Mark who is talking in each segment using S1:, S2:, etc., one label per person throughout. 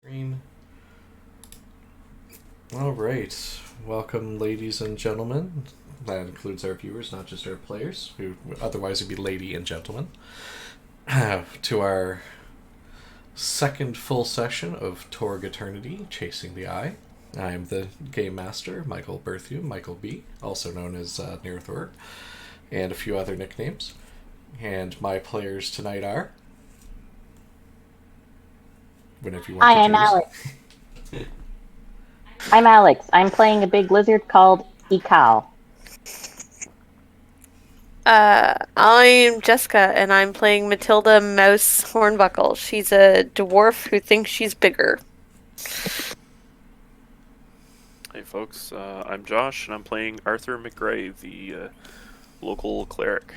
S1: Green. All right. Welcome, ladies and gentlemen. That includes our viewers, not just our players, who otherwise would be lady and gentlemen, to our second full session of Torg Eternity, Chasing the Eye. I am the Game Master, Michael Berthium, Michael B., also known as Near Thor, and a few other nicknames. And my players tonight are... Whenever you want
S2: Hi,
S1: to
S2: I'm
S1: choose.
S2: Alex. I'm Alex. I'm playing a big lizard called Ikal.
S3: I'm Jessica, and I'm playing Matilda Mouse Hornbuckle. She's a dwarf who thinks she's bigger.
S4: Hey folks, I'm Josh, and I'm playing Arthur McRae, the local cleric.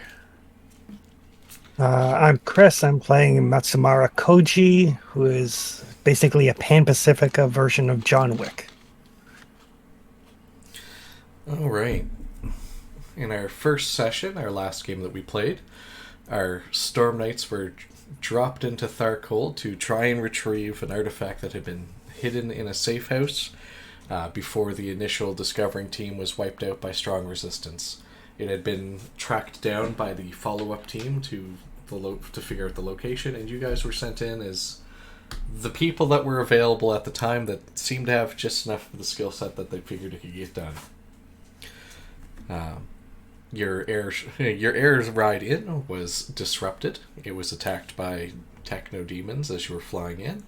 S5: I'm Chris. I'm playing Matsumara Koji, who is basically a Pan-Pacifica version of John Wick.
S1: All right. In our first session, our last game that we played, our Storm Knights were dropped into Tharcold to try and retrieve an artifact that had been hidden in a safe house before the initial discovering team was wiped out by strong resistance. It had been tracked down by the follow-up team to figure out the location, and you guys were sent in as the people that were available at the time that seemed to have just enough of the skill set that they figured it could get done. Your air's ride in was disrupted. It was attacked by techno demons as you were flying in.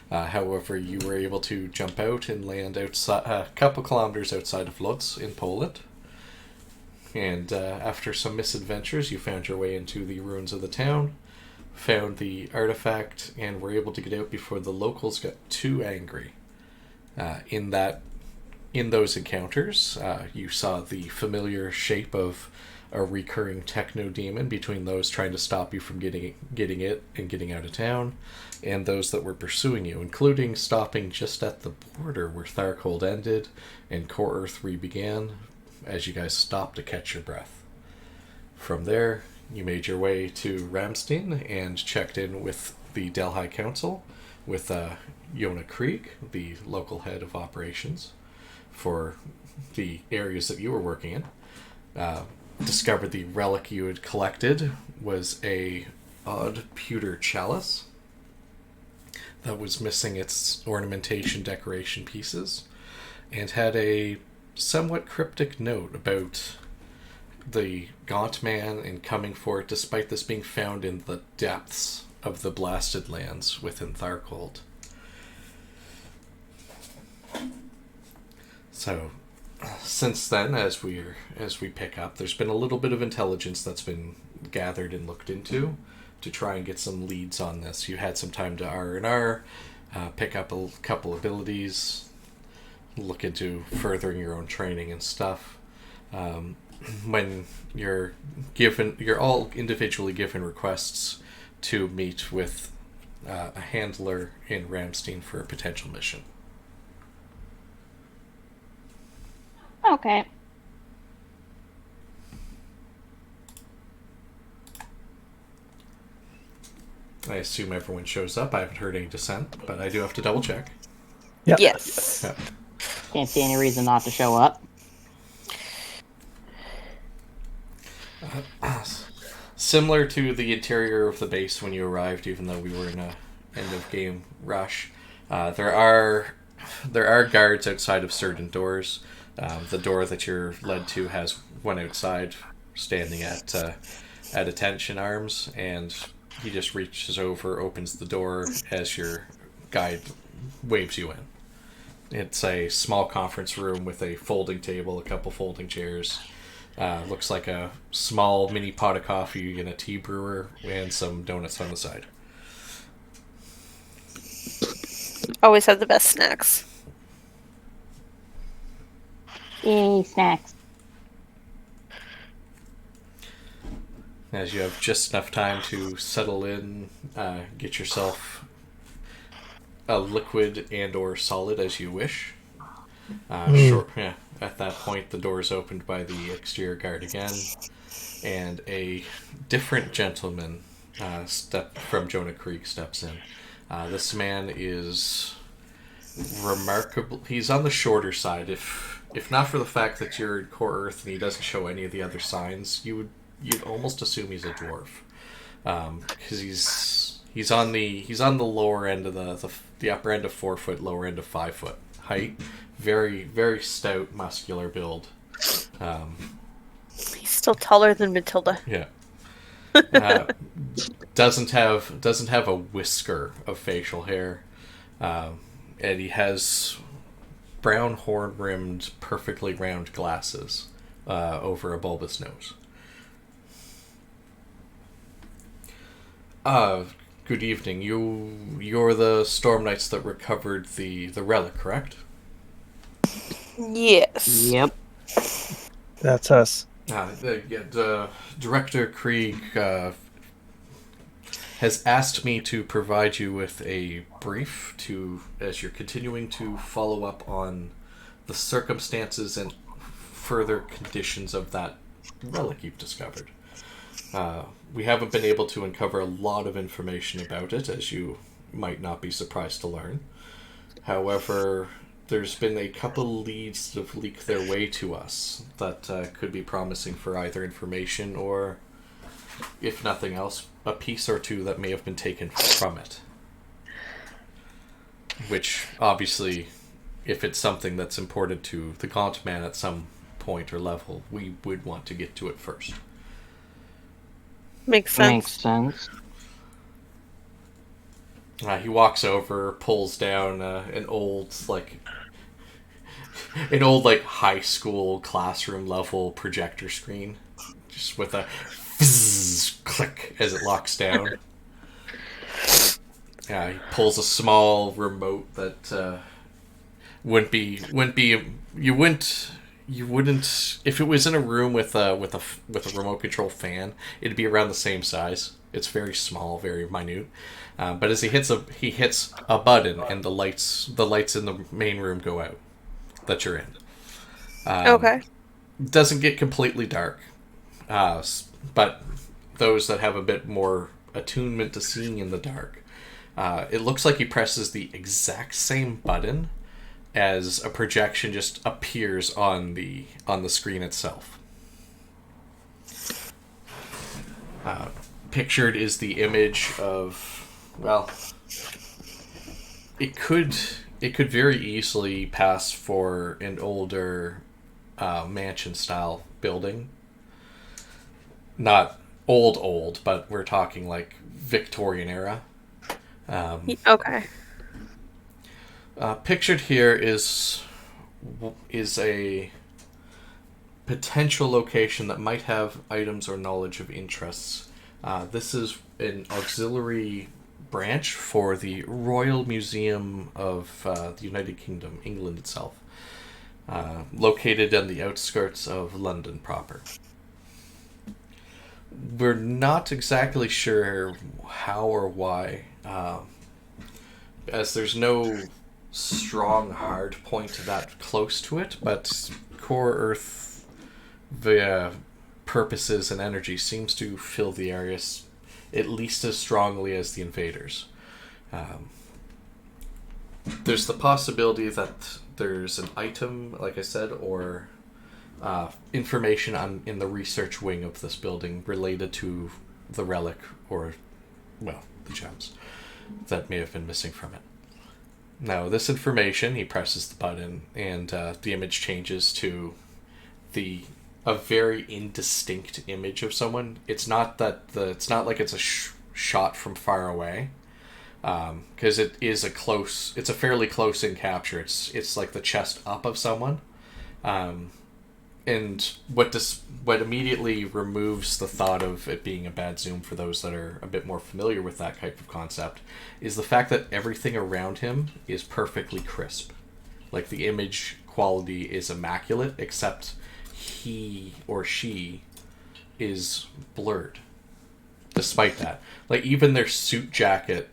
S1: However, you were able to jump out and land outside, a couple kilometers outside of Lodz in Poland. And after some misadventures, you found your way into the ruins of the town, found the artifact, and were able to get out before the locals got too angry. In those encounters, you saw the familiar shape of a recurring techno demon between those trying to stop you from getting it and getting out of town, and those that were pursuing you, including stopping just at the border where Tharcold ended and Core Earth re-began, as you guys stopped to catch your breath. From there, you made your way to Ramstein and checked in with the Delhi Council, with Yona Krieg, the local head of operations for the areas that you were working in. Discovered the relic you had collected was a odd pewter chalice that was missing its ornamentation decoration pieces and had a somewhat cryptic note about the gaunt man and coming for it, despite this being found in the depths of the blasted lands within Tharcold. So, since then, as we pick up, there's been a little bit of intelligence that's been gathered and looked into to try and get some leads on this. You had some time to R&R, pick up a couple abilities, look into furthering your own training and stuff. When you're all individually given requests to meet with a handler in Ramstein for a potential mission.
S2: Okay.
S1: I assume everyone shows up. I haven't heard any dissent, but I do have to double check.
S5: Yep.
S3: Yes.
S1: Yeah.
S2: Can't see any reason not to show up.
S1: Similar to the interior of the base when you arrived, even though we were in a end of game rush, there are guards outside of certain doors. The door that you're led to has one outside, standing at attention arms, and he just reaches over, opens the door as your guide waves you in. It's a small conference room with a folding table, a couple folding chairs. Looks like a small mini pot of coffee and a tea brewer and some donuts on the side.
S3: Always have the best snacks.
S2: Yay, snacks.
S1: As you have just enough time to settle in, get yourself a liquid and or solid as you wish. At that point, the door is opened by the exterior guard again, and a different gentleman from Jonah Creek steps in. This man is remarkable. He's on the shorter side. If not for the fact that you're in Core Earth and he doesn't show any of the other signs, you'd almost assume he's a dwarf, because he's on the lower end of the upper end of 4 foot, lower end of 5 foot height. Very very stout, muscular build.
S3: He's still taller than Matilda.
S1: Yeah. Doesn't have a whisker of facial hair, and he has brown horn-rimmed, perfectly round glasses over a bulbous nose. Good evening. You're the Storm Knights that recovered the relic, correct?
S3: Yes.
S2: Yep.
S5: That's us.
S1: The Director Krieg has asked me to provide you with a brief as you're continuing to follow up on the circumstances and further conditions of that relic you've discovered. We haven't been able to uncover a lot of information about it, as you might not be surprised to learn. However, there's been a couple leads that have leaked their way to us that could be promising for either information or, if nothing else, a piece or two that may have been taken from it. Which, obviously, if it's something that's important to the Gaunt Man at some point or level, we would want to get to it first.
S3: Makes sense.
S2: Makes sense.
S1: He walks over, pulls down an old high school classroom level projector screen, just with a fizz, click as it locks down. He pulls a small remote that wouldn't if it was in a room with a remote control fan, it'd be around the same size. It's very small, very minute. But as he hits a button, and the lights in the main room go out that you're in.
S3: Okay.
S1: Doesn't get completely dark, but those that have a bit more attunement to seeing in the dark, it looks like he presses the exact same button as a projection just appears on the screen itself. Pictured is the image of, well, it could very easily pass for an older mansion style building. Not old, but we're talking like Victorian era.
S3: Okay.
S1: Pictured here is a potential location that might have items or knowledge of interests. This is an auxiliary branch for the Royal Museum of the United Kingdom, England itself, located on the outskirts of London proper. We're not exactly sure how or why, as there's no strong hard point that close to it, but Core Earth, via purposes and energy, seems to fill the areas at least as strongly as the invaders. There's the possibility that there's an item, like I said, or information in the research wing of this building related to the relic, or, well, the gems that may have been missing from it. Now, this information, he presses the button, and the image changes to a very indistinct image of someone. It's not like it's a shot from far away, because it's a fairly close in capture. It's like the chest up of someone, and what immediately removes the thought of it being a bad zoom for those that are a bit more familiar with that type of concept is the fact that everything around him is perfectly crisp. Like, the image quality is immaculate, except he or she is blurred. Despite that, like, even their suit jacket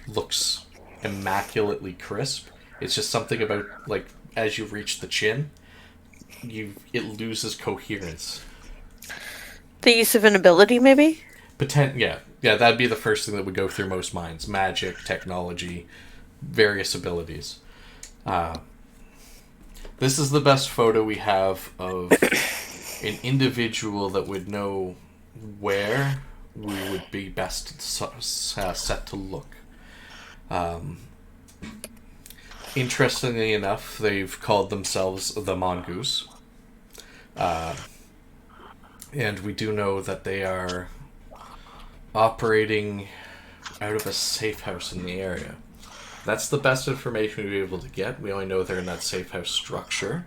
S1: looks immaculately crisp. It's just something about, like, as you reach the chin, it loses coherence.
S3: The use of an ability, maybe?
S1: Yeah, that'd be the first thing that would go through most minds. Magic, technology, various abilities. This is the best photo we have of an individual that would know where we would be best set to look. Interestingly enough, they've called themselves the Mongoose. And we do know that they are operating out of a safe house in the area. That's the best information we were able to get. We only know they're in that safe house structure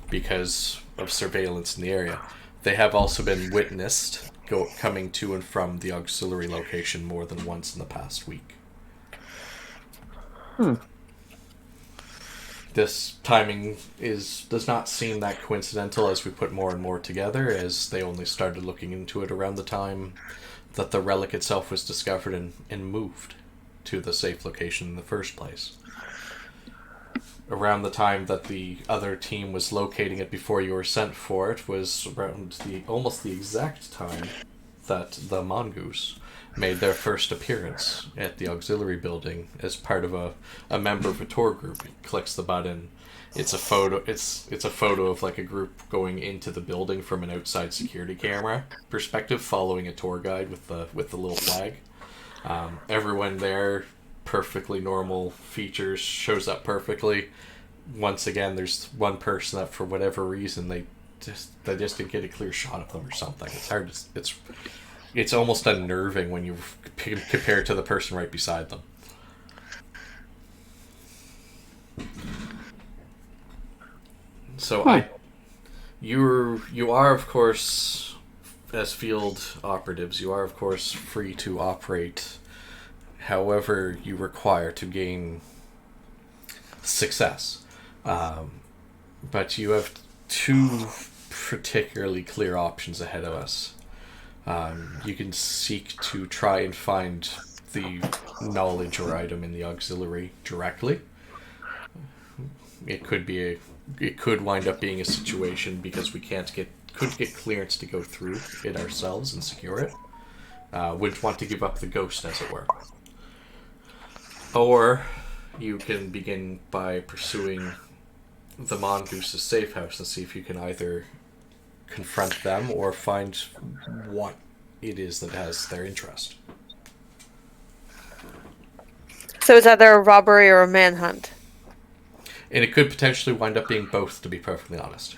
S1: because of surveillance in the area. They have also been witnessed coming to and from the auxiliary location more than once in the past week. This timing does not seem that coincidental as we put more and more together, as they only started looking into it around the time that the relic itself was discovered and moved to the safe location in the first place. Around the time that the other team was locating it before you were sent for it was around almost the exact time that the Mongoose made their first appearance at the auxiliary building as part of a member of a tour group. He clicks the button. It's a photo. It's a photo of like a group going into the building from an outside security camera perspective, following a tour guide with the little flag. Everyone there, perfectly normal features, shows up perfectly. Once again, there's one person that for whatever reason they just didn't get a clear shot of them or something. It's hard. It's almost unnerving when you compare it to the person right beside them. So you are of course, as field operatives, you are of course free to operate however you require to gain success. But you have two particularly clear options ahead of us. You can seek to try and find the knowledge or item in the auxiliary directly. It could wind up being a situation because we couldn't get clearance to go through it ourselves and secure it. Wouldn't want to give up the ghost, as it were. Or you can begin by pursuing the Mongoose's safe house and see if you can either confront them or find what it is that has their interest.
S3: So it's either a robbery or a manhunt.
S1: And it could potentially wind up being both, to be perfectly honest.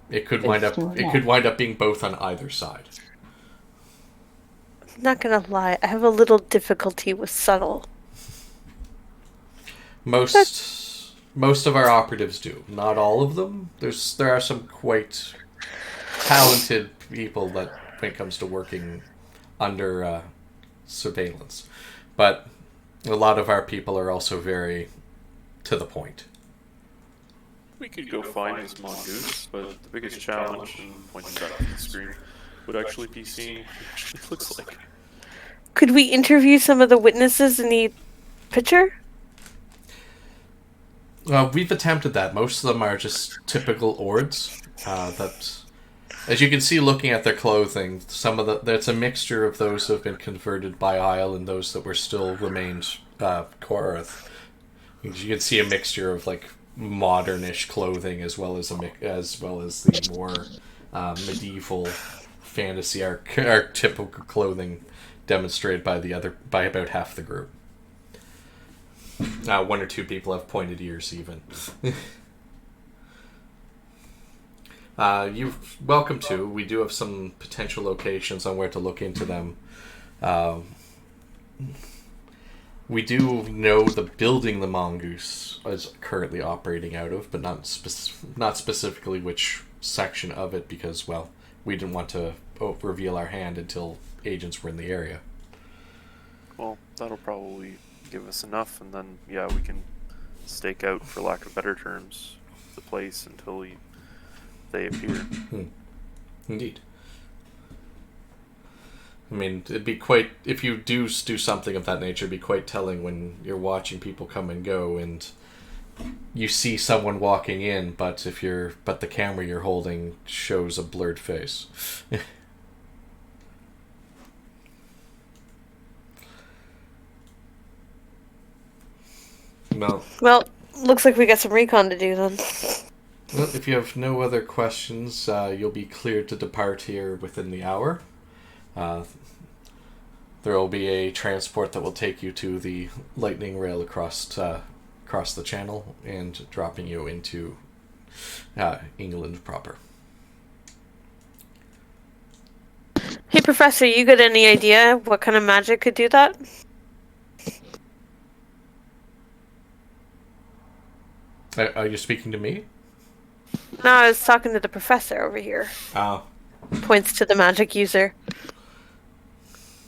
S1: It could wind up being both on either side.
S3: I'm not gonna lie, I have a little difficulty with subtle.
S1: Most of our operatives do. Not all of them. There are some quite talented people that, when it comes to working under surveillance, but a lot of our people are also very to the point.
S4: We could go find this mongoose, but the biggest challenge, and pointing back to the screen, would actually be seeing what it actually looks like.
S3: Could we interview some of the witnesses in the picture?
S1: We've attempted that. Most of them are just typical Ords. That, as you can see, looking at their clothing, it's a mixture of those who have been converted by Isle and those that were still remained Korath. You can see a mixture of like modernish clothing as well as the more medieval fantasy archetypical clothing demonstrated by about half the group. One or two people have pointed ears, even. You're welcome to. We do have some potential locations on where to look into them. We do know the building the Mongoose is currently operating out of, but not specifically which section of it, because, well, we didn't want to reveal our hand until agents were in the area.
S4: Well, that'll probably give us enough, and then, yeah, we can stake out, for lack of better terms, the place until they appear.
S1: Indeed. I mean, it'd be quite, if you do something of that nature, it'd be quite telling when you're watching people come and go and you see someone walking in, but the camera you're holding shows a blurred face. Well,
S3: Well, looks like we got some recon to do then.
S1: well, if you have no other questions, you'll be cleared to depart here within the hour. Uh, there will be a transport that will take you to the lightning rail across the channel and dropping you into England proper.
S3: Hey, Professor, you got any idea what kind of magic could do that?
S1: Are you speaking to me?
S3: No, I was talking to the professor over here.
S1: Oh.
S3: Points to the magic user.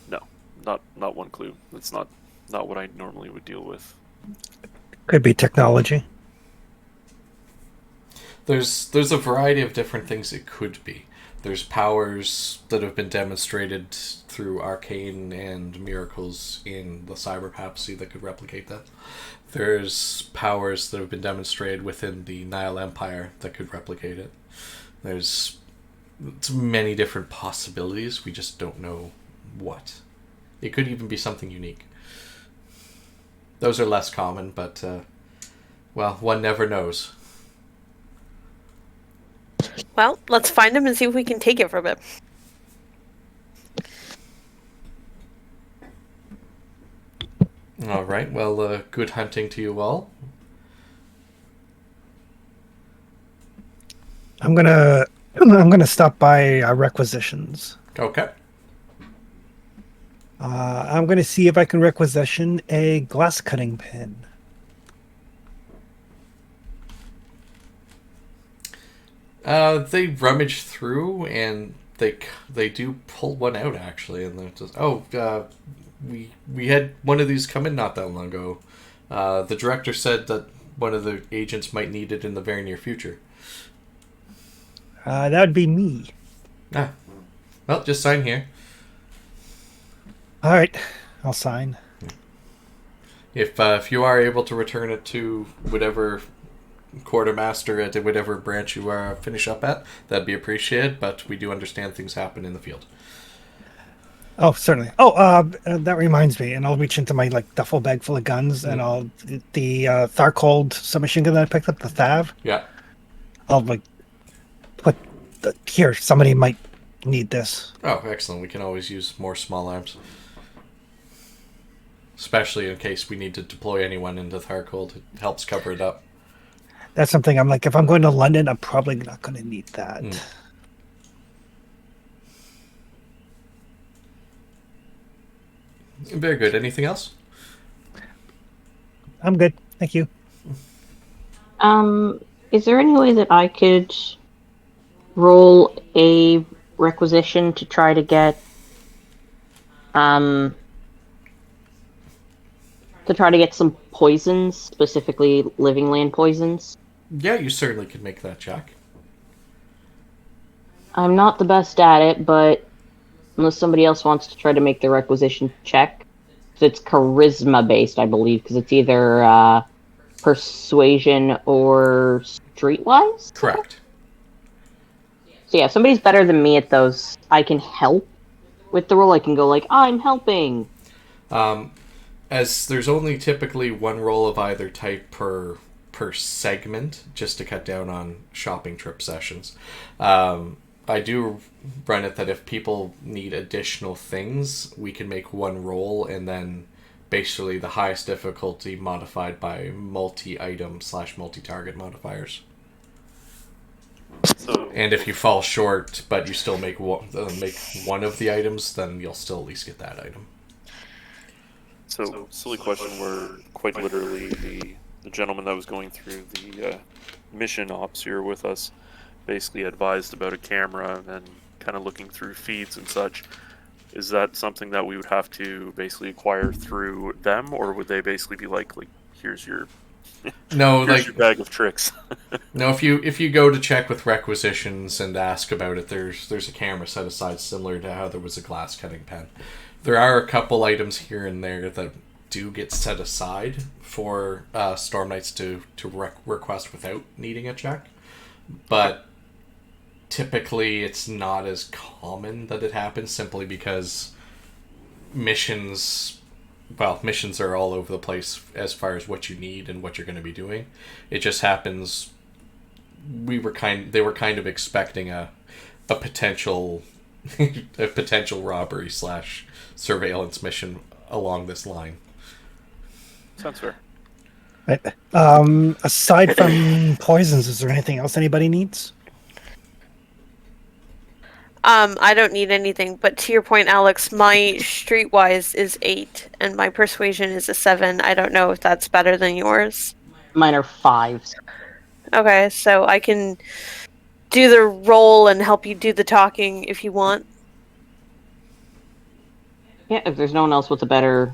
S4: No, not one clue. That's not what I normally would deal with.
S5: Could be technology.
S1: There's a variety of different things it could be. There's powers that have been demonstrated through arcane and miracles in the cyber papacy that could replicate that. There's powers that have been demonstrated within the Nile Empire that could replicate it. There's many different possibilities. We just don't know what. It could even be something unique. Those are less common, but, well, one never knows.
S3: Well, let's find him and see if we can take it from him.
S1: All right. Well, good hunting to you all.
S5: I'm gonna stop by requisitions.
S1: Okay.
S5: I'm gonna see if I can requisition a glass cutting pen.
S1: They rummage through and they do pull one out actually, and they're just we had one of these come in not that long ago. The director said that one of the agents might need it in the very near future.
S5: That would be me.
S1: Ah, well, just sign here.
S5: All right, I'll sign.
S1: If you are able to return it to whatever quartermaster at whatever branch you finish up at, that'd be appreciated. But we do understand things happen in the field.
S5: Oh, certainly. Oh, that reminds me, and I'll reach into my duffel bag full of guns, and I'll the Tharcold submachine gun that I picked up, the Thav.
S1: Yeah.
S5: I'll put here. Somebody might need this.
S1: Oh, excellent. We can always use more small arms. Especially in case we need to deploy anyone into Tharcold. It helps cover it up.
S5: That's something I'm if I'm going to London, I'm probably not going to need that.
S1: Very good. Anything else?
S5: I'm good. Thank you.
S2: Is there any way that I could roll a requisition to try to get some poisons, specifically living land poisons?
S1: Yeah, you certainly could make that check.
S2: I'm not the best at it, but unless somebody else wants to try to make the requisition check, because it's charisma based, I believe, because it's either persuasion or streetwise.
S1: Correct.
S2: So yeah, if somebody's better than me at those, I can help with the roll. I can go I'm helping.
S1: As there's only typically one roll of either type per segment, just to cut down on shopping trip sessions. I do run it that if people need additional things, we can make one roll and then basically the highest difficulty modified by multi-item / multi-target modifiers.
S4: So,
S1: And if you fall short, but you still make one of the items, then you'll still at least get that item.
S4: so silly question. Where quite literally the gentleman that was going through the mission ops here with us basically advised about a camera and kind of looking through feeds and such. Is that something that we would have to basically acquire through them, or would they basically be like here's your
S1: No,
S4: here's your bag of tricks?
S1: No, if you go to check with requisitions and ask about it, there's a camera set aside similar to how there was a glass cutting pen. There are a couple items here and there that do get set aside for Storm Knights to request without needing a check, but typically it's not as common that it happens simply because missions well, missions are all over the place as far as what you need and what you're going to be doing. It just happens they were kind of expecting a potential a potential robbery / surveillance mission along this line.
S4: Sounds fair.
S5: Right. Aside from poisons, is there anything else anybody needs?
S3: I don't need anything, but to your point, Alex, my streetwise is 8 and my persuasion is a 7. I don't know if that's better than yours.
S2: Mine are 5s.
S3: Okay, so I can do the roll and help you do the talking if you want.
S2: Yeah, if there's no one else with a better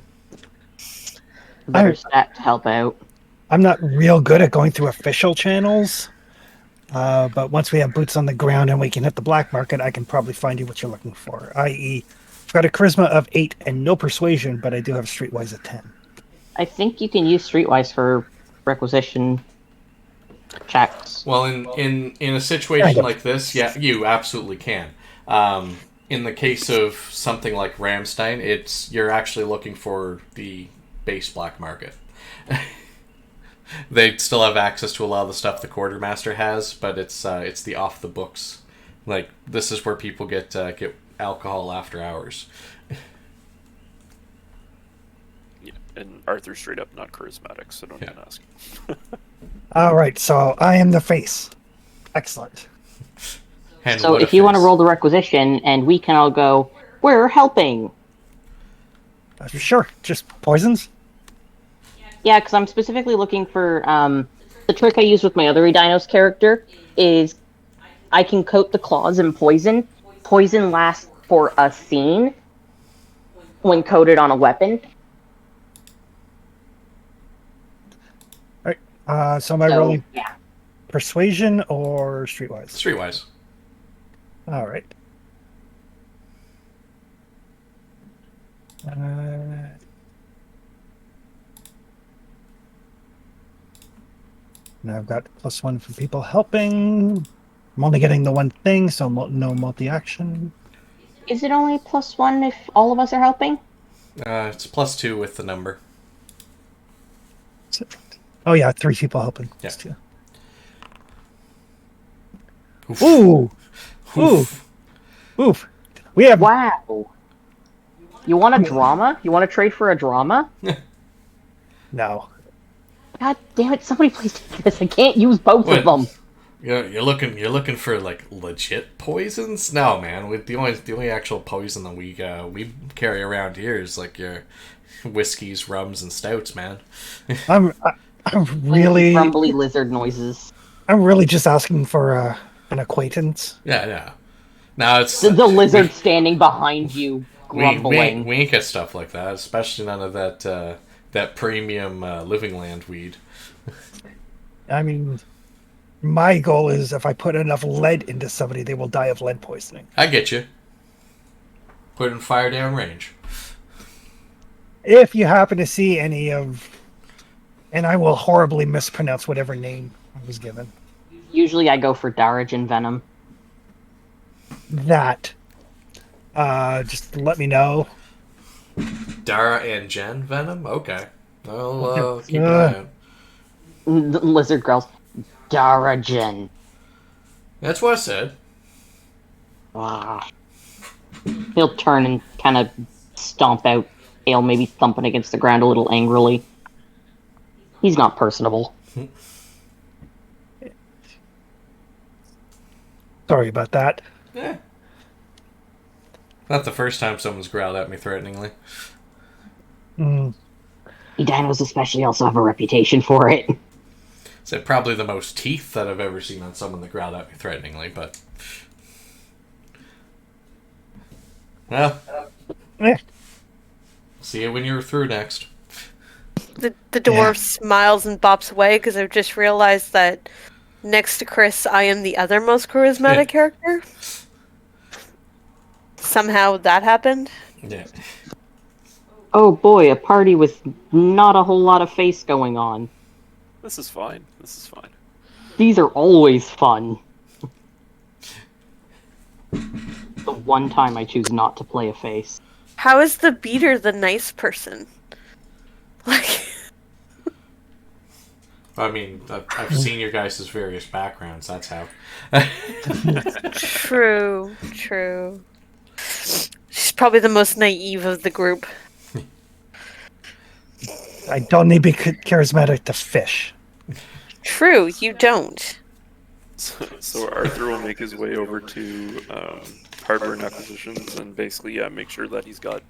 S2: stat to help out.
S5: I'm not real good at going through official channels, but once we have boots on the ground and we can hit the black market, I can probably find you what you're looking for. I.e., I've got a charisma of 8 and no persuasion, but I do have streetwise at 10.
S2: I think you can use streetwise for requisition checks.
S1: Well, in a situation like this, yeah, you absolutely can. In the case of something like Ramstein, you're actually looking for the base black market. They still have access to a lot of the stuff the quartermaster has, but it's the off the books. Like, this is where people get alcohol after hours.
S4: Yeah, and Arthur's straight up not charismatic, so don't even ask.
S5: All right, so I am the face. Excellent.
S1: And
S2: So
S1: what a
S2: if you want to
S1: face.
S2: roll the requisition, and we can all go, we're helping.
S5: Sure, just poisons?
S2: Yeah, because I'm specifically looking for the trick I use with my other Redinos character is I can coat the claws in poison. Poison lasts for a scene when coated on a weapon.
S5: All right, so am I rolling
S2: Yeah.
S5: persuasion or streetwise?
S1: Streetwise.
S5: All right. Now I've got +1 for people helping. I'm only getting the one thing, so no multi-action.
S2: Is it only +1 if all of us are helping?
S1: It's +2 with the number.
S5: Oh yeah, 3 people helping.
S1: Yeah.
S5: Two.
S1: Oof.
S5: Ooh,
S1: Oof.
S5: oof. We have
S2: Wow. You want a drama? You want to trade for a drama?
S5: no.
S2: God damn it! Somebody please take this. I can't use both
S1: What?
S2: of them.
S1: You're looking for like legit poisons? No, man. With the only actual poison that we carry around here is like your whiskeys, rums, and stouts, man.
S5: I'm really
S2: Grumbly lizard noises.
S5: I'm really just asking for an acquaintance.
S1: Yeah. Now it's
S2: The lizard standing behind you, grumbling.
S1: we ain't get stuff like that, especially none of that premium living land weed.
S5: I mean, my goal is if I put enough lead into somebody, they will die of lead poisoning.
S1: I get you. Put in fire down range.
S5: If you happen to see any of, and I will horribly mispronounce whatever name I was given,
S2: Usually I go for Darrigan Venom.
S5: that, just let me know.
S1: Dara and Jen Venom? Okay. I'll keep an eye out.
S2: The lizard growls, Darrigan.
S1: That's what I said.
S2: Ah. He'll turn and kind of stomp out, tail maybe thumping against the ground a little angrily. He's not personable.
S5: Sorry about that.
S1: Yeah. Not the first time someone's growled at me threateningly.
S2: Dinos especially also have a reputation for it.
S1: It's probably the most teeth that I've ever seen on someone that growled at me threateningly, but... Well,
S5: Eh,
S1: see you when you're through next.
S3: The dwarf smiles and bops away because I've just realized that next to Chris, I am the other most charismatic character. Somehow that happened.
S1: Yeah.
S2: Oh boy, a party with not a whole lot of face going on.
S4: This is fine. This is fine.
S2: These are always fun. The one time I choose not to play a face.
S3: How is the beater the nice person? Like,
S1: I mean, I've seen your guys' various backgrounds. That's how.
S3: true. She's probably the most naive of the group.
S5: I don't need to be charismatic to fish.
S3: True, you don't.
S4: So Arthur will make his way over to hardware and acquisitions and basically, make sure that he's got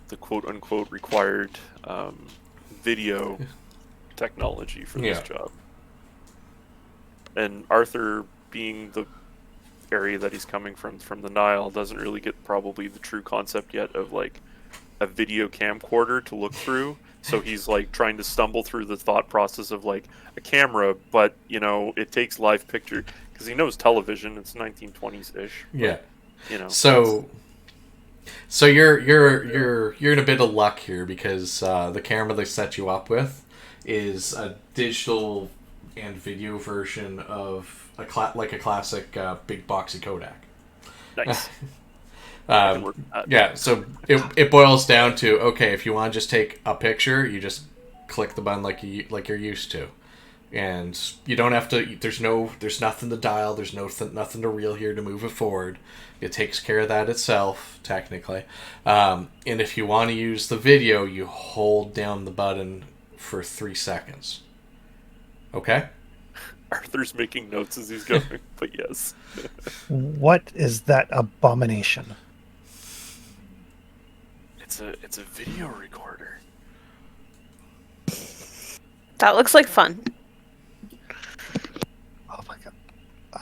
S4: the quote-unquote required video technology for this job. And Arthur, being the area that he's coming from the Nile, doesn't really get probably the true concept yet of like a video camcorder to look through. So he's like trying to stumble through the thought process of like a camera, but it takes live picture because he knows television. It's 1920s ish.
S1: Yeah.
S4: So
S1: you're in a bit of luck here because the camera they set you up with is a digital and video version of a classic big boxy Kodak.
S4: Nice.
S1: Yeah, so it boils down to, okay, if you want to just take a picture, you just click the button like you're used to, and you don't have to. There's nothing to dial. There's nothing to reel here to move it forward. It takes care of that itself, technically. And if you want to use the video, you hold down the button for 3 seconds. Okay.
S4: Arthur's making notes as he's going, but yes.
S5: What is that abomination?
S4: It's a video recorder.
S3: That looks like fun.
S5: Oh my god.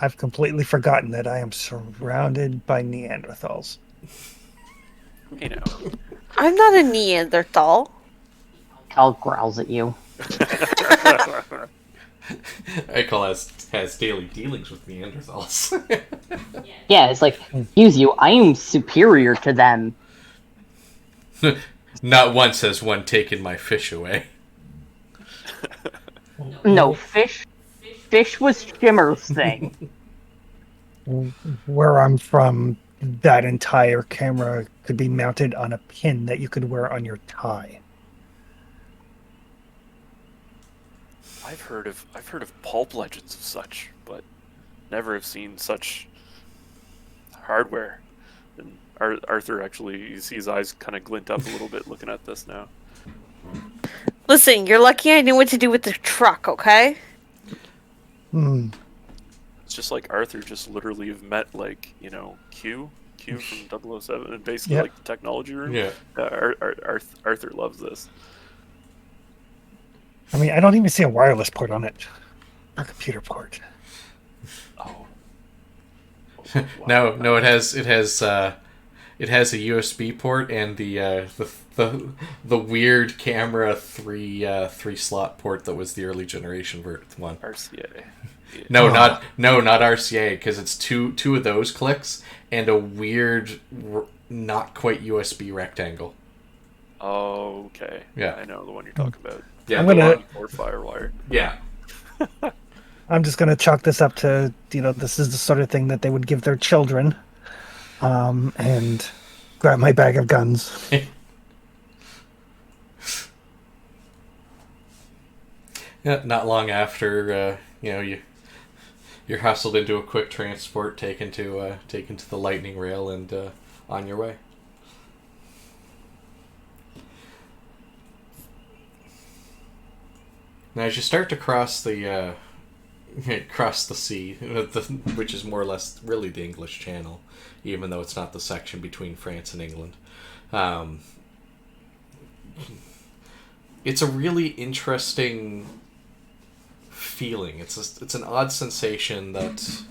S5: I've completely forgotten that I am surrounded by Neanderthals.
S3: I'm not a Neanderthal.
S2: Cal growls at you.
S1: Eichel has daily dealings with Neanderthals.
S2: Yeah, it's like, excuse you, I am superior to them.
S1: Not once has one taken my fish away.
S2: No, fish was Shimmer's thing.
S5: Where I'm from, that entire camera could be mounted on a pin that you could wear on your tie.
S4: I've heard of pulp legends of such, but never have seen such hardware. And Arthur actually, you see his eyes kind of glint up a little bit looking at this now.
S3: Listen, you're lucky I knew what to do with the truck, okay?
S4: It's just like Arthur just literally have met like, Q from 007 and basically like the technology room.
S1: Yeah.
S4: Arthur loves this.
S5: I mean, I don't even see a wireless port on it. A computer port.
S4: Oh.
S1: No, it has a USB port and the weird camera three slot port that was the early generation one.
S4: RCA.
S1: No, not RCA, because it's two of those clicks and a weird, not quite USB rectangle.
S4: Oh, okay.
S1: Yeah,
S4: I know the one you're talking about.
S1: Yeah,
S5: I'm gonna.
S4: Or Firewire.
S1: Yeah.
S5: I'm just gonna chalk this up to this is the sort of thing that they would give their children, and grab my bag of guns.
S1: Yeah, not long after you're hustled into a quick transport, taken to the lightning rail, and on your way. Now, as you start to cross the sea, which is more or less really the English Channel, even though it's not the section between France and England, it's a really interesting feeling. It's an odd sensation that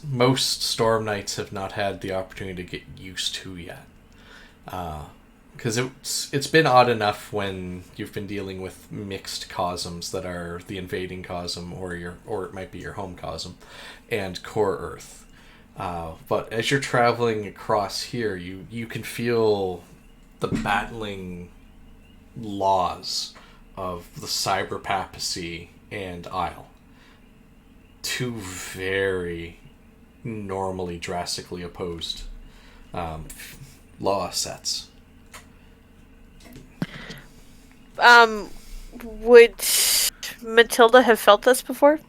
S1: most storm nights have not had the opportunity to get used to yet. Because it's been odd enough when you've been dealing with mixed cosms that are the invading cosm or it might be your home cosm and core Earth. But as you're traveling across here, you can feel the battling laws of the cyber papacy and Isle. Two very normally drastically opposed law sets.
S3: Would Matilda have felt this before?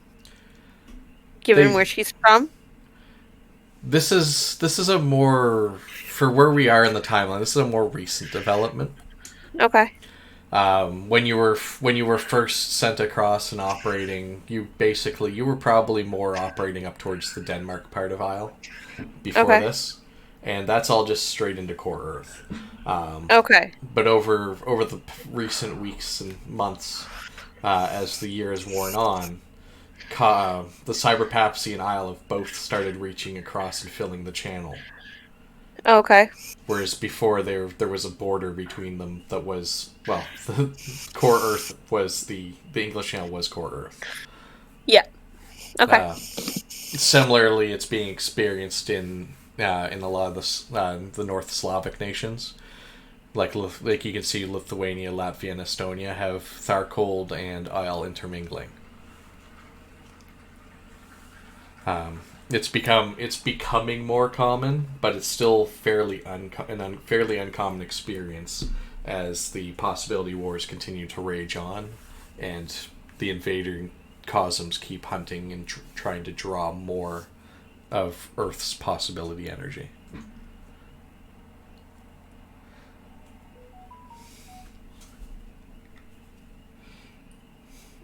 S3: Given
S1: They-
S3: where she's from?
S1: This is a more, for where we are in the timeline. This is a more recent development.
S3: Okay.
S1: When you were first sent across and operating, you were probably more operating up towards the Denmark part of Isle before
S3: Okay.
S1: this, and that's all just straight into core Earth.
S3: Okay.
S1: But over the recent weeks and months, as the year has worn on, the Cyberpapsy and Isle have both started reaching across and filling the channel.
S3: Okay.
S1: Whereas before there was a border between them that was, well, the core Earth was the English Channel was core Earth.
S3: Yeah. Okay.
S1: Similarly, it's being experienced in a lot of the North Slavic nations. Like you can see Lithuania, Latvia, and Estonia have Tharcold and Isle intermingling. It's becoming more common, but it's still fairly uncommon experience as the possibility wars continue to rage on, and the invading cosms keep hunting and trying to draw more of Earth's possibility energy.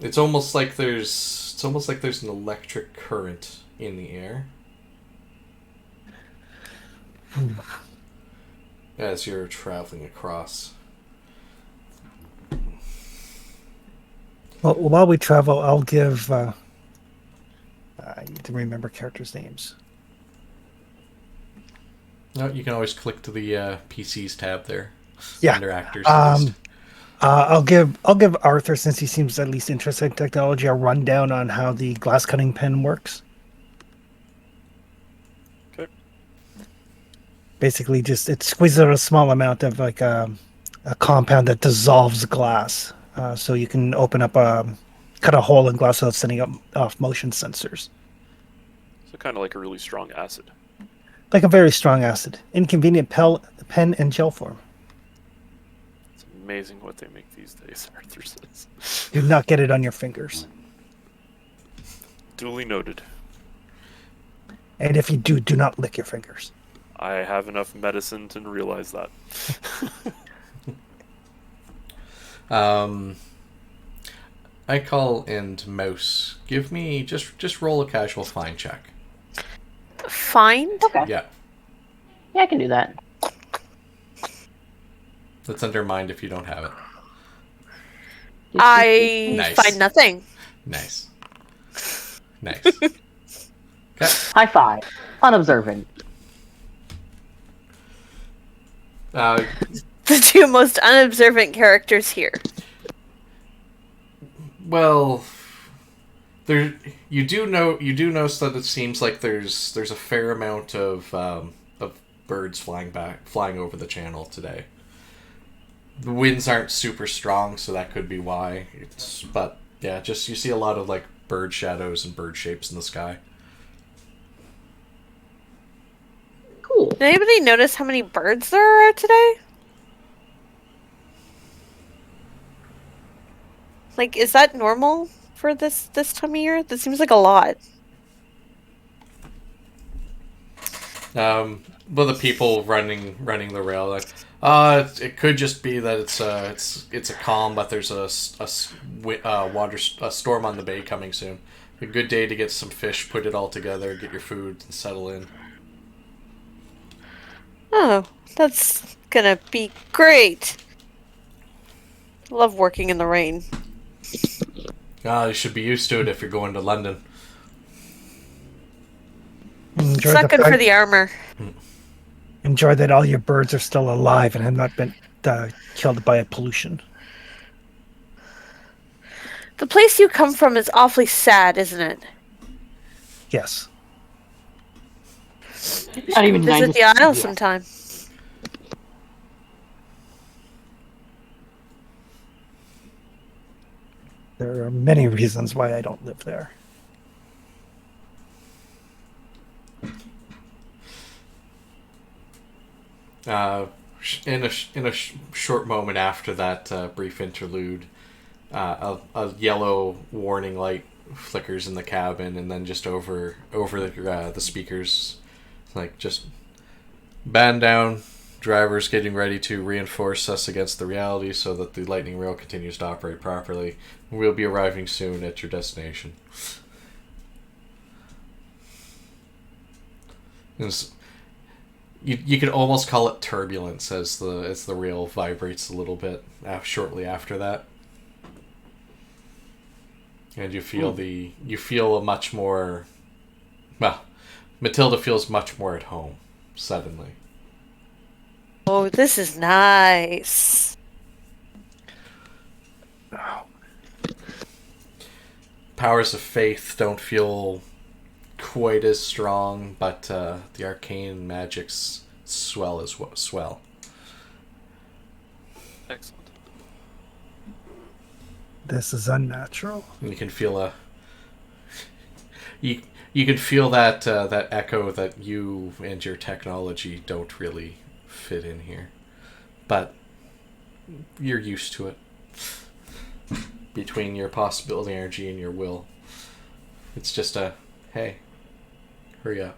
S1: It's almost like there's an electric current in the air as you're traveling across.
S5: Well, while we travel, I'll give. I need to remember characters' names.
S1: No, you can always click to the PCs tab there.
S5: Yeah.
S1: Under actors. List.
S5: I'll give Arthur, since he seems at least interested in technology, a rundown on how the glass cutting pen works.
S4: Okay.
S5: Basically, just it squeezes out a small amount of like a compound that dissolves glass, so you can open up cut a hole in glass without sending off motion sensors.
S4: So kind of like a really strong acid.
S5: Like a very strong acid, inconvenient pen and gel form.
S4: It's amazing what they make these days, Arthur says.
S5: Do not get it on your fingers.
S4: Duly noted.
S5: And if you do not lick your fingers.
S4: I have enough medicine to realize that.
S1: I call and Mouse. Give me just roll a casual find check.
S3: Find?
S2: Okay.
S1: Yeah,
S2: Yeah, I can do that.
S1: that's under mind if you don't have it.
S3: I
S1: Nice.
S3: find nothing.
S1: Nice. Okay.
S2: High five. Unobservant.
S1: Uh,
S3: The two most unobservant characters here.
S1: well, you do notice that it seems like there's a fair amount of birds flying over the channel today. The winds aren't super strong, so that could be why. But yeah, just you see a lot of like bird shadows and bird shapes in the sky.
S2: Cool.
S3: Did anybody notice how many birds there are out today? Like, is that normal for this time of year? That seems like a lot.
S1: Well, the people running the rail, like, it could just be that it's a calm, but there's a storm on the bay coming soon. A good day to get some fish, put it all together, get your food, and settle in.
S3: Oh, that's gonna be great. Love working in the rain.
S1: You should be used to it if you're going to London.
S5: Enjoy
S3: It's not good for
S5: fact-
S3: the armor.
S5: Enjoy that all your birds are still alive and have not been killed by a pollution.
S3: The place you come from is awfully sad, isn't it?
S5: Yes.
S2: Not even
S3: Visit
S2: 90
S3: the Isle
S2: yeah.
S3: sometime.
S5: There are many reasons why I don't live there.
S1: short moment after that brief interlude, a yellow warning light flickers in the cabin, and then just over the speakers, like, just band down. Drivers getting ready to reinforce us against the reality so that the lightning rail continues to operate properly. We'll be arriving soon at your destination. You could almost call it turbulence as the rail vibrates a little bit shortly after that, and you feel a much more, well, Matilda feels much more at home suddenly.
S3: Oh, this is nice.
S1: Powers of faith don't feel quite as strong, but the arcane magics swell as swell.
S4: Excellent.
S5: This is unnatural.
S1: And you can feel you can feel that echo that you and your technology don't really fit in here, but you're used to it. Between your possibility energy and your will, it's just hey, hurry up.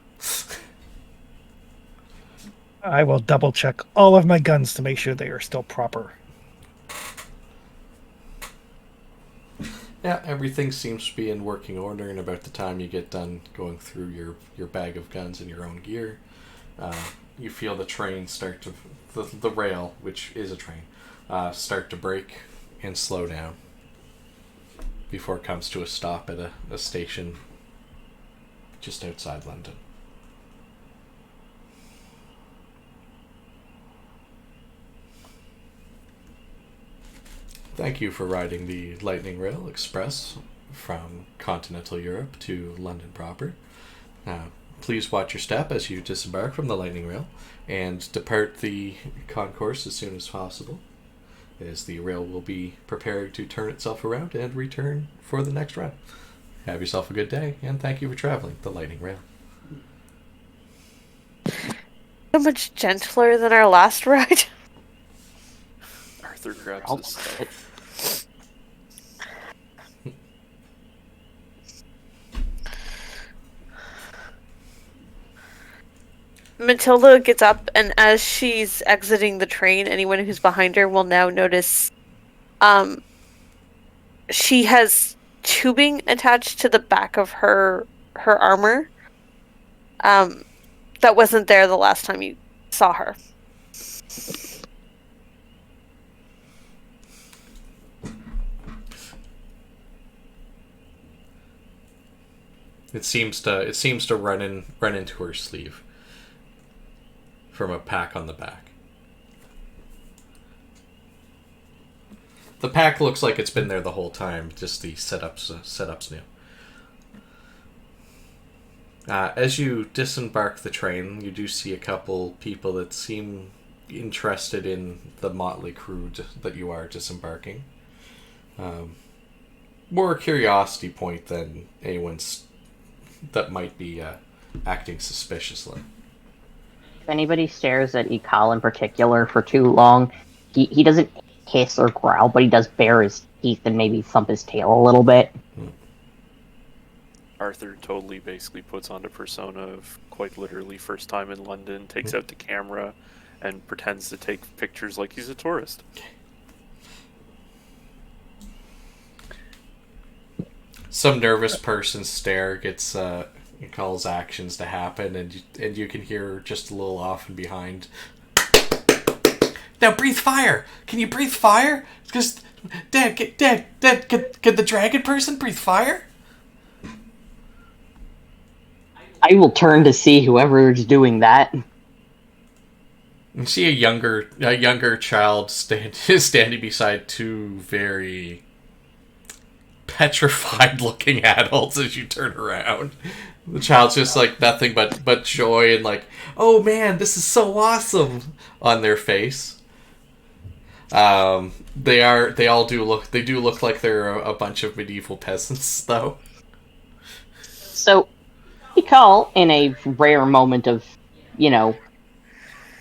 S5: I will double check all of my guns to make sure they are still proper.
S1: Yeah, everything seems to be in working order, and about the time you get done going through your bag of guns and your own gear, you feel the train start to, the rail, which is a train, start to break and slow down before it comes to a stop at a station just outside London. Thank you for riding the Lightning Rail Express from continental Europe to London proper. Please watch your step as you disembark from the Lightning Rail and depart the concourse as soon as possible, as the rail will be preparing to turn itself around and return for the next run. Have yourself a good day, and thank you for traveling the Lightning Rail.
S3: So much gentler than our last ride.
S4: Arthur grabs his stuff.
S3: Matilda gets up, and as she's exiting the train, anyone who's behind her will now notice she has tubing attached to the back of her armor that wasn't there the last time you saw her.
S1: It seems to run into her sleeve from a pack on the back. The pack looks like it's been there the whole time, just the setup's new. As you disembark the train, you do see a couple people that seem interested in the motley crew that you are disembarking. More a curiosity point than anyone's that might be acting suspiciously.
S2: If anybody stares at Ekal in particular for too long, he doesn't hiss or growl, but he does bare his teeth and maybe thump his tail a little bit.
S4: Arthur totally basically puts on a persona of quite literally first time in London, takes out the camera, and pretends to take pictures like he's a tourist.
S1: Some nervous person's stare gets calls actions to happen, and you can hear just a little off and behind. Now breathe fire. Can you breathe fire? Because Dad, could the dragon person breathe fire?
S2: I will turn to see whoever is doing that.
S1: You see a younger child standing beside two very petrified looking adults as you turn around. The child's just like nothing but joy and like, oh man, this is so awesome on their face. They do look like they're a bunch of medieval peasants though.
S2: So Ekal, in a rare moment of,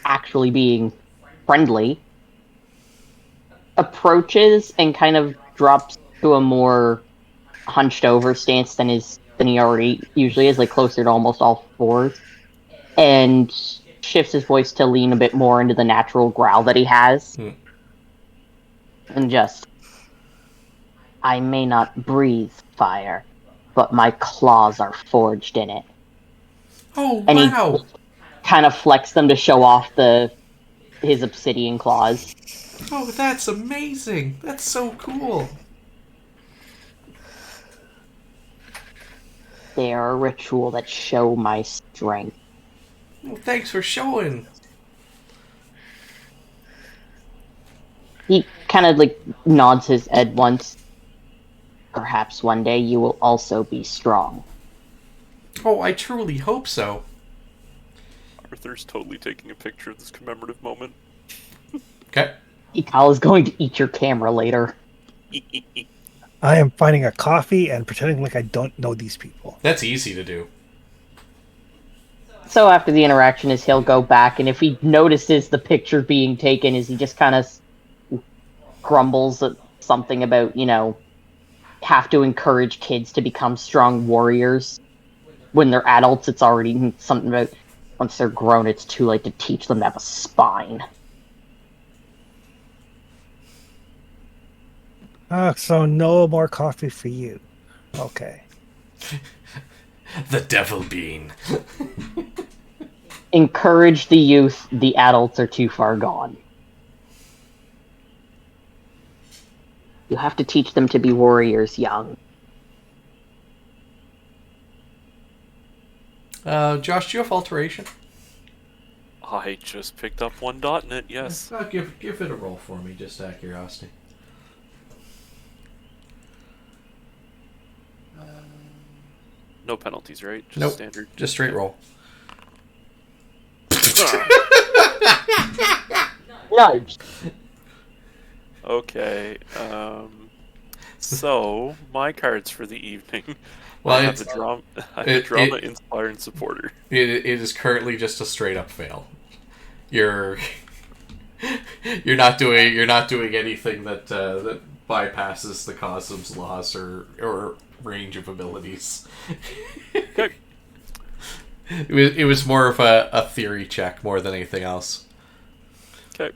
S2: actually being friendly, approaches and kind of drops to a more hunched over stance than he already usually is, like closer to almost all fours, and shifts his voice to lean a bit more into the natural growl that he has. And just, I may not breathe fire, but my claws are forged in it.
S1: Oh,
S2: And
S1: wow!
S2: he kind of flex them to show off his obsidian claws.
S1: Oh, that's amazing! That's so cool!
S2: They are a ritual that show my strength.
S1: Well, thanks for showing.
S2: He kind of like nods his head once. Perhaps one day you will also be strong.
S1: Oh, I truly hope so.
S4: Arthur's totally taking a picture of this commemorative moment.
S1: Okay.
S2: Ikal is going to eat your camera later.
S5: I am finding a coffee and pretending like I don't know these people.
S1: That's easy to do.
S2: So after the interaction is he'll go back, and if he notices the picture being taken, is he just kind of grumbles at something about, have to encourage kids to become strong warriors. When they're adults, it's already something about once they're grown, it's too late to teach them to have a spine.
S5: So no more coffee for you. Okay.
S1: The devil bean.
S2: Encourage the youth, the adults are too far gone. You have to teach them to be warriors young.
S1: Josh, do you have alteration?
S4: I just picked up one dot in it, yes.
S1: Give it a roll for me, just out of curiosity.
S4: No penalties, right? Just
S1: Nope.
S4: standard.
S1: Just straight roll.
S2: Nudge.
S4: Okay. So my cards for the evening.
S1: Well,
S4: I have
S1: it's-
S4: the drama. I have the drama, inspire, and supporter.
S1: It is currently just a straight up fail. You're not doing anything that that bypasses the cosmos laws or range of abilities.
S4: Okay.
S1: It was more of a theory check more than anything else.
S4: Okay.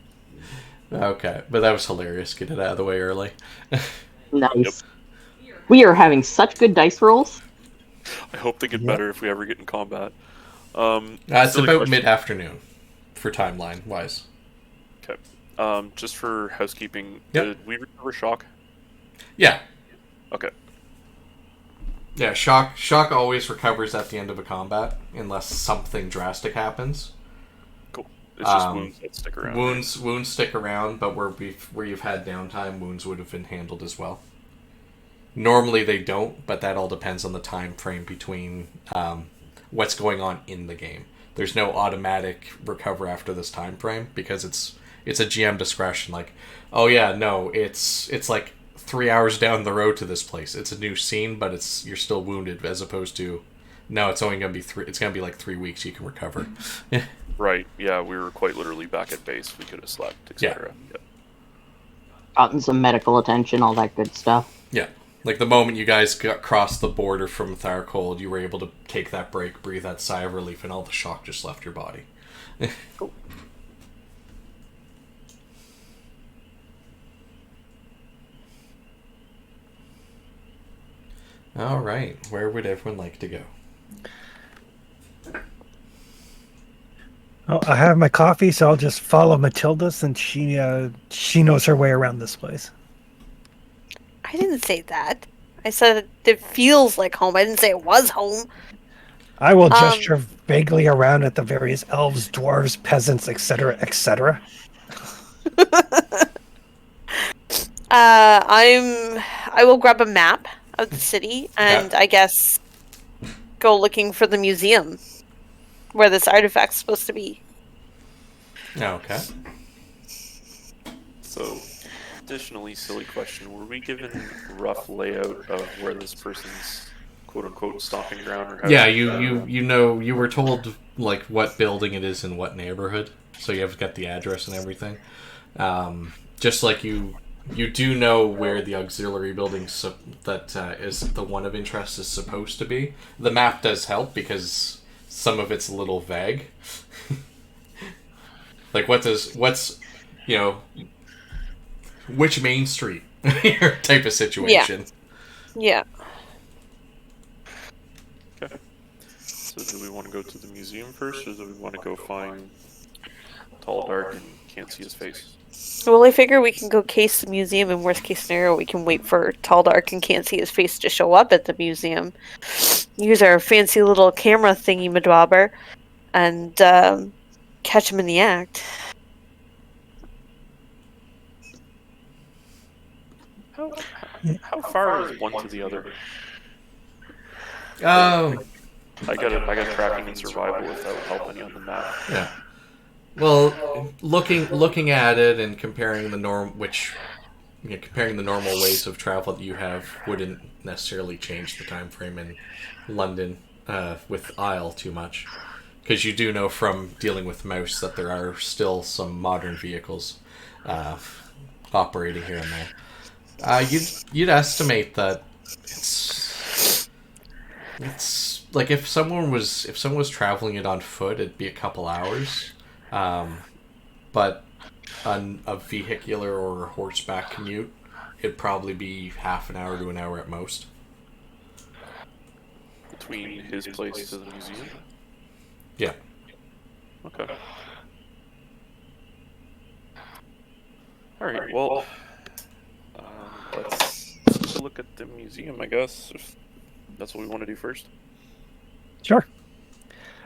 S1: Okay, but that was hilarious. Get it out of the way early.
S2: Nice.
S4: Yep.
S2: We are having such good dice rolls.
S4: I hope they get
S5: Yep.
S4: better if we ever get in combat.
S1: It's
S4: silly
S1: about
S4: question.
S1: mid-afternoon for timeline wise.
S4: Okay. Just for housekeeping,
S1: Yep.
S4: did we recover shock?
S1: Yeah.
S4: Okay.
S1: Yeah, shock always recovers at the end of a combat unless something drastic happens.
S4: Cool. It's just wounds that stick around.
S1: Wounds stick around, but where you've had downtime, wounds would have been handled as well. Normally they don't, but that all depends on the time frame between what's going on in the game. There's no automatic recover after this time frame because it's a GM discretion. Like, oh yeah, no, it's like 3 hours down the road to this place. It's a new scene, but you're still wounded, as opposed to no, it's only gonna be it's gonna be like 3 weeks you can recover.
S4: Right. Yeah, we were quite literally back at base. We could have slept, etc. Yeah.
S2: Gotten some medical attention, all that good stuff.
S1: Yeah. Like the moment you guys crossed the border from Tharcold, you were able to take that break, breathe that sigh of relief, and all the shock just left your body.
S4: Cool.
S1: All right. Where would everyone like to go?
S5: Oh, I have my coffee, so I'll just follow Matilda since she knows her way around this place.
S3: I didn't say that. I said it feels like home. I didn't say it was home.
S5: I will gesture vaguely around at the various elves, dwarves, peasants, etc., etc.
S3: I will grab a map of the city and I guess go looking for the museum where this artifact's supposed to be.
S1: Okay.
S4: So, additionally, silly question: were we given a rough layout of where this person's "quote unquote" stomping ground? Or
S1: Yeah, you were told like what building it is in what neighborhood. so you have got the address and everything. Just like you do know where the auxiliary building that is the one of interest is supposed to be. The map does help because some of it's a little vague. Like what's which main street type of situation.
S3: Yeah.
S4: Okay. So do we want to go to the museum first, or do we want to go find Tall Dark and can't see his face?
S3: Well, I figure we can go case the museum, and worst case scenario, we can wait for Tall Dark and can't see his face to show up at the museum. Use our fancy little camera thingy madwabber and catch him in the act.
S4: How far is one to the other?
S1: Oh,
S4: I got tracking and survival if that would help any on the map.
S1: yeah. Well, looking at it and comparing the comparing the normal ways of travel that you have wouldn't necessarily change the time frame in London with Isle too much, because you do know from dealing with Mouse that there are still some modern vehicles operating here and there. You'd estimate that it's like if someone was traveling it on foot, it'd be a couple hours. But on a vehicular or a horseback commute, it'd probably be half an hour to an hour at most.
S4: Between his place to the museum?
S1: Yeah.
S4: Okay. Alright, well, let's take a look at the museum, I guess, if that's what we want to do first.
S5: Sure.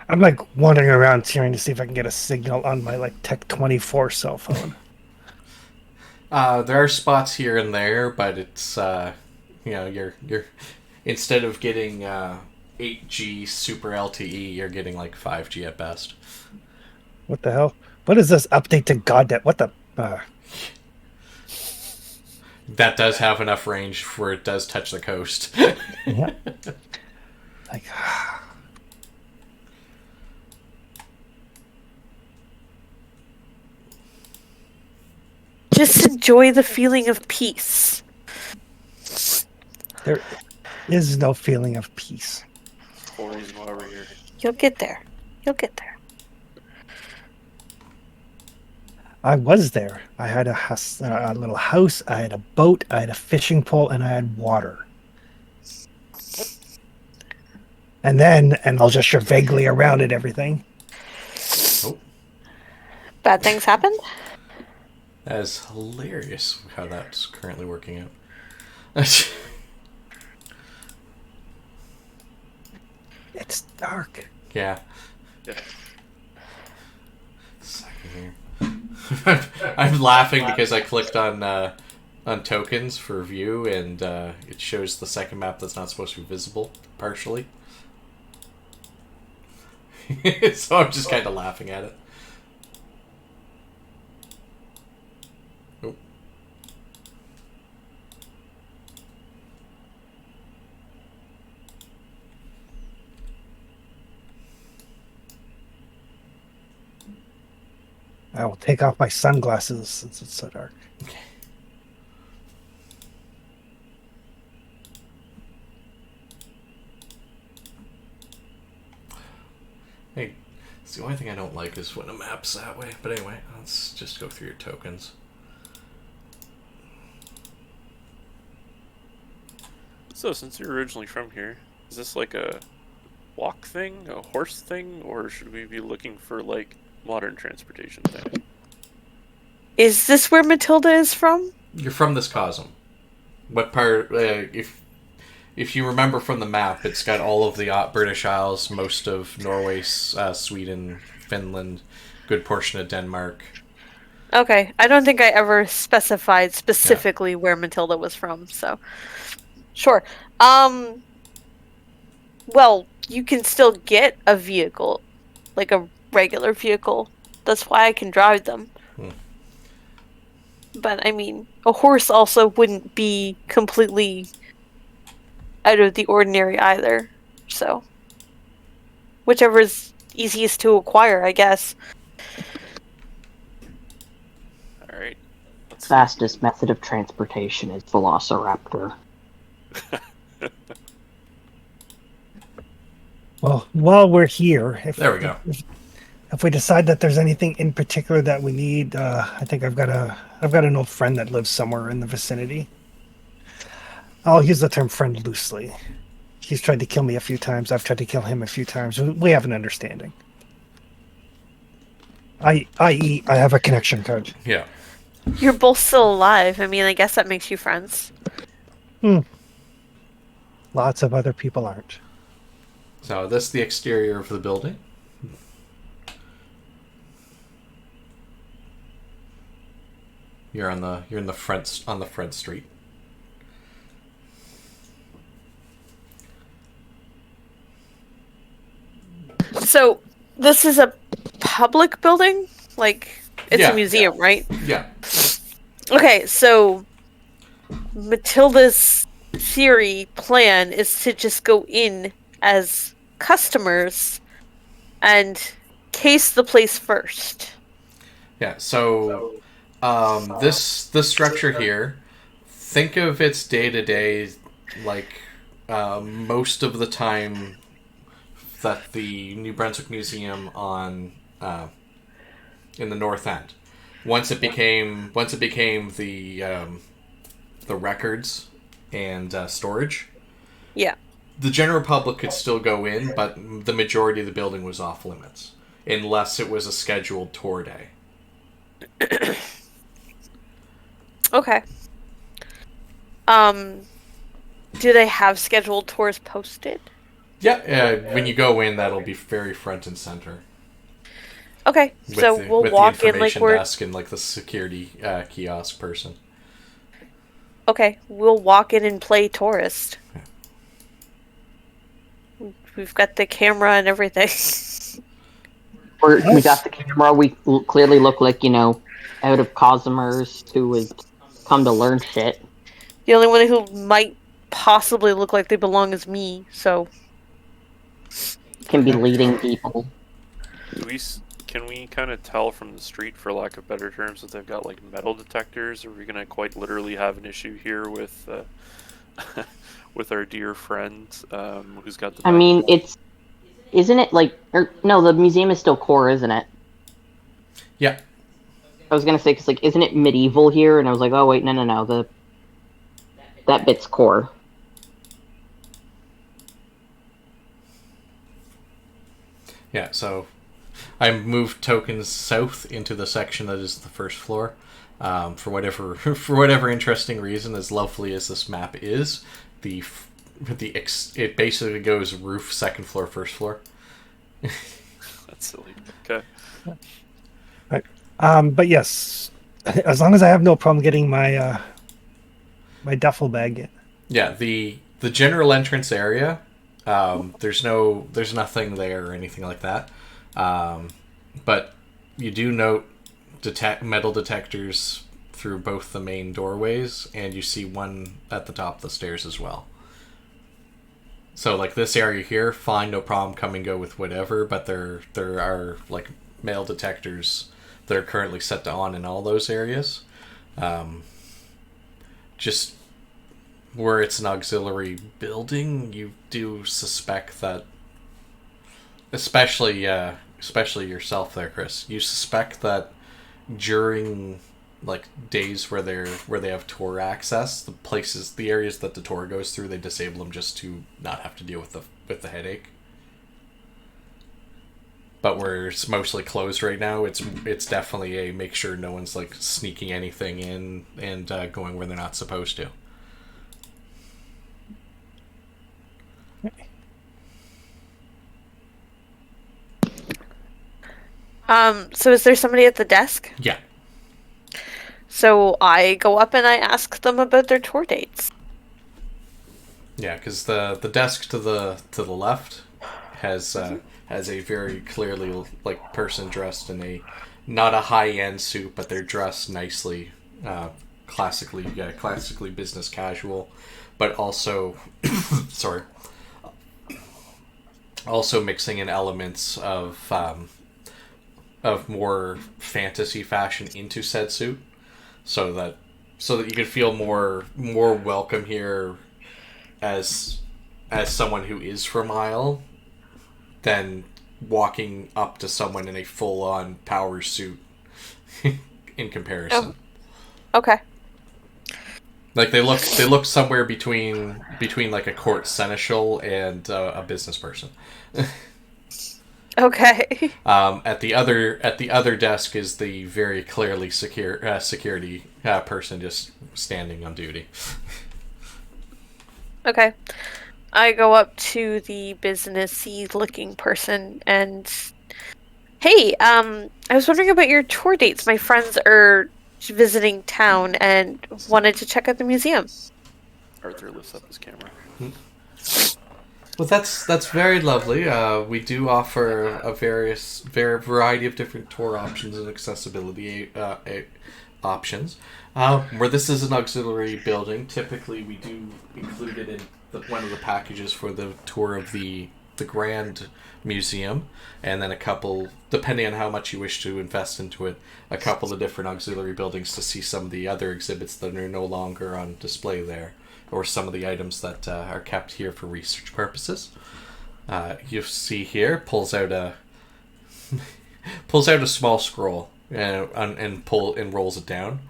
S5: I'm like wandering around trying to see if I can get a signal on my like Tech 24 cell phone.
S1: There are spots here and there, but it's you're instead of getting 8G super LTE, you're getting like 5G at best.
S5: What the hell? What is this update to Godnet? What the?
S1: That does have enough range where it does touch the coast.
S5: Yeah. Like.
S3: Just enjoy the feeling of peace.
S5: There is no feeling of peace.
S4: Whole reason why we're here.
S3: You'll get there. You'll get there.
S5: I was there. I had a little house. I had a boat. I had a fishing pole, and I had water. And I'll just share vaguely around it everything.
S1: Oh,
S3: Bad things happened?
S1: that is hilarious how that's currently working out.
S5: It's dark.
S1: Yeah.
S4: Yeah.
S1: Second here. I'm laughing because I clicked on tokens for view, and it shows the second map that's not supposed to be visible partially. So I'm just kind of laughing at it. Oh.
S5: I will take off my sunglasses since it's so dark.
S1: Okay. Hey, it's the only thing I don't like is when a map's that way. But anyway, let's just go through your tokens.
S4: So, since you're originally from here, is this like a walk thing, a horse thing, or should we be looking for like modern transportation thing?
S3: Is this where Matilda is from?
S1: You're from this cosm. What part? If you remember from the map, it's got all of the British Isles, most of Norway, Sweden, Finland, good portion of Denmark.
S3: Okay, I don't think I ever specified specifically where Matilda was from, so sure. Well, you can still get a vehicle, like a regular vehicle. That's why I can drive them. But I mean, a horse also wouldn't be completely out of the ordinary either. So, whichever is easiest to acquire, I guess.
S2: fastest method of transportation is Velociraptor.
S5: Well, while we're here,
S1: There we go.
S5: If we decide that there's anything in particular that we need, I think I've got an old friend that lives somewhere in the vicinity. I'll use the term friend loosely. He's tried to kill me a few times. I've tried to kill him a few times. We have an understanding. I.e., I have a connection code.
S1: Yeah.
S3: You're both still alive. I mean, I guess that makes you friends.
S5: Lots of other people aren't.
S1: So this is the exterior of the building. You're in the front street.
S3: So, this is a public building? Like, it's a museum, right?
S1: Yeah.
S3: Okay, so Matilda's plan is to just go in as customers and case the place first.
S1: Yeah, so this structure here, think of its day-to-day like most of the time that the New Brunswick Museum on in the North End. Once it became the records and storage.
S3: Yeah.
S1: The general public could still go in, but the majority of the building was off limits, unless it was a scheduled tour day.
S3: Okay. Do they have scheduled tours posted?
S1: Yeah, when you go in, that'll be very front and center.
S3: Okay, so we'll walk in like we're
S1: desk and like the security kiosk person.
S3: Okay, we'll walk in and play tourist. We've got the camera and everything.
S2: We got the camera. We clearly look like, out of Cosmers who has come to learn shit.
S3: The only one who might possibly look like they belong is me, so...
S2: Can be leading people.
S4: Can we kind of tell from the street, for lack of better terms, that they've got like metal detectors? Are we gonna quite literally have an issue here with with our dear friend who's got the?
S2: I mean, isn't it like? No, the museum is still core, isn't it?
S1: Yeah.
S2: I was gonna say, because isn't it medieval here? And I was like, oh wait, no, that bit's core.
S1: Yeah, so I moved tokens south into the section that is the first floor. For whatever interesting reason, as lovely as this map is, it basically goes roof, second floor, first floor.
S4: That's silly. Okay.
S5: Right. But yes, as long as I have no problem getting my my duffel bag in.
S1: Yeah, the general entrance area. There's nothing there or anything like that. But you do note metal detectors through both the main doorways, and you see one at the top of the stairs as well. So like this area here, fine, no problem, come and go with whatever, but there are like metal detectors that are currently set to on in all those areas. Just where it's an auxiliary building, you do suspect that, especially yourself there, Chris, you suspect that during like days where they have tour access, the areas that the tour goes through, they disable them just to not have to deal with the headache. But where it's mostly closed right now, it's definitely a make sure no one's like sneaking anything in and going where they're not supposed to.
S3: So is there somebody at the desk?
S1: Yeah.
S3: So I go up and I ask them about their tour dates.
S1: Yeah, because the desk to the left has a very clearly like person dressed in not a high end suit, but they're dressed nicely, classically business casual, but also also mixing in elements of more fantasy fashion into said suit. so that you could feel more welcome here as someone who is from Isle than walking up to someone in a full on power suit in comparison.
S3: Oh, okay.
S1: Like they look somewhere between like a court seneschal and a business person.
S3: Okay.
S1: At the other desk is the very clearly security person just standing on duty.
S3: Okay. I go up to the businessy looking person and hey, I was wondering about your tour dates. My friends are visiting town and wanted to check out the museum.
S4: Arthur lifts up his camera.
S1: Well, that's very lovely. We do offer a variety of different tour options and accessibility options. Where this is an auxiliary building, typically we do include it in one of the packages for the tour of the Grand Museum, and then a couple, depending on how much you wish to invest into it, a couple of different auxiliary buildings to see some of the other exhibits that are no longer on display there, or some of the items that are kept here for research purposes. You see here, pulls out a small scroll and rolls it down.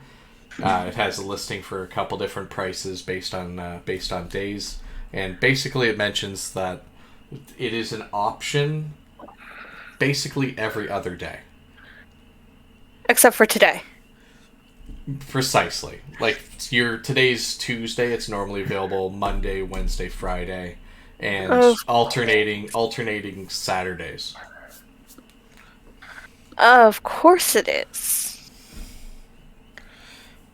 S1: It has a listing for a couple different prices based on days, and basically it mentions that it is an option basically every other day.
S3: Except for today.
S1: Precisely. Like today's Tuesday, it's normally available Monday, Wednesday, Friday, and alternating Saturdays.
S3: Of course it is.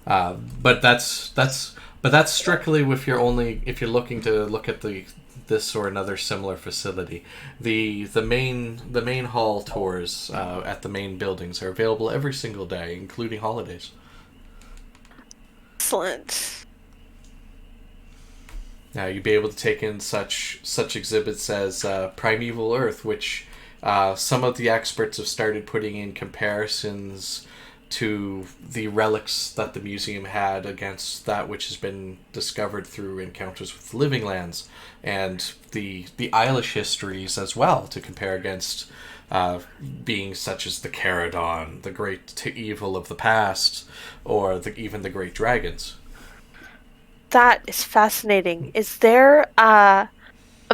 S1: But that's strictly if you're looking to look at this or another similar facility. The main hall tours at the main buildings are available every single day, including holidays.
S3: Excellent.
S1: Now you'd be able to take in such exhibits as Primeval Earth, which some of the experts have started putting in comparisons to the relics that the museum had against that which has been discovered through encounters with living lands, and the Eilish histories as well, to compare against beings such as the Caradon, the great evil of the past, or even the great dragons.
S3: That is fascinating. Is there a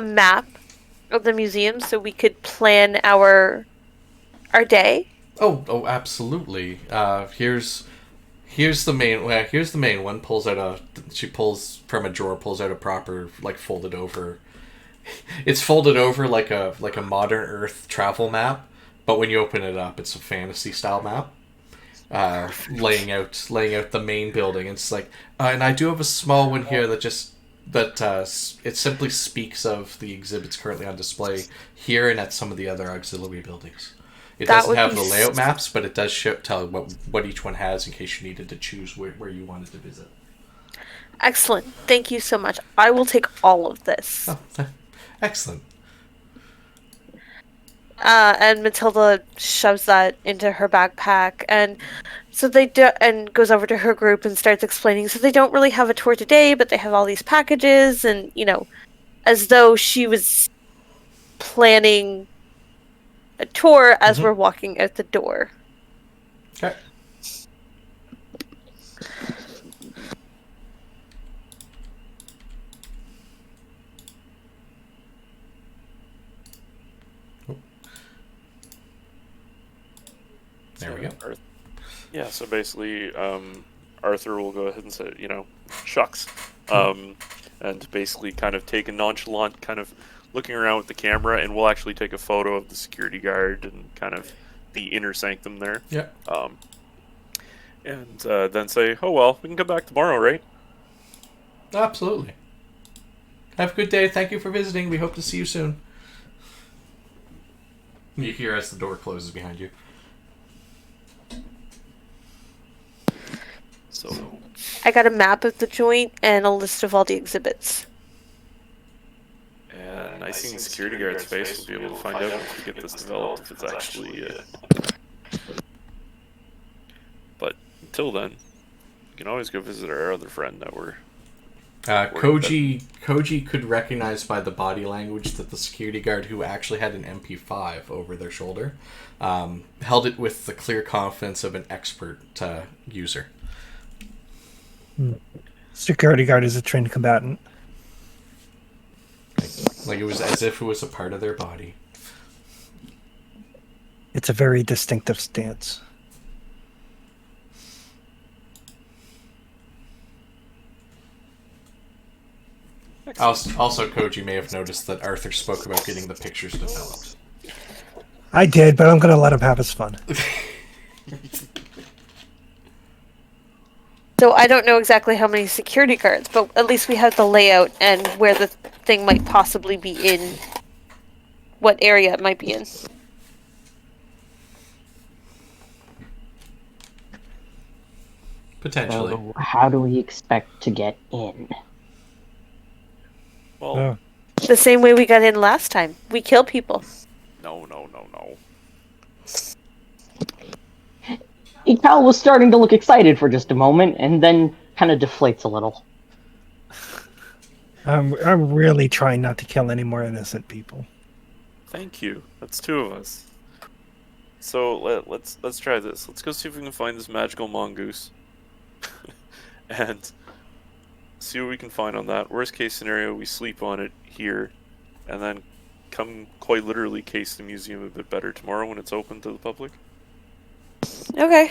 S3: map of the museum so we could plan our day?
S1: Oh, absolutely. Here's the main one. She pulls from a drawer, pulls out a proper folded over. It's folded over like a modern Earth travel map, but when you open it up, it's a fantasy style map. Laying out the main building. It's like, and I do have a small one here that it simply speaks of the exhibits currently on display here and at some of the other auxiliary buildings. It doesn't have the layout maps, but it does tell what each one has in case you needed to choose where you wanted to visit.
S3: Excellent. Thank you so much. I will take all of this.
S1: Oh, excellent.
S3: And Matilda shoves that into her backpack, and so and goes over to her group and starts explaining. So they don't really have a tour today, but they have all these packages, and as though she was planning a tour as we're walking out the door.
S1: Okay. There we go.
S4: Yeah, so basically, Arthur will go ahead and say, shucks. And basically kind of take a nonchalant kind of looking around with the camera, and we'll actually take a photo of the security guard and kind of the inner sanctum there.
S1: Yeah.
S4: And then say, oh, well, we can come back tomorrow, right?
S1: Absolutely. Have a good day. Thank you for visiting. We hope to see you soon. You hear as the door closes behind you.
S4: So
S3: I got a map of the joint and a list of all the exhibits.
S4: And I think the security guard's face will be able to find out once we get this developed if it's actually... But until then, You can always go visit our other friend that we're.
S1: Koji could recognize by the body language that the security guard, who actually had an MP5 over their shoulder, held it with the clear confidence of an expert user.
S5: Security guard is a trained combatant.
S1: Like it was as if it was a part of their body.
S5: It's a very distinctive stance.
S1: Also, Koji may have noticed that Arthur spoke about getting the pictures developed.
S5: I did, but I'm going to let him have his fun.
S3: So I don't know exactly how many security guards, but at least we have the layout and where the thing might possibly be in. What area it might be in.
S1: Potentially.
S2: So how do we expect to get in?
S4: Well,
S3: The same way we got in last time. We kill people.
S4: no.
S2: Ekal was starting to look excited for just a moment, and then kind of deflates a little.
S5: I'm really trying not to kill any more innocent people.
S4: Thank you. That's two of us. So let's try this. Let's go see if we can find this magical mongoose, and see what we can find on that. Worst case scenario, we sleep on it here, and then come quite literally case the museum a bit better tomorrow when it's open to the public.
S3: Okay.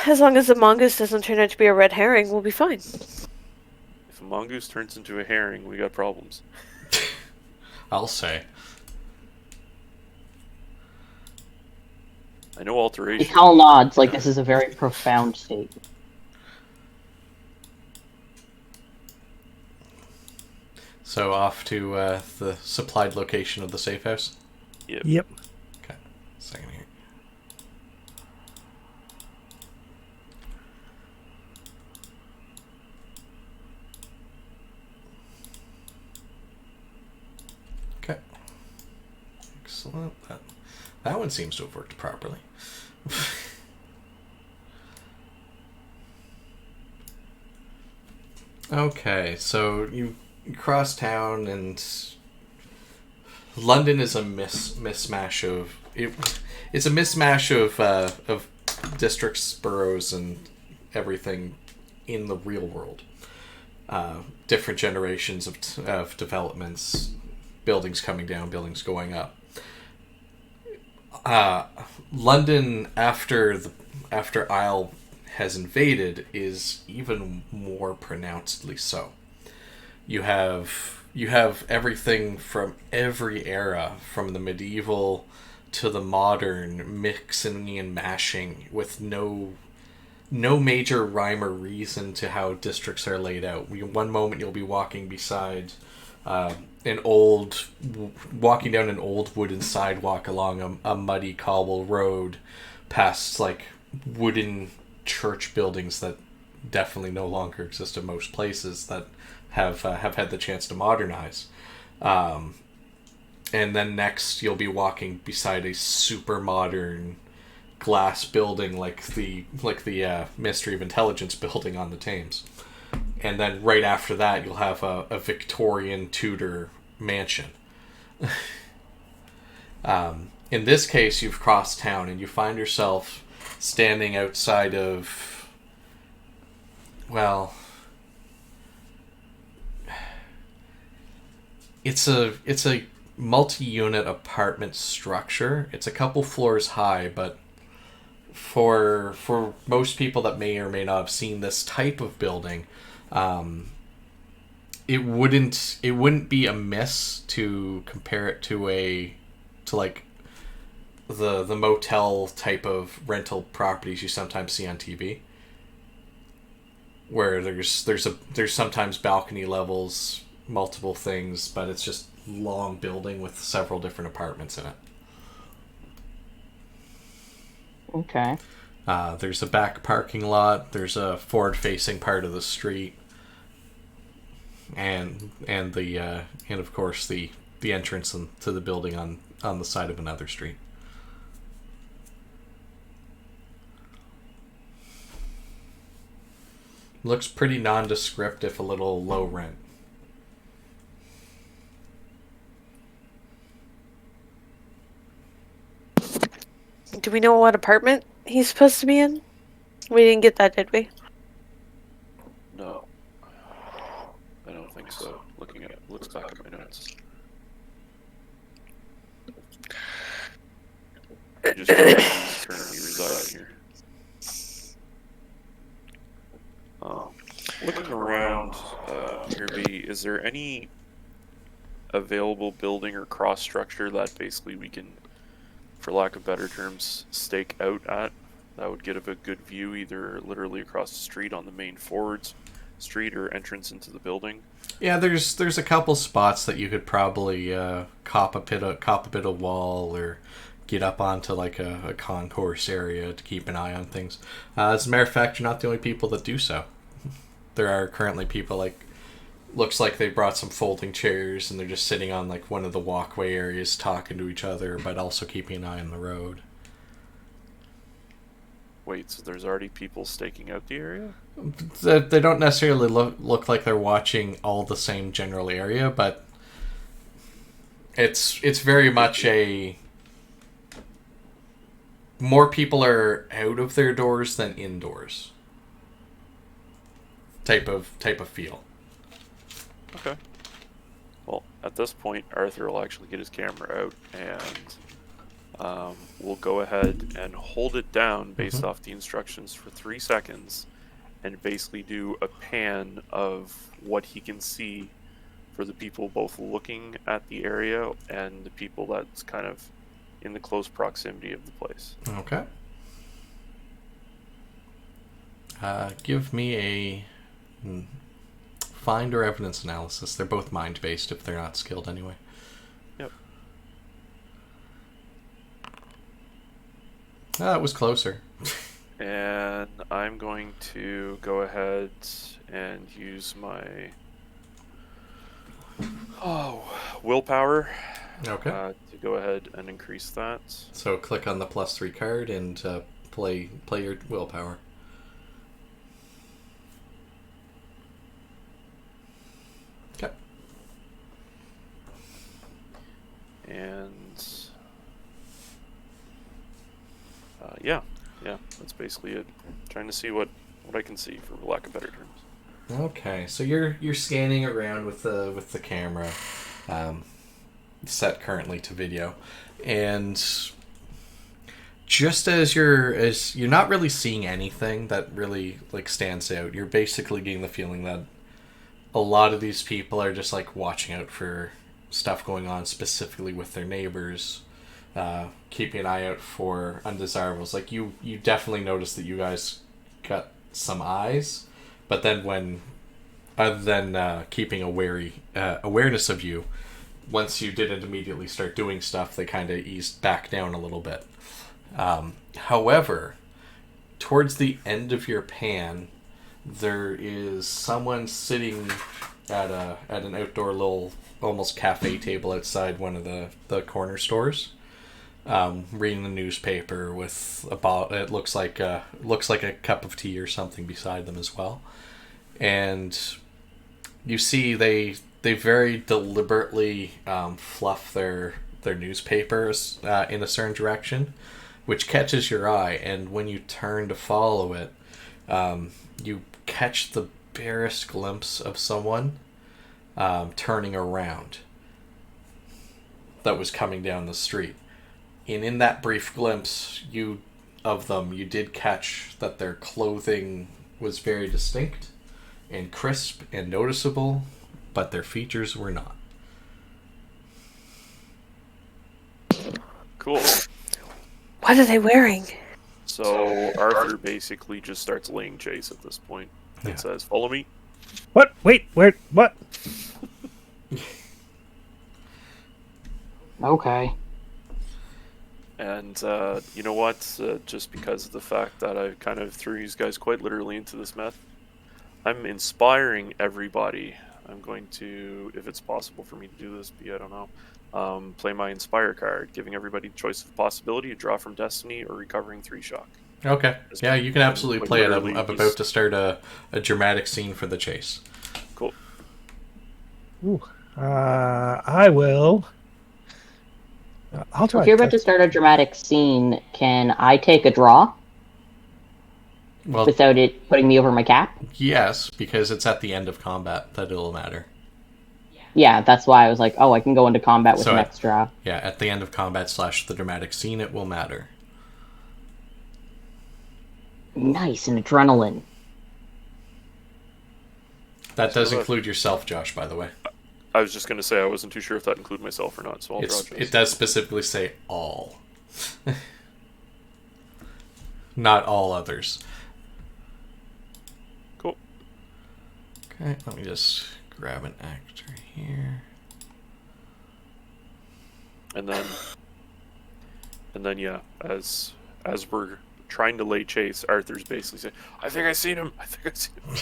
S3: As long as the mongoose doesn't turn out to be a red herring, we'll be fine.
S4: If a mongoose turns into a herring, we got problems.
S1: I'll say.
S4: I know alteration.
S2: Ekal nods like this is a very profound statement.
S1: So off to the supplied location of the safe house.
S5: Yep.
S1: Okay, second here. Okay. Excellent. That one seems to have worked properly. Okay, so you cross town, and London is a mismatch of it's a mismatch of districts, boroughs, and everything in the real world. Different generations of developments, buildings coming down, buildings going up. London after Isle has invaded is even more pronouncedly so. You have everything from every era, from the medieval to the modern, mixing and mashing with no major rhyme or reason to how districts are laid out. One moment you'll be walking beside walking down an old wooden sidewalk along a muddy cobble road, past like wooden church buildings that definitely no longer exist in most places that have had the chance to modernize. And then next you'll be walking beside a super modern glass building like the Ministry of Intelligence building on the Thames. And then right after that you'll have a Victorian Tudor mansion. In this case, you've crossed town and you find yourself standing outside of, well, it's a multi-unit apartment structure. It's a couple floors high, but for most people that may or may not have seen this type of building, it wouldn't be amiss to compare it to like the motel type of rental properties you sometimes see on TV, where there's sometimes balcony levels, multiple things, but it's just long building with several different apartments in it.
S2: Okay.
S1: There's a back parking lot. There's a forward-facing part of the street, and of course the entrance to the building on the side of another street. Looks pretty nondescript, if a little low rent.
S3: Do we know what apartment he's supposed to be in? We didn't get that, did we?
S4: No. I don't think so. Looks back at my notes. I just currently reside here. Looking around here, B, is there any available building or cross structure that basically we can, for lack of better terms, stake out at? That would give a good view, either literally across the street on the main forwards street or entrance into the building.
S1: Yeah, there's a couple spots that you could probably cop a bit of wall or get up onto like a concourse area to keep an eye on things. As a matter of fact, you're not the only people that do so. There are currently people looks like they brought some folding chairs and they're just sitting on like one of the walkway areas talking to each other, but also keeping an eye on the road.
S4: Wait, so there's already people staking out the area?
S1: They don't necessarily look like they're watching all the same general area, but it's very much a more people are out of their doors than indoors type of feel.
S4: Okay. Well, at this point, Arthur will actually get his camera out and we'll go ahead and hold it down based off the instructions for 3 seconds and basically do a pan of what he can see for the people both looking at the area and the people that's kind of in the close proximity of the place.
S1: Okay. Give me a find or evidence analysis. They're both mind-based if they're not skilled anyway.
S4: Yep.
S1: It was closer.
S4: And I'm going to go ahead and use my willpower
S1: Okay.
S4: to go ahead and increase that.
S1: So click on the +3 card and play your willpower. Okay.
S4: And yeah, that's basically it. Trying to see what I can see, for lack of better terms.
S1: Okay, so you're scanning around with the camera, set currently to video, and just as you're not really seeing anything that really like stands out, you're basically getting the feeling that a lot of these people are just like watching out for stuff going on specifically with their neighbors, keeping an eye out for undesirables. Like you definitely notice that you guys got some eyes, but then when other than keeping a wary awareness of you, once you didn't immediately start doing stuff, they kind of eased back down a little bit. However, towards the end of your pan, there is someone sitting at an outdoor little almost cafe table outside one of the corner stores, reading the newspaper with a bottle. It looks like a cup of tea or something beside them as well, and you see they very deliberately fluff their newspapers in a certain direction, which catches your eye, and when you turn to follow it, you catch the barest glimpse of someone turning around that was coming down the street. And in that brief glimpse you did catch that their clothing was very distinct and crisp and noticeable, but their features were not.
S4: Cool.
S3: What are they wearing?
S4: So Arthur basically just starts laying chase at this point.
S1: Yeah.
S4: It says, "Follow me."
S5: What? Wait, where? What?
S2: Okay.
S4: And you know what? Just because of the fact that I kind of threw you guys quite literally into this meth, I'm inspiring everybody. I'm going to, if it's possible for me to do this, I don't know, play my Inspire card, giving everybody the choice of possibility, draw from Destiny, or recovering 3 shock.
S1: Okay. Yeah, you can absolutely
S4: Quite
S1: play it.
S4: literally,
S1: I'm
S4: he's-
S1: about to start a dramatic scene for the chase.
S4: Cool.
S5: Ooh. I will. I'll try.
S2: If you're about to start a dramatic scene, can I take a draw
S1: Well,
S2: without it putting me over my cap?
S1: yes, because it's at the end of combat that it'll matter.
S2: Yeah, that's why I was like, oh, I can go into combat with
S1: So
S2: an
S1: at-
S2: extra.
S1: Yeah, at the end of combat / the dramatic scene, it will matter.
S2: Nice, and adrenaline.
S1: That does
S4: So,
S1: include yourself, Josh, by the way.
S4: I was just going to say I wasn't too sure if that included myself or not, so I'll draw
S1: It does specifically say all. Not all others.
S4: Cool.
S1: Okay, let me just grab an actor here.
S4: And then yeah, as we're trying to lay chase, Arthur's basically saying, I think I seen him. I think I seen him.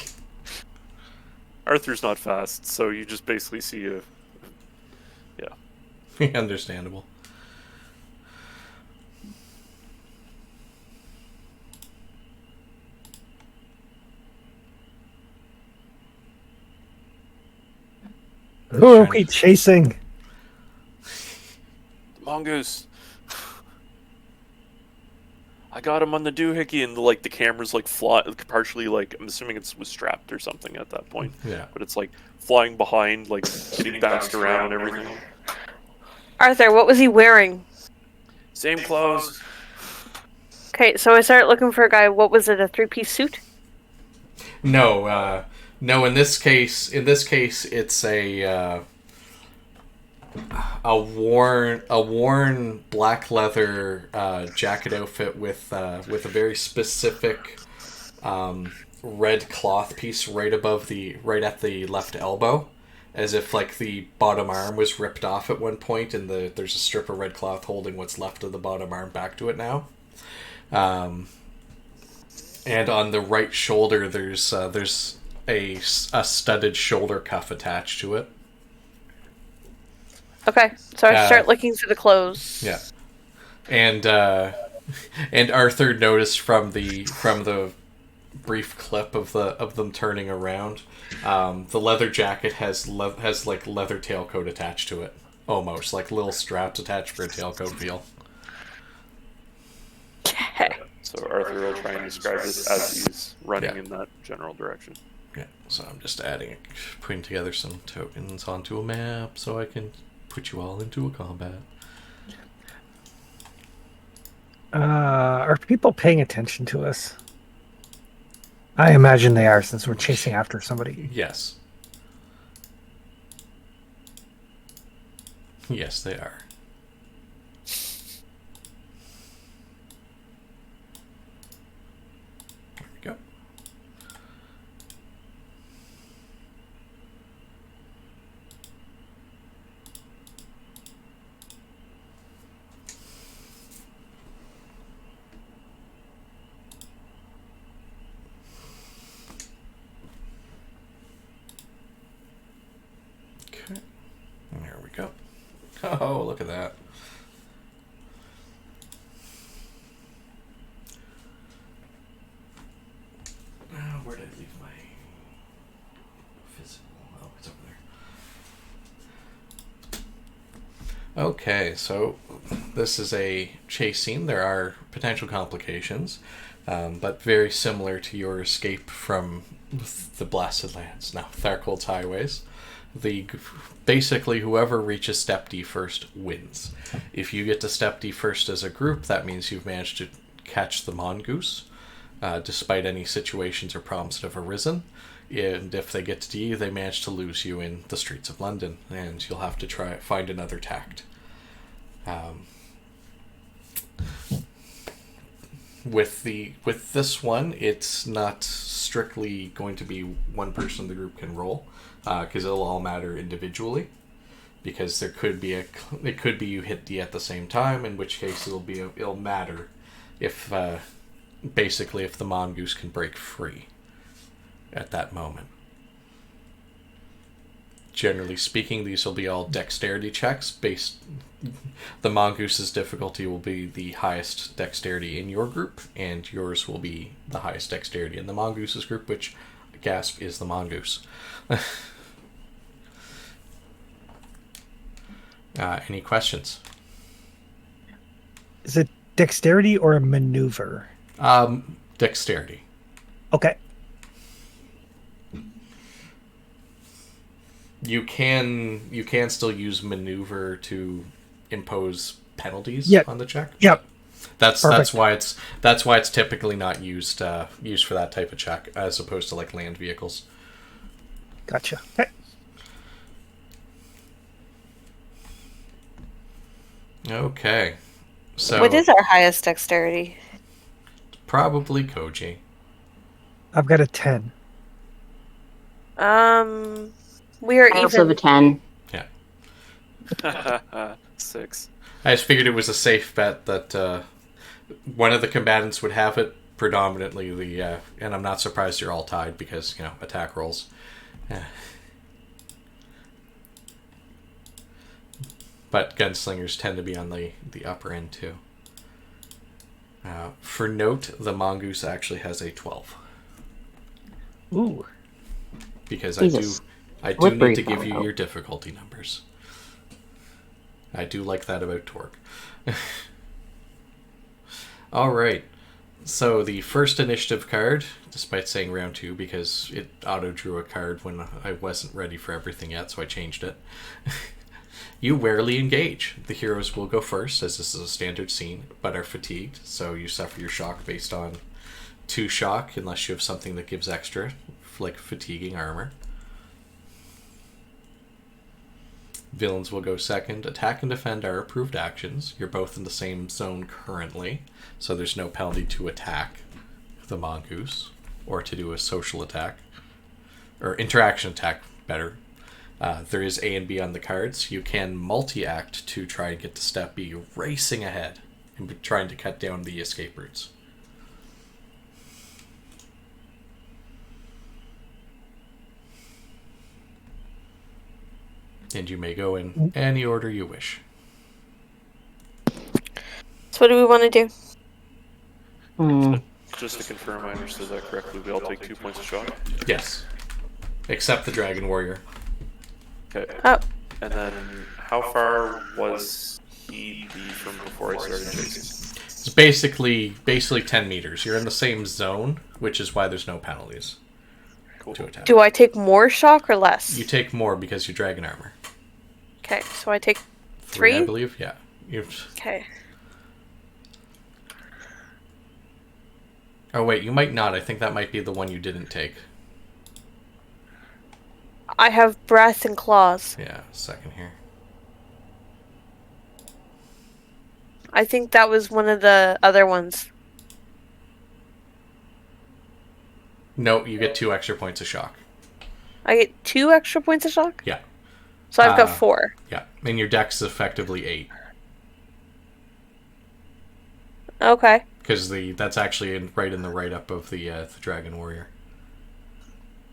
S4: Arthur's not fast, so you just basically see a
S1: Understandable.
S5: Who are we chasing?
S4: mongoose. I got him on the doohickey, and like the camera's like partially like I'm assuming it was strapped or something at that point.
S1: Yeah.
S4: But it's like flying behind, like getting bounced around and everything.
S3: Arthur, what was he wearing?
S4: Same clothes.
S3: Okay, so I started looking for a guy. What was it? A 3-piece suit?
S1: No, no. In this case, it's a worn black leather jacket outfit with a very specific red cloth piece right at the left elbow, as if like the bottom arm was ripped off at one point, and there's a strip of red cloth holding what's left of the bottom arm back to it now. And on the right shoulder, there's a studded shoulder cuff attached to it.
S3: Okay, so I start looking through the clothes.
S1: Yeah, and Arthur noticed from the brief clip of them turning around, the leather jacket has like leather tailcoat attached to it, almost like little straps attached for a tailcoat feel.
S3: Okay.
S4: So Arthur will try and describe this as he's running
S1: Yeah.
S4: in that general direction.
S1: Yeah, so I'm just putting together some tokens onto a map so I can put you all into a combat.
S5: Are people paying attention to us? I imagine they are, since we're chasing after somebody.
S1: Yes. Yes, they are. There we go. Okay. There we go. Oh, look at that. Where did I leave my physical? Oh, it's over there. Okay, so this is a chase scene. There are potential complications, but very similar to your escape from the Blasted Lands. Now, Tharkold's highways. Basically, whoever reaches Step D first wins. If you get to Step D first as a group, that means you've managed to catch the mongoose, despite any situations or problems that have arisen. And if they get to D, they manage to lose you in the streets of London, and you'll have to find another tact. With this one, it's not strictly going to be one person in the group can roll, because it'll all matter individually. Because it could be you hit D at the same time, in which case it'll matter if basically if the mongoose can break free at that moment. generally speaking, these will be all dexterity checks based. The Mongoose's difficulty will be the highest dexterity in your group, and yours will be the highest dexterity in the Mongoose's group, which, gasp, is the Mongoose. Any questions?
S5: Is it dexterity or a maneuver?
S1: Dexterity.
S5: Okay.
S1: You can still use maneuver to impose penalties on the check.
S5: Yep.
S1: That's why it's typically not used for that type of check as opposed to like land vehicles.
S5: Gotcha. Okay.
S1: Okay. So
S3: What is our highest dexterity?
S1: probably Koji.
S5: I've got a 10.
S3: We are
S2: I also have a
S3: even.
S2: 10.
S1: Yeah.
S4: 6.
S1: I just figured it was a safe bet that one of the combatants would have it. Predominantly the and I'm not surprised you're all tied because attack rolls. Yeah. But gunslingers tend to be on the upper end too. For note, the Mongoose actually has a 12.
S5: Ooh.
S1: Because
S2: Jesus.
S1: I do
S2: Slippery
S1: need to give you
S2: fellow.
S1: your difficulty numbers. I do like that about Torg. All right. So the first initiative card, despite saying round 2 because it auto drew a card when I wasn't ready for everything yet, so I changed it. You warily engage. The heroes will go first, as this is a standard scene, but are fatigued, so you suffer your shock based on 2 shock, unless you have something that gives extra, like fatiguing armor. Villains will go second. Attack and defend are approved actions. You're both in the same zone currently, so there's no penalty to attack the Mongoose, or to do a social attack, or interaction attack, better. There is A and B on the cards. You can multi-act to try and get to step B, racing ahead and trying to cut down the escape routes. And you may go in any order you wish.
S3: So what do we want to do?
S4: Just to confirm I understood that correctly, we all take 2 points of shock.
S1: Yes. Except the Dragon Warrior.
S4: Okay.
S3: Oh,
S4: And then how far was he from before I started chasing?
S1: It's basically 10 meters. You're in the same zone, which is why there's no penalties
S4: Cool.
S1: to attack.
S3: do I take more shock or less?
S1: You take more because you dragon armor.
S3: Okay, so I take
S1: 3, I
S3: 3?
S1: believe. Yeah.
S3: Okay.
S1: Oh wait, you might not. I think that might be the one you didn't take.
S3: I have breath and claws.
S1: Yeah, second here.
S3: I think that was one of the other ones.
S1: No, you get 2 extra points of shock.
S3: I get 2 extra points of shock?
S1: Yeah.
S3: So I've got 4.
S1: Yeah, and your dex is effectively 8.
S3: Okay.
S1: Because that's actually right in the write-up of the Dragon Warrior.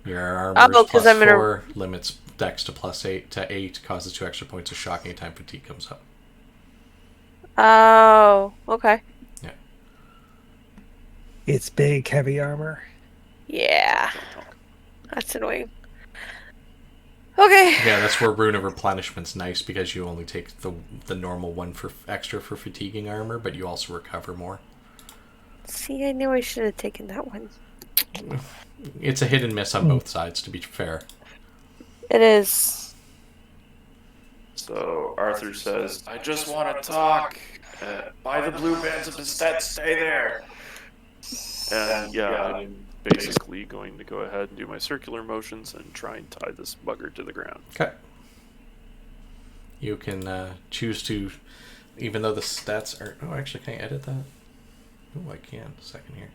S1: Your armor is
S3: 'cause
S1: plus
S3: I'm in a-
S1: 4, limits dex to +8 to 8, causes 2 extra points of shock anytime fatigue comes up.
S3: Oh, okay.
S1: Yeah.
S5: It's big, heavy armor.
S3: Yeah. That's annoying. Okay.
S1: Yeah, that's where Rune of Replenishment's nice because you only take the normal one for extra for fatiguing armor, but you also recover more.
S3: See, I knew I should have taken that one.
S1: It's a hit and miss on both sides, to be fair.
S3: It is.
S4: So Arthur says, I just want to talk. Buy the blue bands of instead, stay there. And yeah, I'm basically going to go ahead and do my circular motions and try and tie this bugger to the ground.
S1: Okay. You can choose to, even though the stats are... Oh, actually, can I edit that? Oh, I can. Second here.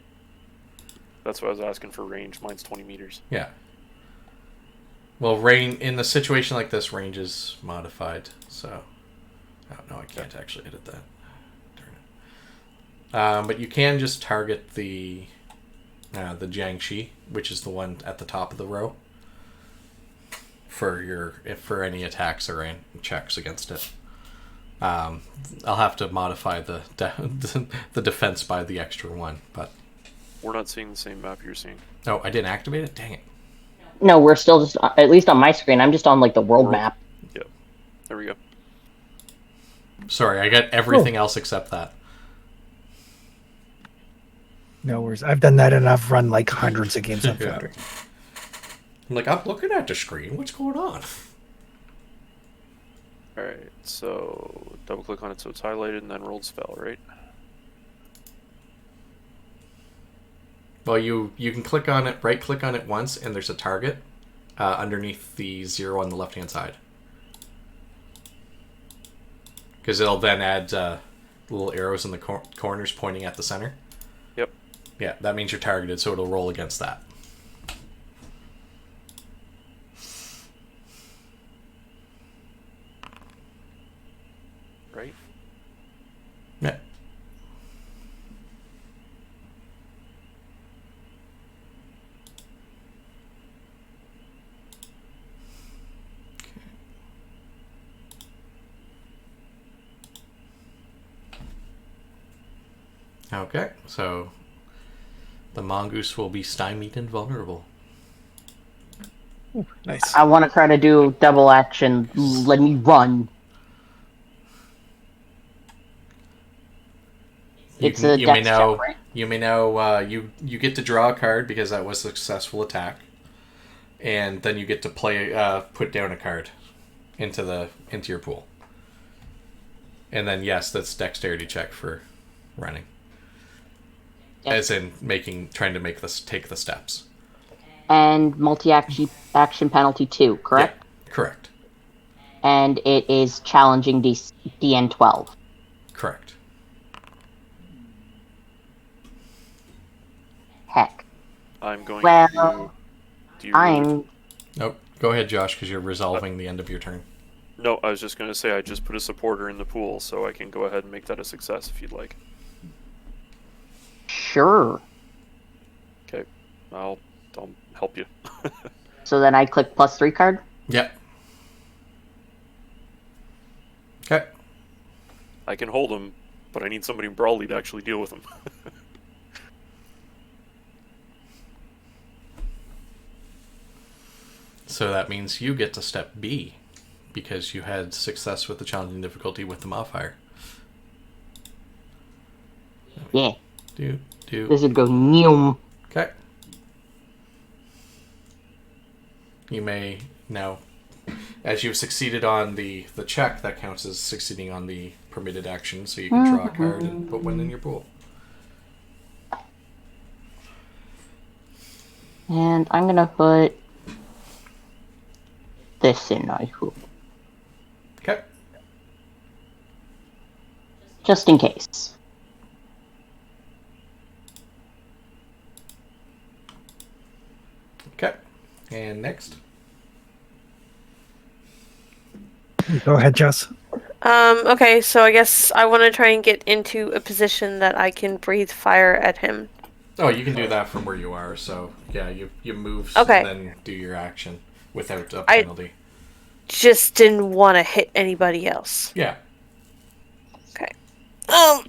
S4: That's what I was asking for range. Mine's 20 meters.
S1: Yeah. Well, in a situation like this, range is modified, so... Oh, no, I can't actually edit that. Darn it. But you can just target the Jiangxi, which is the one at the top of the row. for any attacks or any checks against it. I'll have to modify the the defense by the extra one, but
S4: We're not seeing the same map you're seeing.
S1: oh, I didn't activate it. Dang it!
S2: No, we're still just, at least on my screen, I'm just on like the world map.
S4: Yeah. There we go.
S1: Sorry, I got everything else except that.
S5: No worries. I've done that and I've run like hundreds of games on
S1: Yeah.
S5: Foundry.
S1: I'm like, I'm looking at the screen. What's going on?
S4: Alright, so double click on it so it's highlighted and then rolled spell, right?
S1: Well, you can click on it, right click on it once, and there's a target underneath the 0 on the left hand side. Because it'll then add little arrows in the corners pointing at the center.
S4: Yep.
S1: Yeah, that means you're targeted, so it'll roll against that.
S4: Right?
S1: Yeah. Okay, so the mongoose will be stymied and vulnerable.
S5: Ooh, nice.
S2: I want to try to do double action. Let me run. It's a dex check, right?
S1: You may now you get to draw a card because that was a successful attack, and then you get to play put down a card into your pool. And then yes, that's dexterity check for running.
S2: Yep.
S1: As in trying to take the steps.
S2: And multi-action penalty 2, correct?
S1: Yeah, correct.
S2: And it is challenging DN 12.
S1: Correct.
S2: Heck.
S4: I'm going
S2: Well,
S4: to...
S2: I'm...
S1: Nope. Go ahead, Josh, because you're resolving the end of your turn.
S4: No, I was just going to say I just put a supporter in the pool, so I can go ahead and make that a success if you'd like.
S2: Sure.
S4: Okay, I'll help you.
S2: So then I click +3 card?
S1: Yep. Okay.
S4: I can hold him, but I need somebody in Brawly to actually deal with him.
S1: So that means you get to step B, because you had success with the challenging difficulty with the modifier.
S2: Yeah.
S1: Do.
S2: This would go neum.
S1: Okay. You may now, as you've succeeded on the check, that counts as succeeding on the permitted action, so you can draw a card and put one in your pool.
S2: And I'm gonna put this in my pool.
S1: Okay.
S2: Just in case.
S1: Okay. And next.
S5: Go ahead, Jess.
S3: Okay, so I guess I want to try and get into a position that I can breathe fire at him.
S1: Oh, you can do that from where you are. So yeah, you move
S3: Okay.
S1: and then do your action without a penalty.
S3: Just didn't want to hit anybody else.
S1: Yeah.
S3: Okay.
S1: Like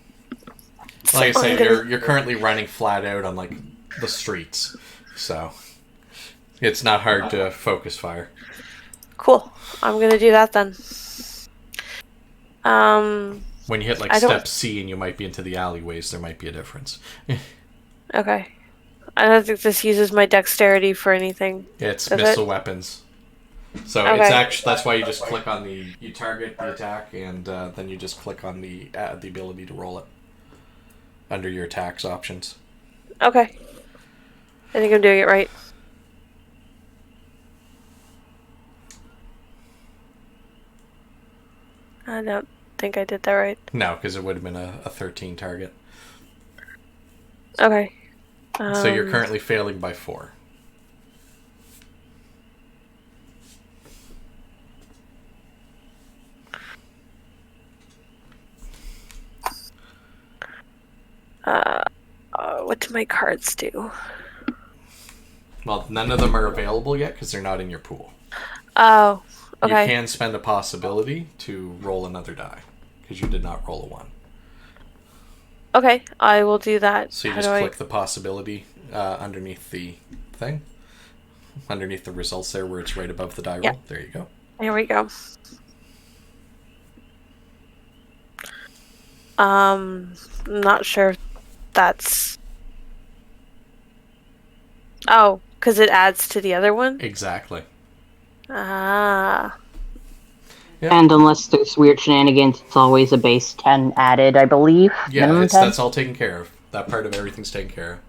S1: I
S3: so
S1: say,
S3: I'm gonna-
S1: you're currently running flat out on like the streets, so it's not hard to focus fire.
S3: Cool. I'm gonna do that then.
S1: When you hit like
S3: I don't-
S1: step C and you might be into the alleyways, there might be a difference.
S3: Okay. I don't think this uses my dexterity for anything.
S1: It's
S3: Does
S1: missile
S3: it?
S1: weapons. So
S3: Okay.
S1: it's actually that's why you just click on you target the attack and then you just click on the ability to roll it under your attacks options.
S3: Okay. I think I'm doing it right. I don't think I did that right.
S1: No, because it would have been a 13 target.
S3: Okay.
S1: So you're currently failing by 4.
S3: What do my cards do?
S1: Well, none of them are available yet because they're not in your pool.
S3: Oh,
S1: You
S3: okay.
S1: can spend a possibility to roll another die because you did not roll a 1.
S3: Okay, I will do that.
S1: So you
S3: How
S1: just
S3: do I?
S1: click the possibility underneath the thing, underneath the results there where it's right above the die roll.
S3: Yeah.
S1: There you go.
S3: Here we go. Not sure if that's. Oh, because it adds to the other one?
S1: Exactly.
S3: Ah.
S1: Yeah.
S2: And unless there's weird shenanigans, it's always a base 10 added, I believe.
S1: Yeah,
S2: Minimum 10.
S1: that's all taken care of. That part of everything's taken care of.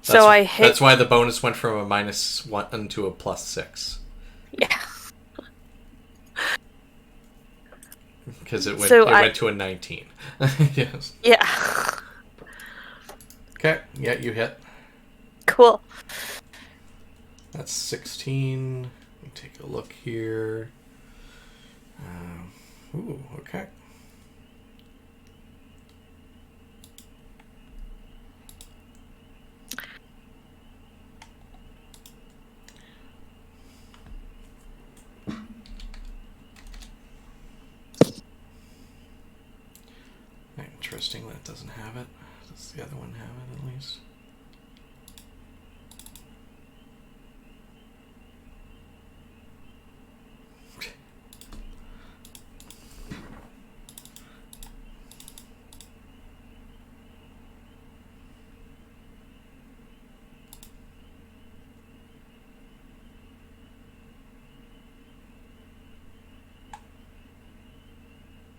S3: So I hit.
S1: That's why the bonus went from a -1 to a +6.
S3: Yeah.
S1: Because it went
S3: So
S1: went to a 19. Yes.
S3: Yeah.
S1: Okay. Yeah, you hit.
S3: Cool.
S1: That's 16. Let me take a look here. Ooh, okay. Interesting that doesn't have it. Does the other one have it at least?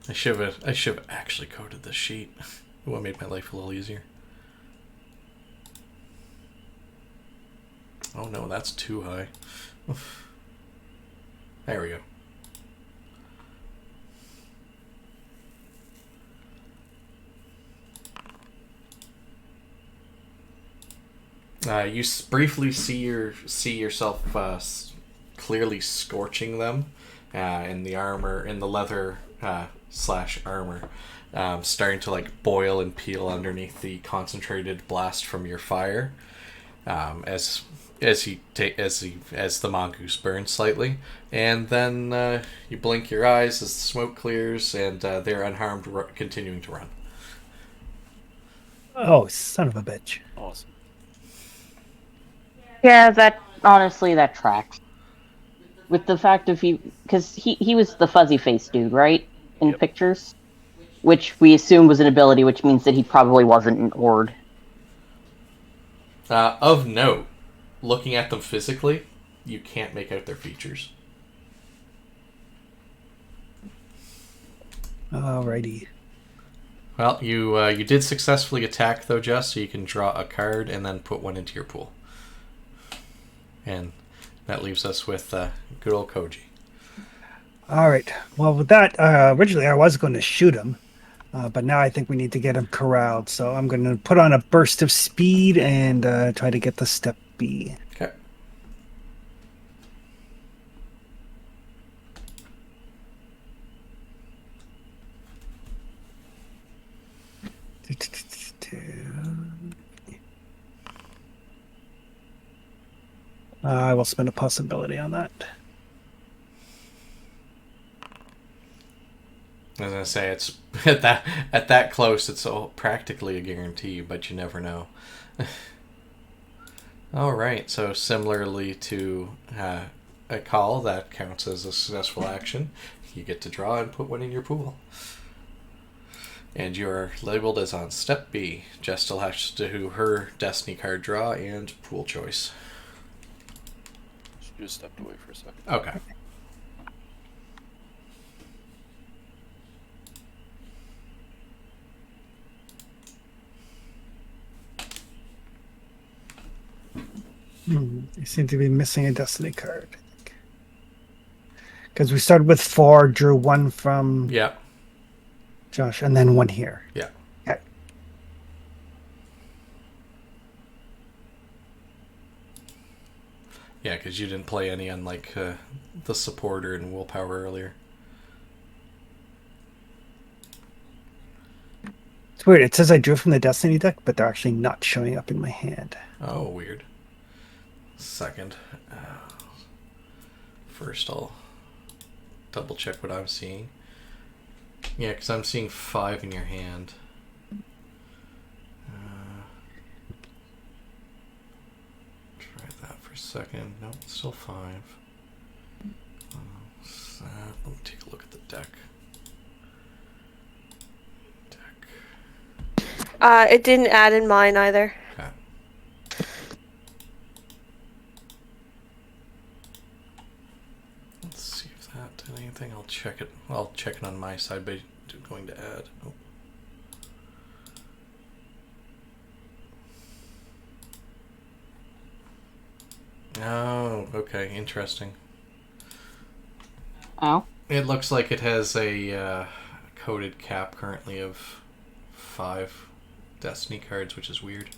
S1: I should have actually coded this sheet. It would have made my life a little easier. Oh no, that's too high. There we go. You briefly see yourself clearly scorching them in the armor, in the leather / armor, starting to like boil and peel underneath the concentrated blast from your fire. As the mongoose burns slightly, and then you blink your eyes as the smoke clears, and they're unharmed, continuing to run.
S5: Oh, son of a bitch.
S4: Awesome.
S2: Yeah, that tracks. With the fact of because he was the fuzzy face dude, right? In
S4: Yep.
S2: pictures? Which we assume was an ability, which means that he probably wasn't an Ord.
S1: Of note, looking at them physically, you can't make out their features.
S5: Alrighty.
S1: Well, you did successfully attack though, Jess, so you can draw a card and then put one into your pool. And that leaves us with good old Koji.
S5: All right. Well, with that, originally I was going to shoot him, but now I think we need to get him corralled. So I'm going to put on a burst of speed and try to get the step B.
S1: Okay.
S5: I will spend a possibility on that.
S1: As I say, it's at that close, it's practically a guarantee, but you never know. All right, so similarly to a call, that counts as a successful action. You get to draw and put one in your pool. And you're labeled as on step B. Jess still has to do her destiny card draw and pool choice.
S4: She just stepped away for a second.
S1: Okay.
S5: You seem to be missing a destiny card. Because we started with 4, drew 1 from
S1: Yeah.
S5: Josh, and then 1 here.
S1: Yeah.
S5: Okay.
S1: Yeah, because you didn't play any unlike the supporter and willpower earlier.
S5: It's weird. It says I drew from the destiny deck, but they're actually not showing up in my hand.
S1: Oh, weird. Second. first I'll double check what I'm seeing. Yeah, because I'm seeing 5 in your hand. Try that for a second. Nope, still 5. Let me take a look at the deck.
S3: It didn't add in mine either.
S1: Okay. Let's see if that did anything. I'll check it. I'll check it on my side by going to add. Oh, okay, interesting.
S2: Oh.
S1: It looks like it has a coded cap currently of 5 Destiny cards, which is weird.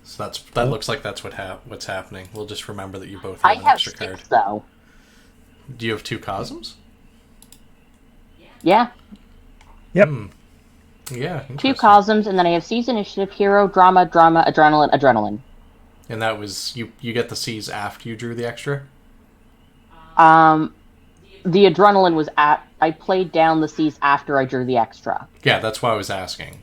S1: So that looks like that's what's happening. We'll just remember that you both have an extra card.
S2: 6, though.
S1: Do you have 2 Cosms?
S2: Yeah.
S5: Yep.
S1: Yeah.
S2: 2 Cosms, and then I have Siege Initiative, Hero, Drama, Adrenaline, Adrenaline.
S1: And that was you get the Cs after you drew the extra?
S2: The Adrenaline was I played down the Cs after I drew the extra.
S1: Yeah, that's why I was asking.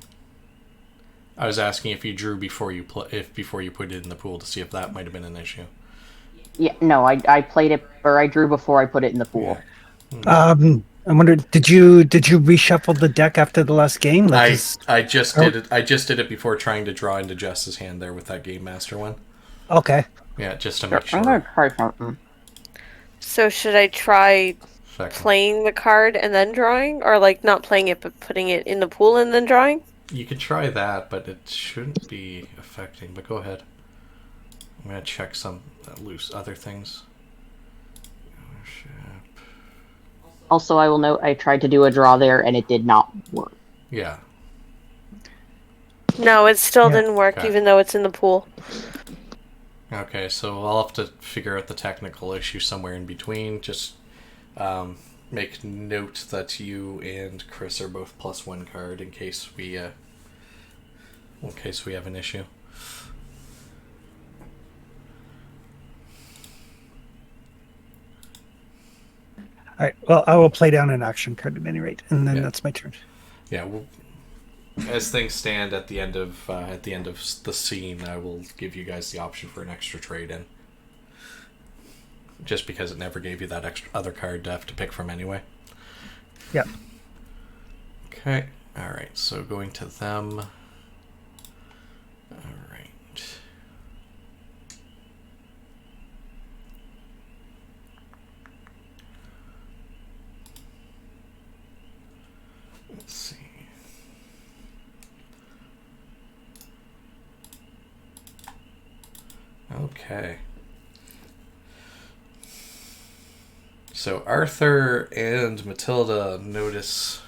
S1: I was asking if you drew before you put it in the pool to see if that might have been an issue.
S2: Yeah, no, I played it, or I drew before I put it in the pool.
S1: Yeah.
S5: I wonder, did you reshuffle the deck after the last game?
S1: I just did it. I just did it before trying to draw into Jess's hand there with that Game Master one.
S5: Okay.
S1: Yeah, just to make sure.
S2: I'm gonna try something.
S3: So should I try playing the card and then drawing? Or like not playing it but putting it in the pool and then drawing?
S1: You could try that, but it shouldn't be affecting. But go ahead. I'm gonna check some loose other things.
S2: Also, I will note I tried to do a draw there and it did not work.
S1: Yeah.
S3: No, it still didn't work,
S1: Okay.
S3: even though it's in the pool.
S1: Okay, so I'll have to figure out the technical issue somewhere in between. Just make note that you and Chris are both +1 card in case we have an issue.
S5: All right. Well, I will play down an action card at any rate, and then that's my turn.
S1: Yeah. Well, as things stand at the end of the scene, I will give you guys the option for an extra trade in. Just because it never gave you that extra other card to have to pick from anyway.
S5: Yeah.
S1: Okay. All right. So going to them. All right. Let's see. Okay. So Arthur and Matilda notice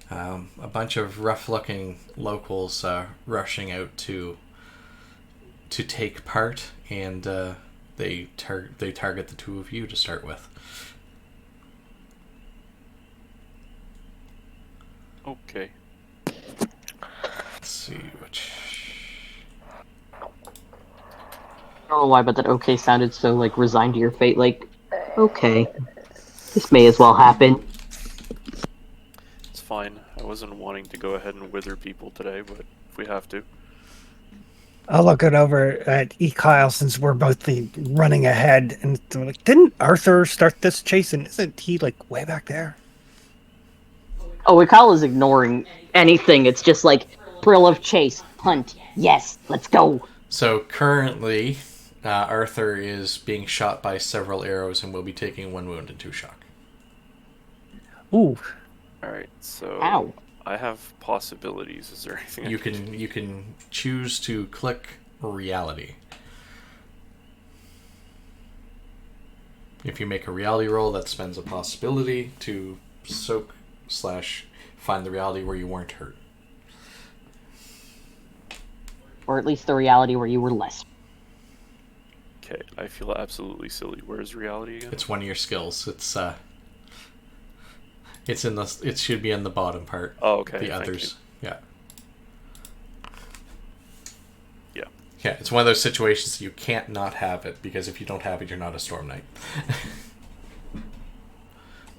S1: a bunch of rough-looking locals rushing out to take part, and they target the two of you to start with.
S4: Okay.
S1: Let's see which.
S2: I don't know why, but that okay sounded so like resigned to your fate. Like, okay, this may as well happen.
S4: It's fine. I wasn't wanting to go ahead and wither people today, but if we have to.
S5: I'll look it over at Kyle since we're both running ahead, and we're like, didn't Arthur start this chase? And isn't he like way back there?
S2: Oh, Ikal is ignoring anything. It's just like thrill of chase, hunt. Yes, let's go.
S1: So currently, Arthur is being shot by several arrows and will be taking 1 wound and 2 shock.
S5: Ooh.
S4: Alright, so
S2: Ow.
S4: I have possibilities. Is there anything
S1: You can choose to click reality. If you make a reality roll, that spends a possibility to soak / find the reality where you weren't hurt.
S2: Or at least the reality where you were less.
S4: Okay, I feel absolutely silly. Where's reality again?
S1: It's one of your skills. It's It's in the. It should be in the bottom part.
S4: Oh, okay.
S1: The
S4: thank
S1: others. Yeah.
S4: Yeah.
S1: Yeah, it's one of those situations you can't not have it, because if you don't have it, you're not a Storm Knight.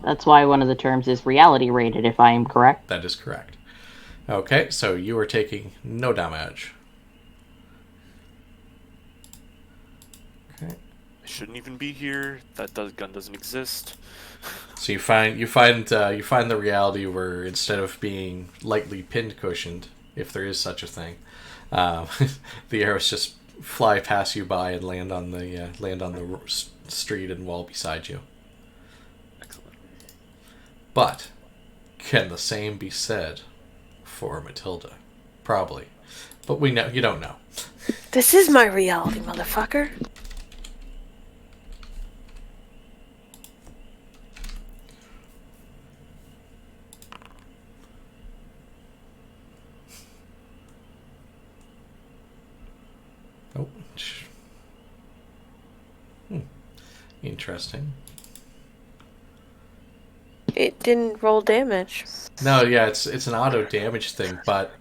S2: That's why one of the terms is reality rated, if I am correct.
S1: That is correct. Okay, so you are taking no damage. Okay.
S4: I shouldn't even be here. Gun doesn't exist.
S1: So you find the reality where instead of being lightly pin cushioned, if there is such a thing, the arrows just fly past you by and land on the street and wall beside you.
S4: Excellent.
S1: But can the same be said for Matilda? Probably, but we know you don't know.
S3: This is my reality, motherfucker.
S1: Oh, interesting.
S3: It didn't roll damage.
S1: No, yeah, it's an auto damage thing, but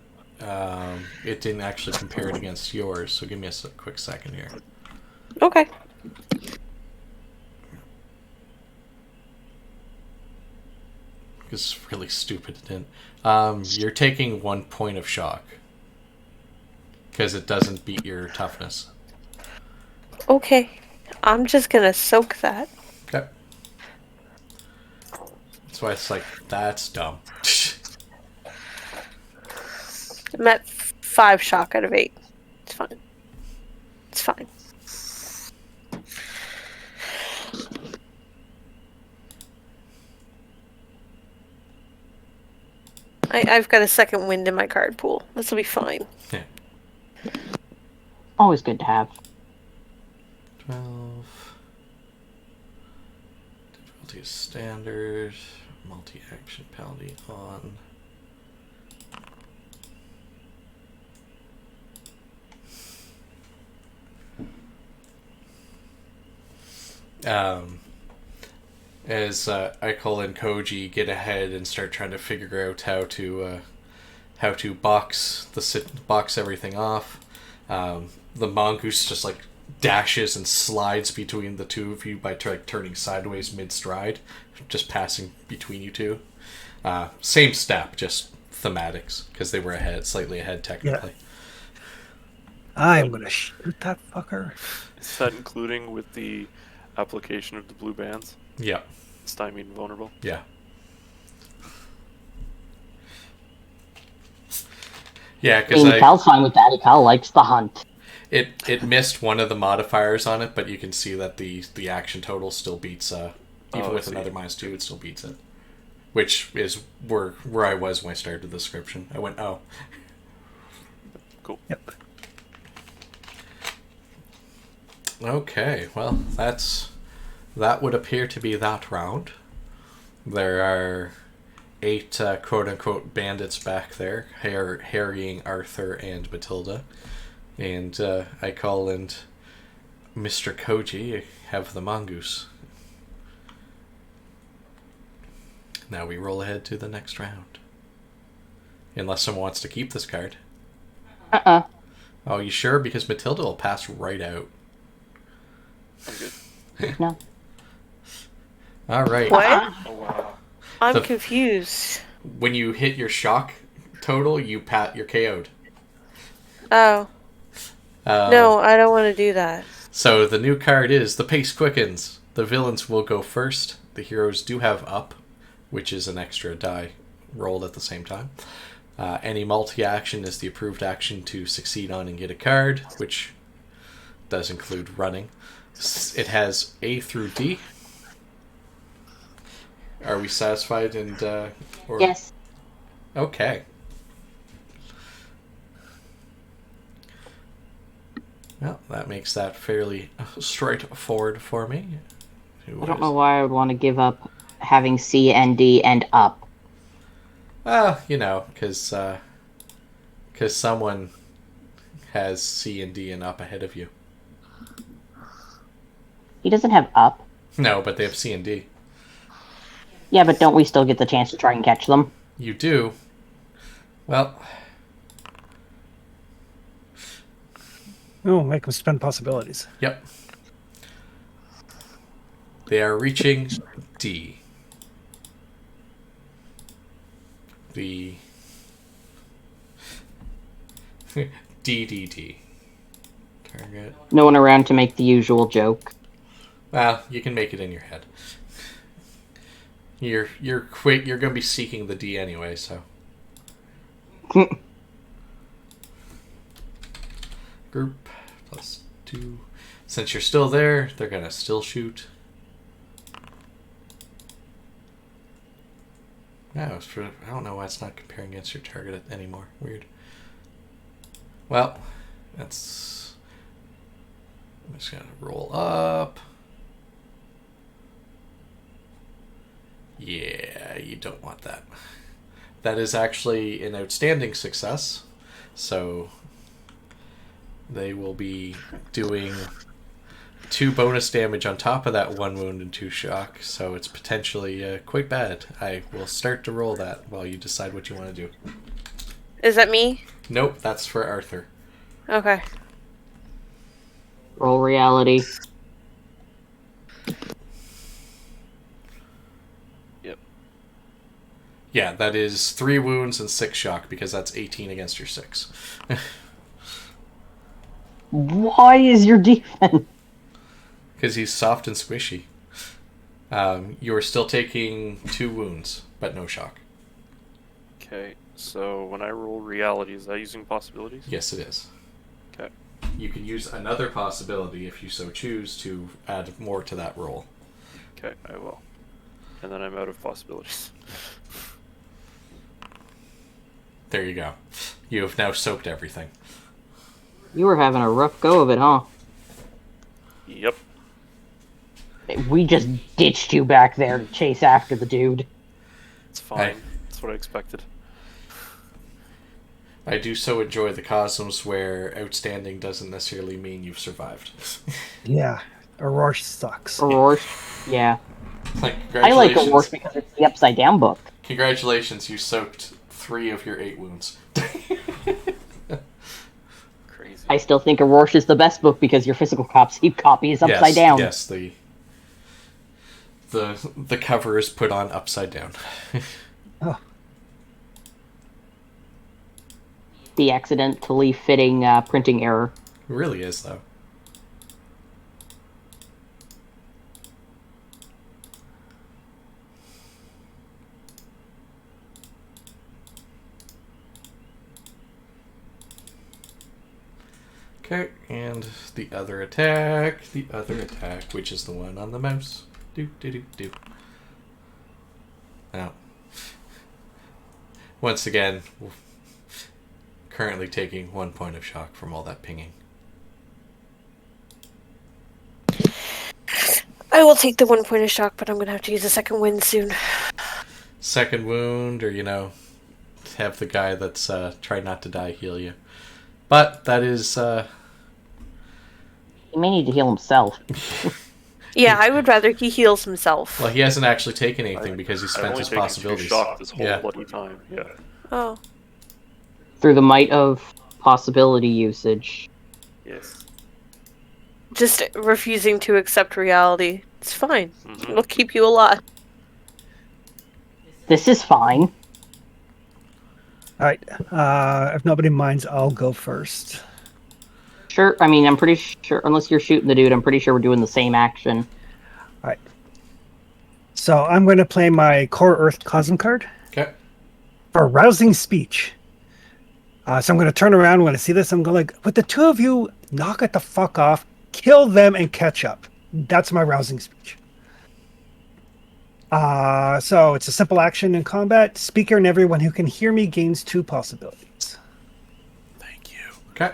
S1: it didn't actually compare it against yours. So give me a quick second here.
S3: Okay.
S1: It's really stupid. It didn't. You're taking 1 point of shock because it doesn't beat your toughness.
S3: Okay. I'm just gonna soak that.
S1: Okay. That's why it's like, that's dumb.
S3: I'm at 5 shock out of 8. It's fine. It's fine. I've got a second wind in my card pool. This will be fine.
S1: Yeah.
S2: Always good to have.
S1: 12. Difficulty is standard. Multi-action penalty on. As Eichel and Koji get ahead and start trying to figure out how to box everything off, the mongoose just like dashes and slides between the two of you by turning sideways mid-stride, just passing between you two. Same step, just thematics, because they were slightly ahead technically.
S5: I'm gonna shoot that fucker.
S4: Is that including with the application of the blue bands?
S1: Yeah.
S4: Stymied and vulnerable?
S1: Yeah. Yeah, because
S2: Cal's fine with that. Cal likes the hunt.
S1: It missed one of the modifiers on it, but you can see that the action total still beats even with another -2, it still beats it. Which is where I was when I started the description. I went, oh.
S4: Cool.
S5: Yep.
S1: Okay, well, that would appear to be that round. There are 8 quote-unquote bandits back there, harrying Arthur and Matilda. And Eichel and Mr. Koji have the mongoose. Now we roll ahead to the next round. Unless someone wants to keep this card. Oh, you sure? Because Matilda will pass right out.
S4: I'm good.
S2: No.
S1: All right.
S3: What?
S4: Oh, wow.
S3: I'm confused.
S1: When you hit your shock total, you're KO'd.
S3: Oh. No, I don't want to do that.
S1: So the new card is the pace quickens. The villains will go first. The heroes do have up, which is an extra die rolled at the same time. Any multi-action is the approved action to succeed on and get a card, which does include running. It has A through D. Are we satisfied?
S2: Yes.
S1: Okay. Well, that makes that fairly straightforward for me.
S2: I don't know why I would want to give up having C and D and up.
S1: Because someone has C and D and up ahead of you.
S2: He doesn't have up.
S1: No, but they have C and D.
S2: Yeah, but don't we still get the chance to try and catch them?
S1: You do. Well,
S5: Oh, make them spend possibilities.
S1: yep. They are reaching D. The DDD. Target.
S2: No one around to make the usual joke.
S1: Well, you can make it in your head. You're gonna be seeking the D anyway, so. Group +2. Since you're still there, they're gonna still shoot. No, I don't know why it's not comparing against your target anymore. Weird. Well, I'm just gonna roll up. Yeah, you don't want that. That is actually an outstanding success. So they will be doing 2 bonus damage on top of that 1 wound and 2 shock. So it's potentially quite bad. I will start to roll that while you decide what you want to do.
S3: Is that me?
S1: Nope, that's for Arthur.
S3: Okay.
S2: Roll reality.
S1: Yeah, that is 3 wounds and 6 shock because that's 18 against your 6.
S2: Why is your defense?
S1: Because he's soft and squishy. You are still taking 2 wounds, but no shock.
S4: Okay, so when I roll reality, is that using possibilities?
S1: Yes, it is.
S4: Okay.
S1: You can use another possibility if you so choose to add more to that roll.
S4: Okay, I will. And then I'm out of possibilities.
S1: There you go. You have now soaked everything.
S2: You were having a rough go of it, huh?
S4: Yep.
S2: We just ditched you back there to chase after the dude.
S4: It's fine. That's what I expected.
S1: I do so enjoy the cosmos where outstanding doesn't necessarily mean you've survived.
S5: Yeah, Aurora sucks.
S2: Aurora, yeah.
S1: Like,
S2: I like
S1: congratulations.
S2: Aurora because it's the upside down book.
S1: Congratulations, you soaked 3 of your 8 wounds.
S4: Crazy.
S2: I still think Aurora is the best book because your physical copy is upside down.
S1: Yes, the cover is put on upside down.
S5: Oh,
S2: The accidentally fitting printing error.
S1: It really is, though. Okay, and the other attack, which is the one on the mouse. Do. Now, once again, currently taking 1 point of shock from all that pinging.
S3: I will take the 1 point of shock, but I'm gonna have to use a second wind soon.
S1: Second wound, or, have the guy that's try not to die heal you. But that is...
S2: He may need to heal himself.
S3: Yeah, I would rather he heals himself.
S1: Well, he hasn't actually taken anything because he
S4: I've
S1: spent
S4: only
S1: his
S4: taken 2
S1: possibilities.
S4: shock this whole
S1: Yeah.
S4: bloody time. Yeah.
S3: Oh.
S2: Through the might of possibility usage.
S4: Yes.
S3: Just refusing to accept reality. It's fine.
S4: Mhm.
S3: It'll keep you alive.
S2: This is fine.
S5: all right. If nobody minds, I'll go first.
S2: Sure, I mean, I'm pretty sure, unless you're shooting the dude, I'm pretty sure we're doing the same action.
S5: All right. So I'm going to play my Core Earth Cosm card
S1: Okay.
S5: for rousing speech. So I'm going to turn around when I see this. I'm going would the two of you knock it the fuck off, kill them, and catch up? That's my rousing speech. So it's a simple action in combat. Speaker and everyone who can hear me gains 2 possibilities.
S4: Thank you.
S1: Okay.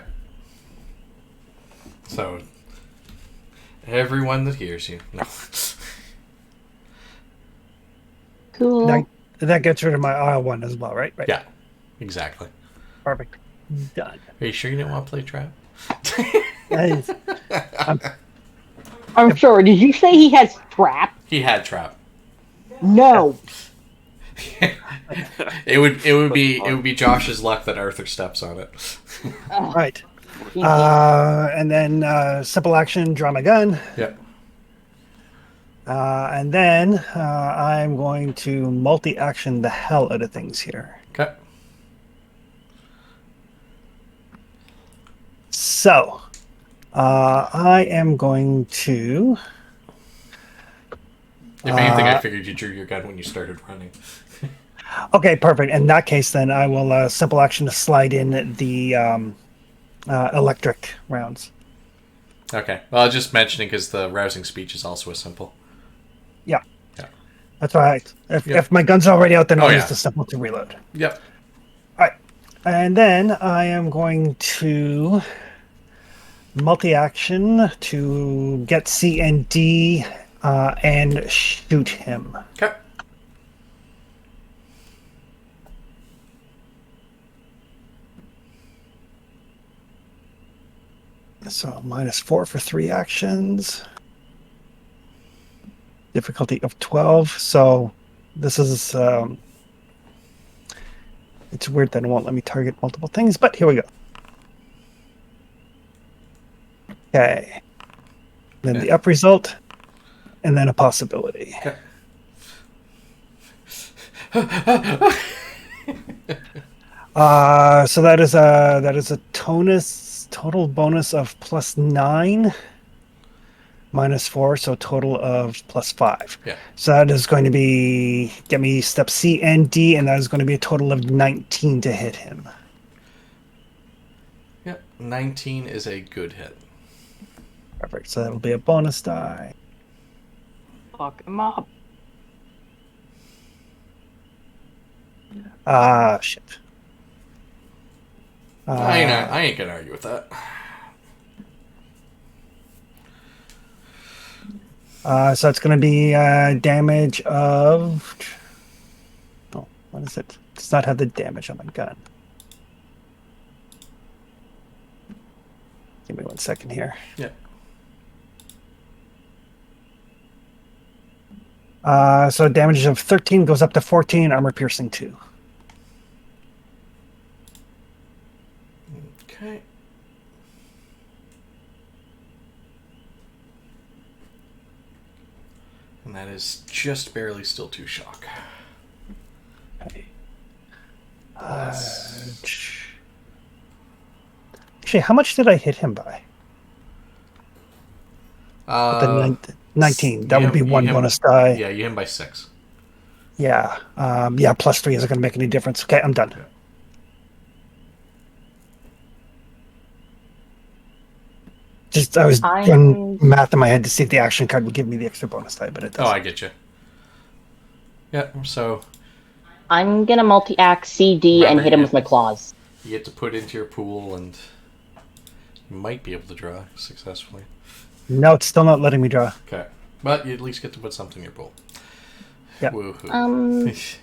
S1: So, everyone that hears you. No.
S2: Cool.
S5: That gets rid of my IL1 as well, right? Right.
S1: Yeah, exactly.
S5: Perfect. Done.
S1: Are you sure you didn't want to play trap?
S5: That is,
S2: I'm sorry, did you say he has trap?
S1: He had trap.
S2: No.
S1: It would be Josh's luck that Arthur steps on it.
S5: Right.
S2: Thank
S5: And then simple action, draw my gun.
S1: Yep.
S5: And then I'm going to multi-action the hell out of things here.
S1: Okay.
S5: So, I am going to...
S1: If anything, I figured you drew your gun when you started running.
S5: Okay, perfect. In that case, then I will simple action to slide in the electric rounds.
S1: Okay. Well, I was just mentioning because the rousing speech is also a simple.
S5: Yeah.
S1: Yeah.
S5: That's right. If,
S1: Yeah.
S5: if my gun's already out, then I'll
S1: Oh,
S5: use
S1: yeah.
S5: the simple to reload.
S1: Yep.
S5: All right. And then I am going to multi-action to get C and D and shoot him.
S1: Okay.
S5: So -4 for 3 actions. Difficulty of 12. So this is... it's weird that it won't let me target multiple things, but here we go. Okay. Then the up result, and then a possibility.
S1: Okay.
S5: So that is a total bonus of +9, -4, so total of +5.
S1: Yeah.
S5: So that is going to be get me step C and D, and that is going to be a total of 19 to hit him.
S1: Yep. 19 is a good hit.
S5: Perfect. So that'll be a bonus die.
S2: Fuck him up.
S5: Shit.
S1: I ain't gonna argue with that.
S5: So it's going to be damage of... Oh, what is it? It does not have the damage on my gun. Give me 1 second here.
S1: Yeah.
S5: So damage of 13 goes up to 14, armor piercing 2.
S1: Okay. And that is just barely still 2 shock.
S5: Okay. Actually, how much did I hit him by? The 19. That would be 1 bonus die.
S1: Yeah, you hit him by 6.
S5: Yeah. +3 isn't going to make any difference. Okay, I'm done.
S1: Yeah.
S5: Just I was doing math in my head to see if the action card would give me the extra bonus die, but it doesn't.
S1: Oh, I get you. Yeah, so
S2: I'm gonna multi-act CD and hit him with my claws.
S1: you get to put into your pool and you might be able to draw successfully.
S5: No, it's still not letting me draw.
S1: Okay. But you at least get to put something in your pool.
S5: Yeah.
S1: Woohoo.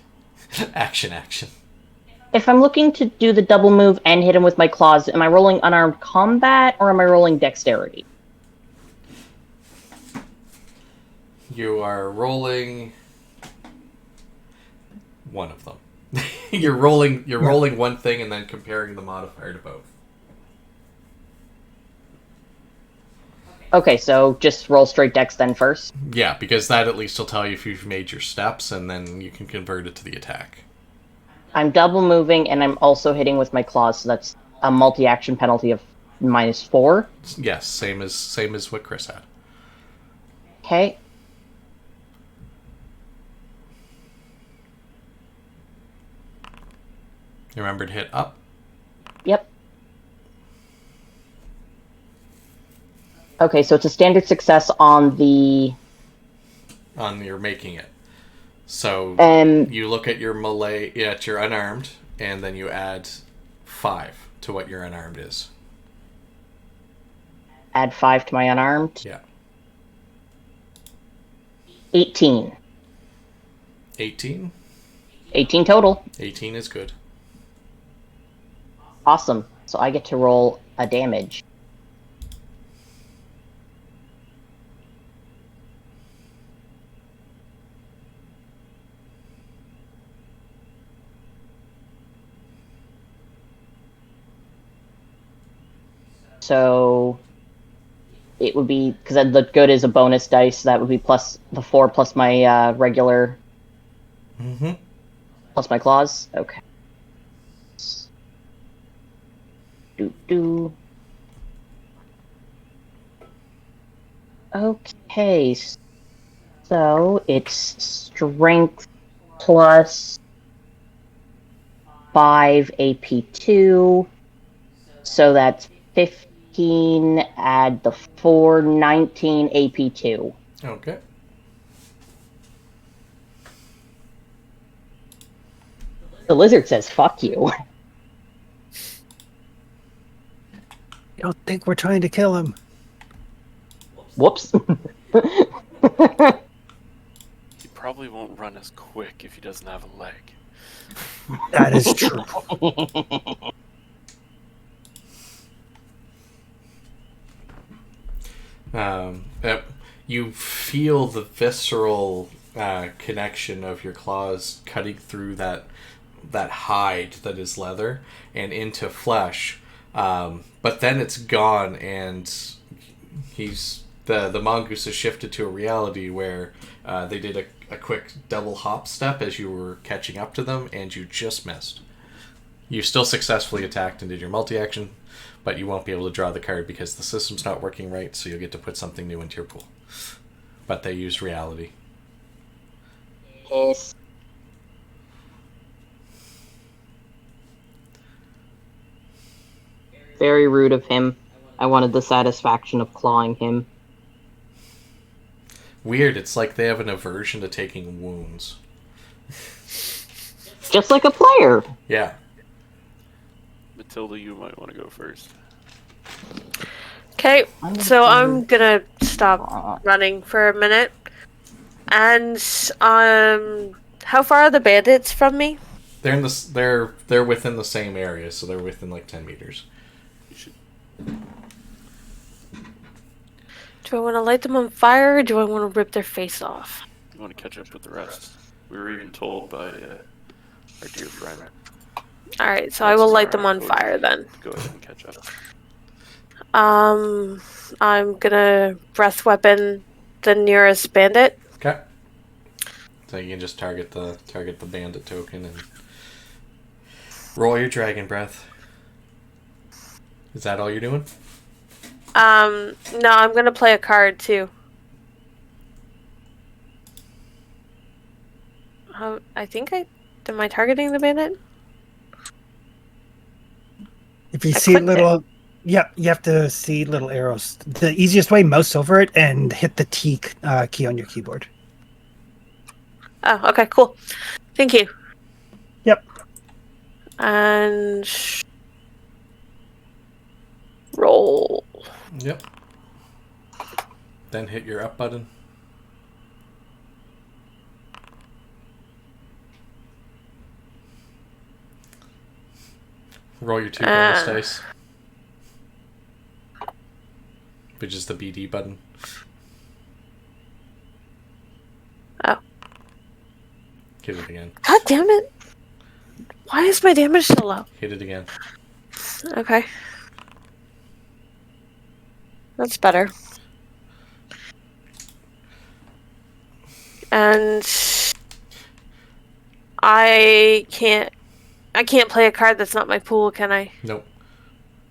S1: Action.
S2: If I'm looking to do the double move and hit him with my claws, am I rolling unarmed combat or am I rolling dexterity?
S1: You are rolling one of them. You're rolling one thing and then comparing the modifier to both.
S2: Okay, so just roll straight dex then first.
S1: Yeah, because that at least will tell you if you've made your steps and then you can convert it to the attack.
S2: I'm double moving and I'm also hitting with my claws, so that's a multi-action penalty of -4.
S1: Yes, same as what Chris had.
S2: Okay.
S1: You remember to hit up?
S2: Yep. Okay, so it's a standard success on the...
S1: On your making it. So
S2: Um,
S1: you look at your melee, at your unarmed, and then you add 5 to what your unarmed is.
S2: add 5 to my unarmed.
S1: Yeah.
S2: 18.
S1: 18?
S2: 18 total.
S1: 18 is good.
S2: Awesome. So I get to roll a damage. So it would be, because the good is a bonus dice, so that would be plus the 4 plus my regular,
S1: Mm-hmm.
S2: plus my claws. Okay. Do. Okay, so it's strength plus 5 AP2, so that's 15, add the 4, 19 AP2.
S1: Okay.
S2: The lizard says, fuck you.
S5: I don't think we're trying to kill him.
S2: Whoops.
S4: He probably won't run as quick if he doesn't have a leg.
S5: That is true.
S1: You feel the visceral connection of your claws cutting through that hide that is leather and into flesh, but then it's gone, and the mongoose has shifted to a reality where they did a quick double hop step as you were catching up to them, and you just missed. You still successfully attacked and did your multi-action, but you won't be able to draw the card because the system's not working right, so you'll get to put something new into your pool. But they used reality.
S2: Yes. Very rude of him. I wanted the satisfaction of clawing him.
S1: Weird, it's like they have an aversion to taking wounds.
S2: Just like a player.
S1: Yeah.
S4: Matilda, you might want to go first.
S3: Okay, so I'm gonna stop running for a minute. And how far are the bandits from me?
S1: They're in they're within the same area, so they're within like 10 meters.
S4: You should.
S3: Do I want to light them on fire, or do I want to rip their face off?
S4: You want to catch up with the rest. We were even told by our dear friend.
S3: All right, so I will light them on fire then.
S4: Go ahead and catch up.
S3: I'm gonna breath weapon the nearest bandit.
S1: Okay. So you can just target the bandit token and roll your dragon breath. Is that all you're doing?
S3: No, I'm gonna play a card too. I think am I targeting the bandit?
S5: If you
S3: I
S5: see
S3: clicked
S5: little, yeah, you have to see little arrows. The easiest way, mouse over it and hit the T key on your keyboard.
S3: Oh, okay, cool. Thank you.
S5: Yep.
S3: And roll.
S1: Yep. Then hit your up button. Roll your 2 bonus dice. Which is the BD button.
S3: Oh.
S1: Hit it again.
S3: God damn it. Why is my damage so low?
S1: Hit it again.
S3: Okay. That's better. And I can't play a card that's not my pool, can I?
S1: Nope.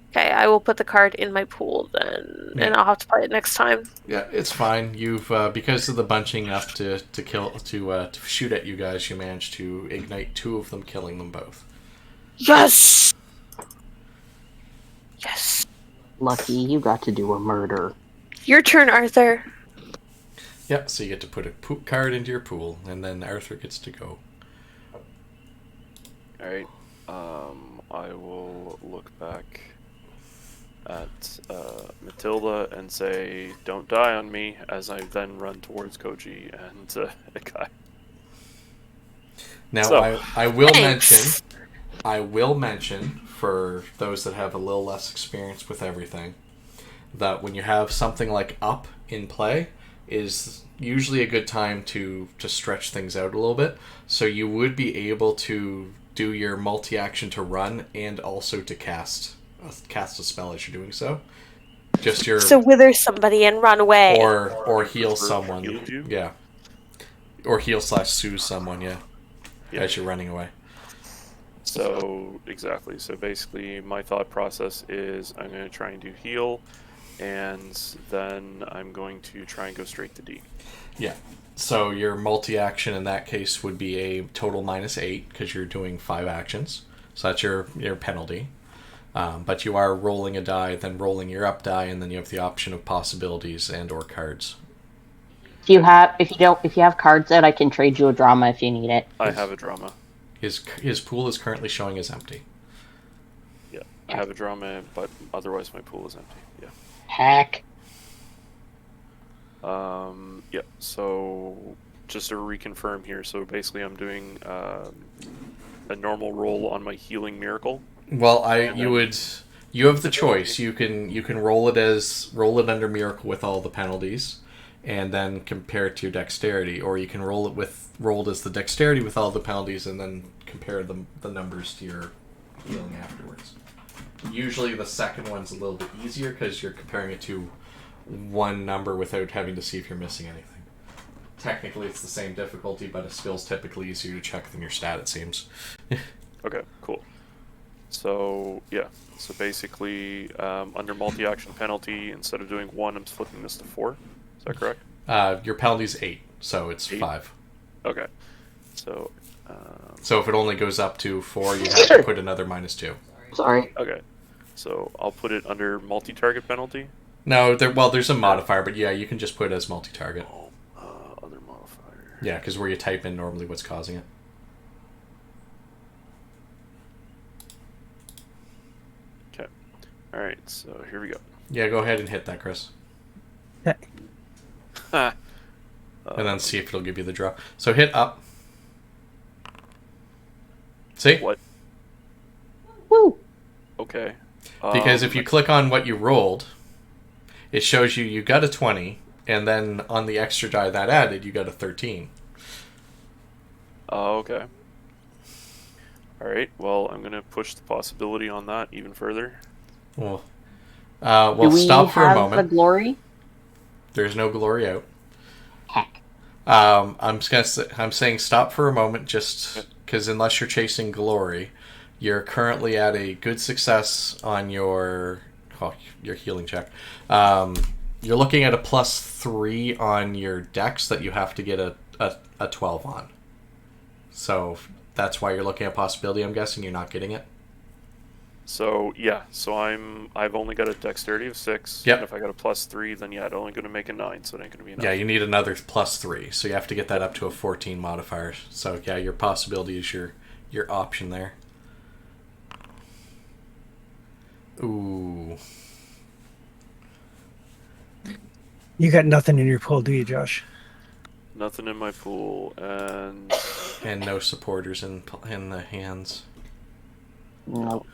S3: Okay, I will put the card in my pool then,
S1: Yeah.
S3: and I'll have to play it next time.
S1: Yeah, it's fine. You've because of the bunching up to shoot at you guys, you managed to ignite 2 of them, killing them both.
S3: Yes! Yes.
S2: Lucky, you got to do a murder.
S3: Your turn, Arthur.
S1: Yep. So you get to put a poop card into your pool, and then Arthur gets to go.
S4: Alright. I will look back at Matilda and say, "Don't die on me," as I then run towards Koji and Ikai.
S1: Now,
S4: So-
S1: I will
S3: Thanks.
S1: mention for those that have a little less experience with everything, that when you have something like up in play, is usually a good time to stretch things out a little bit. So you would be able to do your multi-action to run and also to cast cast a spell as you're doing so. Just your
S3: So wither somebody and run away.
S1: or heal
S4: Prefer
S1: someone.
S4: heal you?
S1: Yeah. Or heal/soothe someone, yeah.
S4: Yeah.
S1: As you're running away.
S4: So, exactly. So basically, my thought process is I'm going to try and do heal, and then I'm going to try and go straight to D.
S1: Yeah. So your multi-action in that case would be a total -8 because you're doing 5 actions. So that's your penalty. But you are rolling a die, then rolling your up die, and then you have the option of possibilities and/or cards.
S2: If you have cards out, I can trade you a drama if you need it.
S4: I have a drama.
S1: His pool is currently showing as empty.
S4: Yeah, I have a drama, but otherwise my pool is empty. Yeah.
S2: Heck.
S4: Yeah. So just to reconfirm here, so basically I'm doing a normal roll on my healing miracle.
S1: Well, you have the choice. You can roll it under miracle with all the penalties, and then compare it to your dexterity, or you can rolled as the dexterity with all the penalties, and then compare the numbers to your healing afterwards. Usually, the second one's a little bit easier because you're comparing it to one number without having to see if you're missing anything. Technically, it's the same difficulty, but a skill's typically easier to check than your stat, it seems.
S4: Okay, cool. So, yeah. So basically, under multi-action penalty, instead of doing 1, I'm flipping this to 4. Is that correct?
S1: Your penalty's 8, so it's
S4: 8?
S1: 5.
S4: Okay. So,
S1: So if it only goes up to 4, you have to put another -2.
S2: Sorry.
S4: okay. So I'll put it under multi-target penalty.
S1: No, there's a modifier, but yeah, you can just put it as multi-target.
S4: Other modifier.
S1: Yeah, because where you type in normally what's causing it.
S4: Okay. Alright, so here we go.
S1: Yeah, go ahead and hit that, Chris.
S4: Ha!
S1: And then see if it'll give you the draw. So hit up. See?
S4: What?
S2: Woo.
S4: Okay.
S1: Because if you click on what you rolled, it shows you got a 20, and then on the extra die that added, you got a 13.
S4: Oh, okay. Alright, well, I'm going to push the possibility on that even further.
S1: Well,
S2: Do we
S1: stop for a
S2: have
S1: moment.
S2: the glory?
S1: There's no glory out.
S2: Heck.
S1: I'm saying stop for a moment, just because unless you're chasing glory, you're currently at a good success on your healing check. You're looking at a +3 on your dex that you have to get a 12 on. So that's why you're looking at possibility. I'm guessing you're not getting it.
S4: So, yeah, so I've only got a dexterity of 6.
S1: Yep.
S4: And if I got a +3, then yeah, it's only going to make a 9, so it ain't going to be enough.
S1: Yeah, you need another +3, so you have to get that up to a 14 modifier. So yeah, your possibility is your option there. Ooh.
S5: You got nothing in your pool, do you, Josh?
S4: Nothing in my pool, and
S1: And no supporters in the hands.
S2: Nope.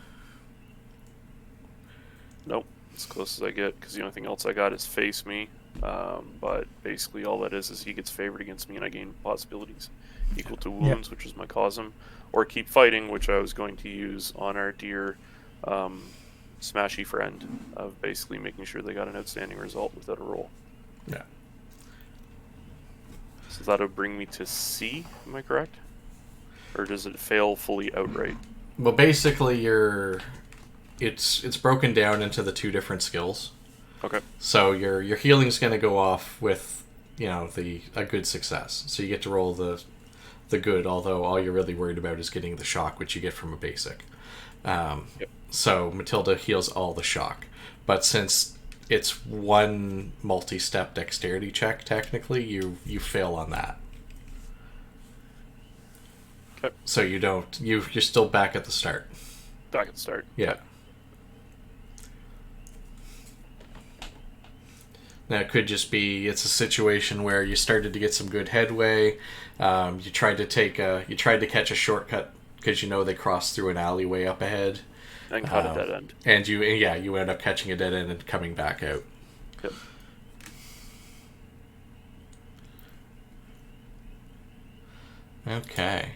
S4: nope, as close as I get, because the only thing else I got is face me. But basically all that is he gets favored against me, and I gain possibilities equal to wounds, which is my cosm, or keep fighting, which I was going to use on our dear smashy friend, of basically making sure they got an outstanding result without a roll.
S1: Yeah.
S4: So that'll bring me to C, am I correct? Or does it fail fully outright?
S1: Well, basically, it's broken down into the 2 different skills.
S4: Okay.
S1: So your healing's going to go off with a good success. So you get to roll the good, although all you're really worried about is getting the shock, which you get from a basic.
S4: Yep.
S1: So Matilda heals all the shock, but since it's one multi-step dexterity check, technically you fail on that.
S4: Okay.
S1: So you're still back at the start.
S4: Back at the start.
S1: Yeah. Now it could just be it's a situation where you started to get some good headway. You tried to catch a shortcut because they crossed through an alleyway up ahead.
S4: And cut a dead end.
S1: And you end up catching a dead end and coming back out.
S4: Yep.
S1: Okay.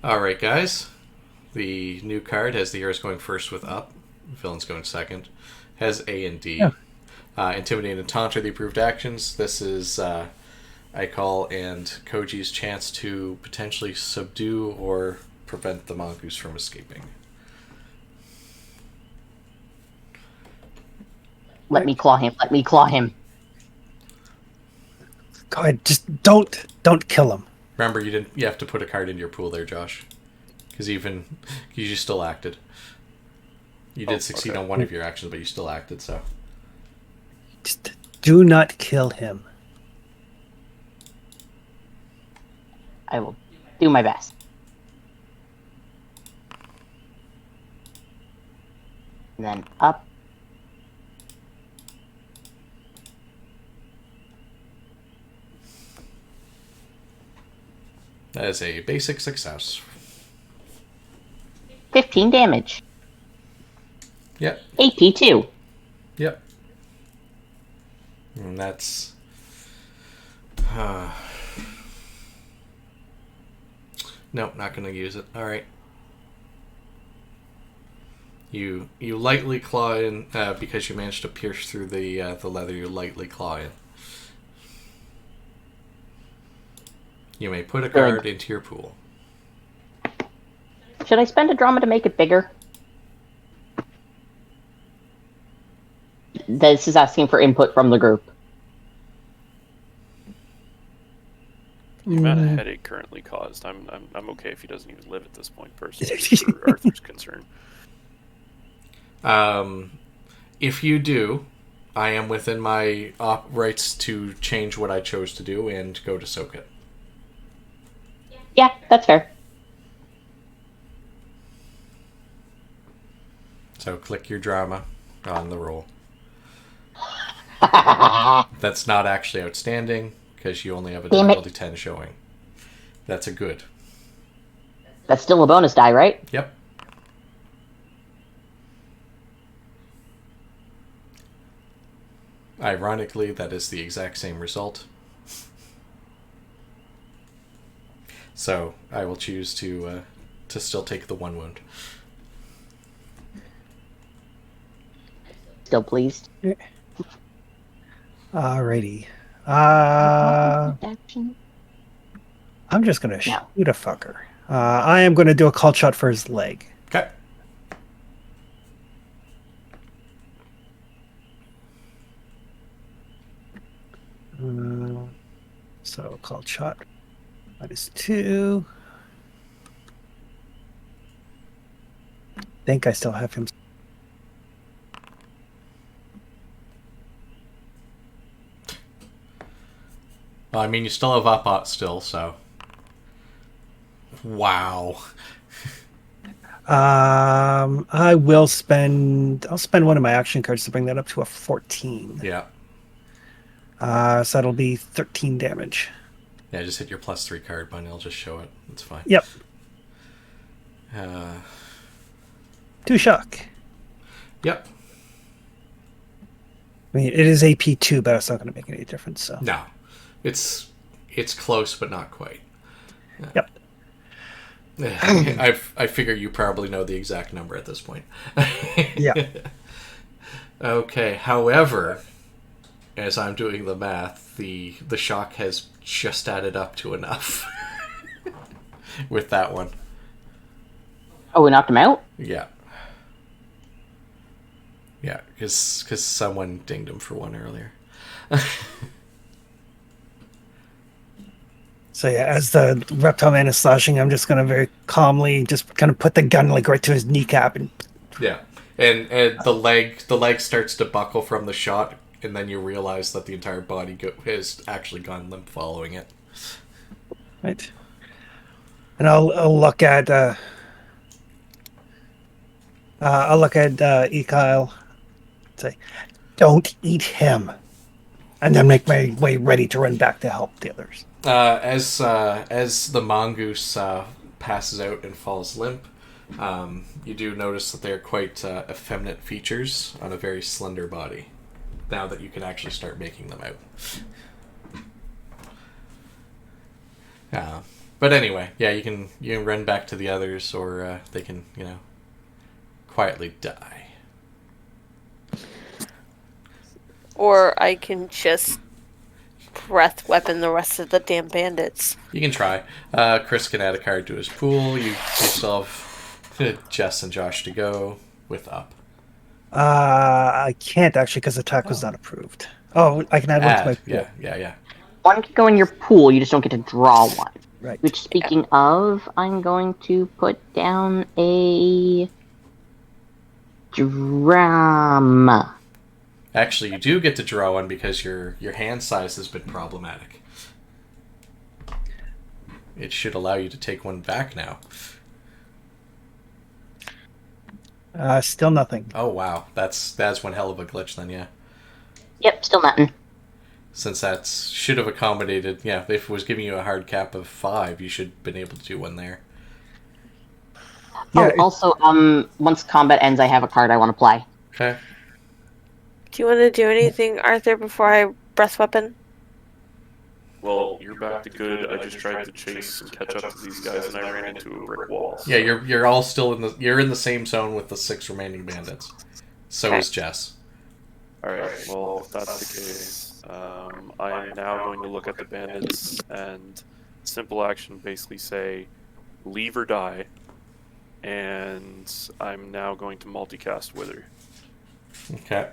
S1: Alright, guys. The new card has the heroes going first with up, villains going second. Has A and D.
S5: Yeah.
S1: Intimidate and Taunt are the approved actions. This is Aikal and Koji's chance to potentially subdue or prevent the mongoose from escaping.
S2: Let me claw him. Let me claw him.
S5: Go ahead. Just don't kill him.
S1: Remember, you have to put a card into your pool there, Josh. Because you still acted. You did succeed on one of your actions, but you still acted, so.
S5: Just do not kill him.
S2: I will do my best. And then up.
S1: That is a basic success.
S2: 15 damage.
S1: Yep.
S2: AP 2.
S1: Yep. And that's... Nope, not going to use it. Alright. You lightly claw in, because you managed to pierce through the leather, you lightly claw in. You may put a card into your pool.
S2: Should I spend a drama to make it bigger? This is asking for input from the group.
S4: The amount of headache currently caused, I'm okay if he doesn't even live at this point, personally, for Arthur's concern.
S1: If you do, I am within my rights to change what I chose to do and go to soak it.
S2: Yeah, that's fair.
S1: So click your drama on the roll. That's not actually outstanding, because you only have a difficulty 10 showing. That's a good.
S2: That's still a bonus die, right?
S1: Yep. Ironically, that is the exact same result. So I will choose to still take the 1 wound.
S2: Still pleased.
S5: Alrighty.
S2: Action.
S5: I'm just gonna
S2: No.
S5: shoot a fucker. I am gonna do a call shot for his leg.
S1: Okay.
S5: So call shot -2. I think I still have him.
S1: Well, I mean, you still have up still, so. Wow.
S5: I'll spend one of my action cards to bring that up to a 14.
S1: Yeah.
S5: So that'll be 13 damage.
S1: Yeah, just hit your +3 card, Bunny. I'll just show it. It's fine.
S5: Yep. 2 shock.
S1: Yep.
S5: I mean, it is AP2, but it's not going to make any difference. So.
S1: No. It's close, but not quite.
S5: Yep.
S1: I figure you probably know the exact number at this point.
S5: Yeah.
S1: Okay. However, as I'm doing the math, the shock has just added up to enough with that one.
S2: Oh, we knocked him out?
S1: Yeah. Yeah, because someone dinged him for 1 earlier.
S5: So yeah, as the reptile man is slashing, I'm just going to very calmly just kind of put the gun like right to his kneecap and.
S1: Yeah, and the leg starts to buckle from the shot, and then you realize that the entire body has actually gone limp following it.
S5: Right. And I'll look at Ekyle, say, "Don't eat him," and then make my way ready to run back to help the others.
S1: As the mongoose passes out and falls limp, you do notice that they're quite effeminate features on a very slender body. Now that you can actually start making them out. But anyway, yeah, you can run back to the others, or they can quietly die.
S3: Or I can just breath weapon the rest of the damn bandits.
S1: You can try. Chris can add a card to his pool. You still have Jess and Josh to go with up.
S5: I can't actually because attack was not approved. Oh, I can add one to my pool.
S1: Yeah.
S2: One can go in your pool, you just don't get to draw one.
S5: Right.
S2: Which, speaking of, I'm going to put down a drama.
S1: Actually, you do get to draw one because your hand size has been problematic. It should allow you to take one back now.
S5: Still nothing.
S1: Oh wow, that's one hell of a glitch then, yeah.
S2: Yep, still nothing.
S1: Since that should have accommodated, yeah, if it was giving you a hard cap of 5, you should have been able to do one there.
S5: Yeah,
S2: Also, once combat ends, I have a card I want to play.
S1: Okay.
S3: Do you want to do anything, Arthur, before I breath weapon?
S4: Well, you're back to good. I just tried to chase and catch up to these guys, and I ran into a brick wall.
S1: Yeah, you're all still you're in the same zone with the 6 remaining bandits. So
S3: Okay.
S1: is Jess.
S4: Alright, well, if that's the case, I am now going to look at the bandits and simple action basically say, leave or die, and I'm now going to multicast Wither.
S1: Okay.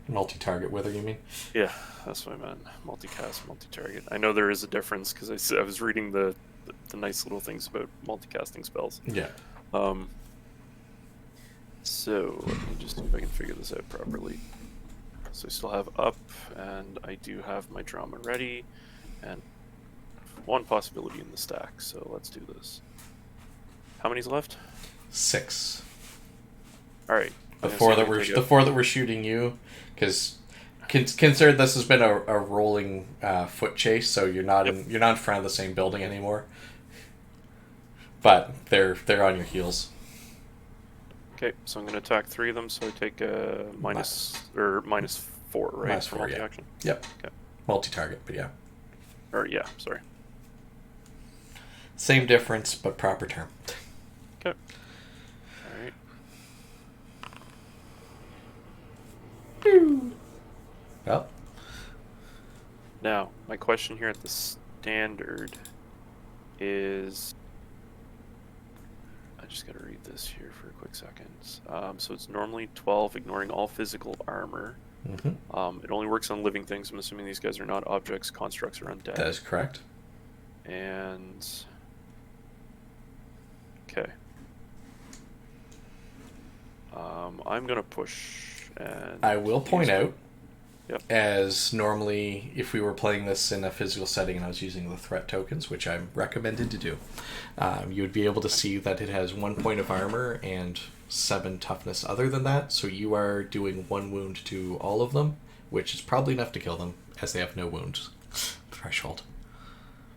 S1: Multi-target wither, you mean?
S4: Yeah, that's what I meant. Multicast, multi-target. I know there is a difference because I was reading the nice little things about multicasting spells.
S1: Yeah.
S4: So, let me just see if I can figure this out properly. So I still have up, and I do have my drama ready, and one possibility in the stack, so let's do this. How many's left?
S1: 6.
S4: Alright.
S1: The 4 that we're shooting you, because consider this has been a rolling foot chase, so you're not in front of the same building anymore. But they're on your heels.
S4: Okay, so I'm going to attack 3 of them, so I take minus 4, right?
S1: Minus
S4: for
S1: 4, yeah.
S4: multi-action?
S1: Yep.
S4: Okay.
S1: Multi-target, but yeah.
S4: Or, yeah, sorry.
S1: Same difference, but proper term.
S4: Okay. Alright.
S1: Well,
S4: Now, my question here at the standard is... I just gotta read this here for a quick second. So it's normally 12, ignoring all physical armor.
S1: mm-hmm.
S4: It only works on living things. I'm assuming these guys are not objects, constructs, or undead.
S1: That is correct.
S4: And... Okay. I'm gonna push and...
S1: I will point out,
S4: Yep.
S1: as normally, if we were playing this in a physical setting and I was using the threat tokens, which I'm recommended to do, you would be able to see that it has 1 point of armor and 7 toughness other than that, so you are doing 1 wound to all of them, which is probably enough to kill them, as they have no wounds threshold.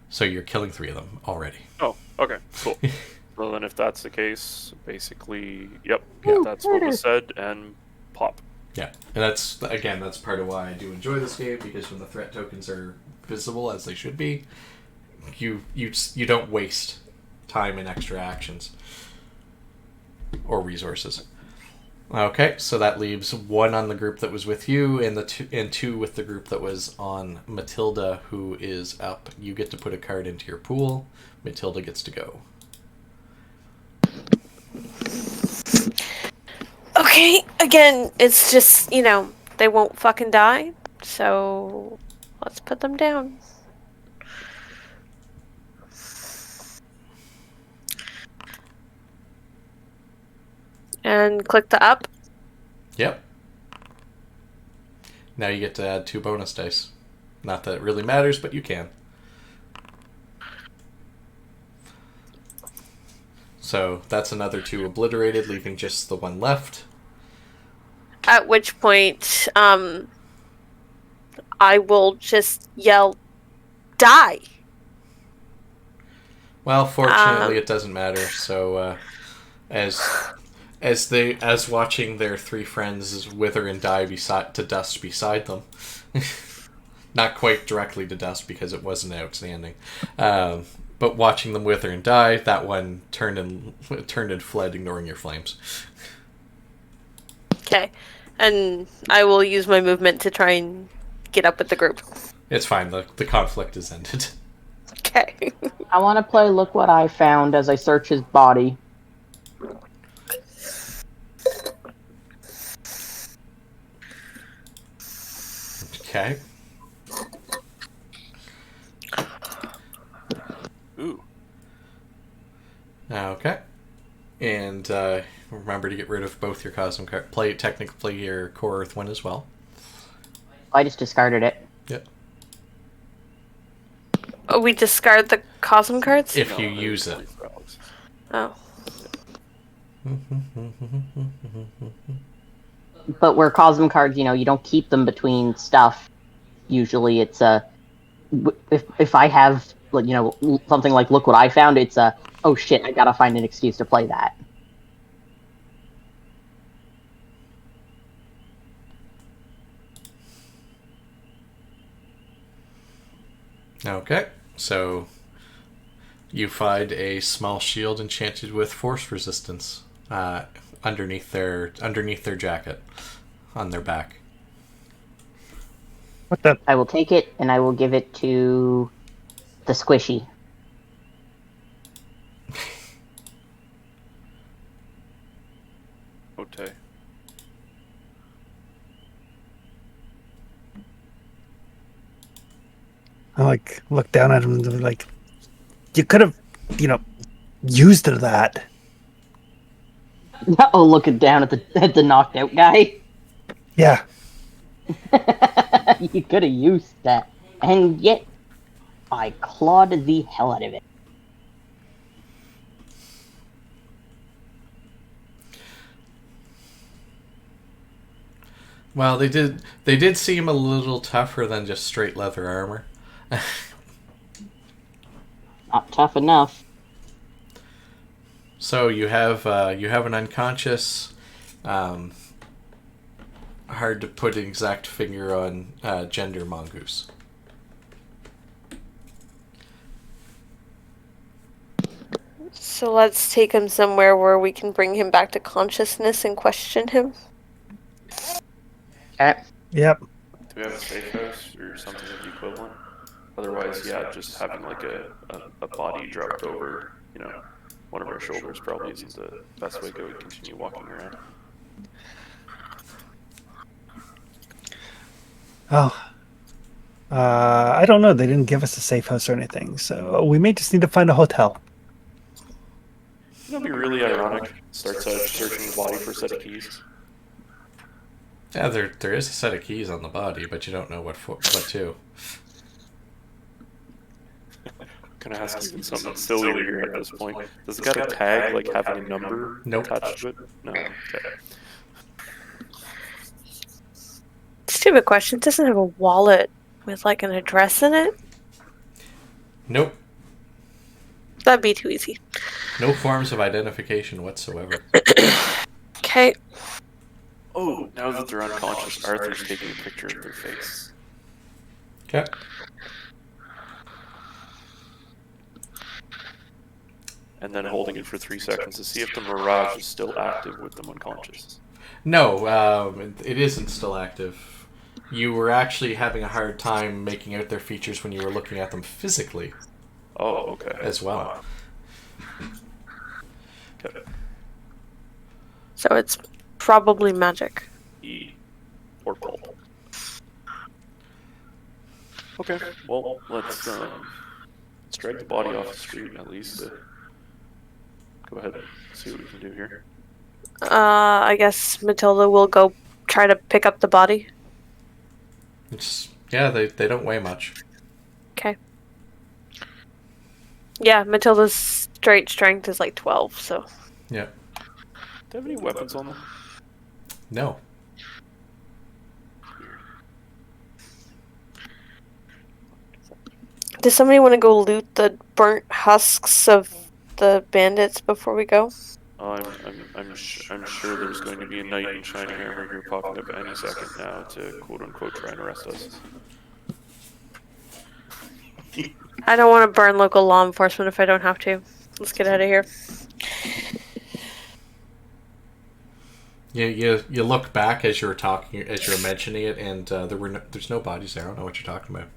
S1: So you're killing 3 of them already.
S4: Oh, okay, cool. Well, then if that's the case, basically, yep,
S2: Ooh,
S4: that's what
S2: murder.
S4: was said, and pop.
S1: Yeah, and that's part of why I do enjoy this game, because when the threat tokens are visible, as they should be, you don't waste time in extra actions or resources. Okay, so that leaves 1 on the group that was with you, and 2 with the group that was on Matilda, who is up. You get to put a card into your pool. Matilda gets to go.
S3: Okay, again, it's just, they won't fucking die, so let's put them down. And click the up.
S1: Yep. Now you get to add 2 bonus dice. Not that it really matters, but you can. So that's another 2 obliterated, leaving just the 1 left.
S3: At which point, I will just yell, die!
S1: Well, fortunately, it doesn't matter. So, as watching their 3 friends wither and die to dust beside them, not quite directly to dust because it wasn't outstanding. But watching them wither and die, that one turned and fled, ignoring your flames.
S3: Okay. And I will use my movement to try and get up with the group.
S1: It's fine. The conflict is ended.
S3: Okay.
S2: I want to play Look What I Found as I search his body.
S1: Okay.
S4: Ooh.
S1: Okay. And remember to get rid of both your Cosm cards. Technically play your Core Earth one as well.
S2: I just discarded it.
S1: Yep.
S3: Oh, we discard the Cosm cards?
S1: If you use it.
S3: Oh.
S2: But where Cosm cards, you don't keep them between stuff. Usually it's if I have, something like Look What I Found, it's oh shit, I gotta find an excuse to play that.
S1: Okay. So you find a small shield enchanted with force resistance underneath their jacket on their back.
S5: What the?
S2: I will take it and I will give it to the squishy.
S4: Okay.
S5: I look down at him and like, you could have, used that.
S2: Oh, looking down at the knocked out guy.
S5: Yeah.
S2: You could have used that, and yet I clawed the hell out of it.
S1: Well, they did seem a little tougher than just straight leather armor.
S2: Not tough enough.
S1: So you have an unconscious, hard to put an exact finger on gender mongoose.
S3: So let's take him somewhere where we can bring him back to consciousness and question him.
S2: Okay.
S5: Yep.
S4: Do we have a safe house or something of the equivalent? Otherwise, yeah, just having like a body dropped over, one of our shoulders probably isn't the best way to continue walking around.
S5: Oh. I don't know. They didn't give us a safe house or anything, so we may just need to find a hotel.
S4: That'd be really ironic. Starts out searching the body for a set of keys.
S1: Yeah, there is a set of keys on the body, but you don't know what to.
S4: Can I ask you something silly here at this point? Does it got a tag, like having a number attached to it? No. Okay.
S3: Stupid question. It doesn't have a wallet with like an address in it?
S1: Nope.
S3: That'd be too easy.
S1: No forms of identification whatsoever.
S3: Okay.
S4: Oh, now that they're unconscious, Arthur's taking a picture of their face.
S1: Okay.
S4: And then holding it for 3 seconds to see if the mirage is still active with them unconscious.
S1: No, it isn't still active. You were actually having a hard time making out their features when you were looking at them physically.
S4: Oh, okay.
S1: As well.
S4: Okay.
S3: So it's probably magic.
S4: E or pulp. Okay, well, let's drag the body off the street at least. Go ahead and see what we can do here.
S3: I guess Matilda will go try to pick up the body.
S1: They don't weigh much.
S3: Okay. Yeah, Matilda's straight strength is like 12, so.
S1: Yeah.
S4: Do they have any weapons on them?
S1: No.
S3: Does somebody want to go loot the burnt husks of the bandits before we go?
S4: I'm sure there's going to be a knight in shiny armor here popping up any second now to quote unquote try and arrest us.
S3: I don't want to burn local law enforcement if I don't have to. Let's get out of here.
S1: You look back as you're talking, as you're mentioning it, and there's no bodies there. I don't know what you're talking about.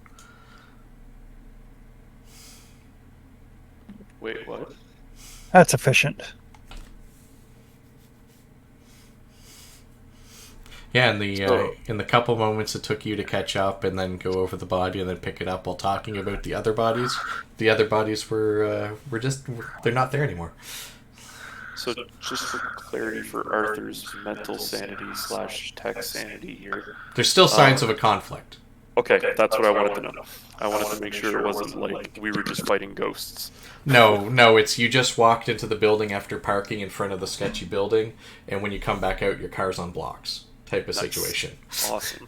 S4: Wait, what?
S5: That's efficient.
S1: Yeah, in the couple moments it took you to catch up and then go over the body and then pick it up while talking about the other bodies were just they're not there anymore.
S4: So just for clarity for Arthur's mental sanity / tech sanity here.
S1: There's still signs of a conflict.
S4: Okay, that's what I wanted to know. I wanted to make sure it wasn't like we were just fighting ghosts.
S1: No, it's you just walked into the building after parking in front of the sketchy building, and when you come back out, your car's on blocks. Type of situation.
S4: Awesome.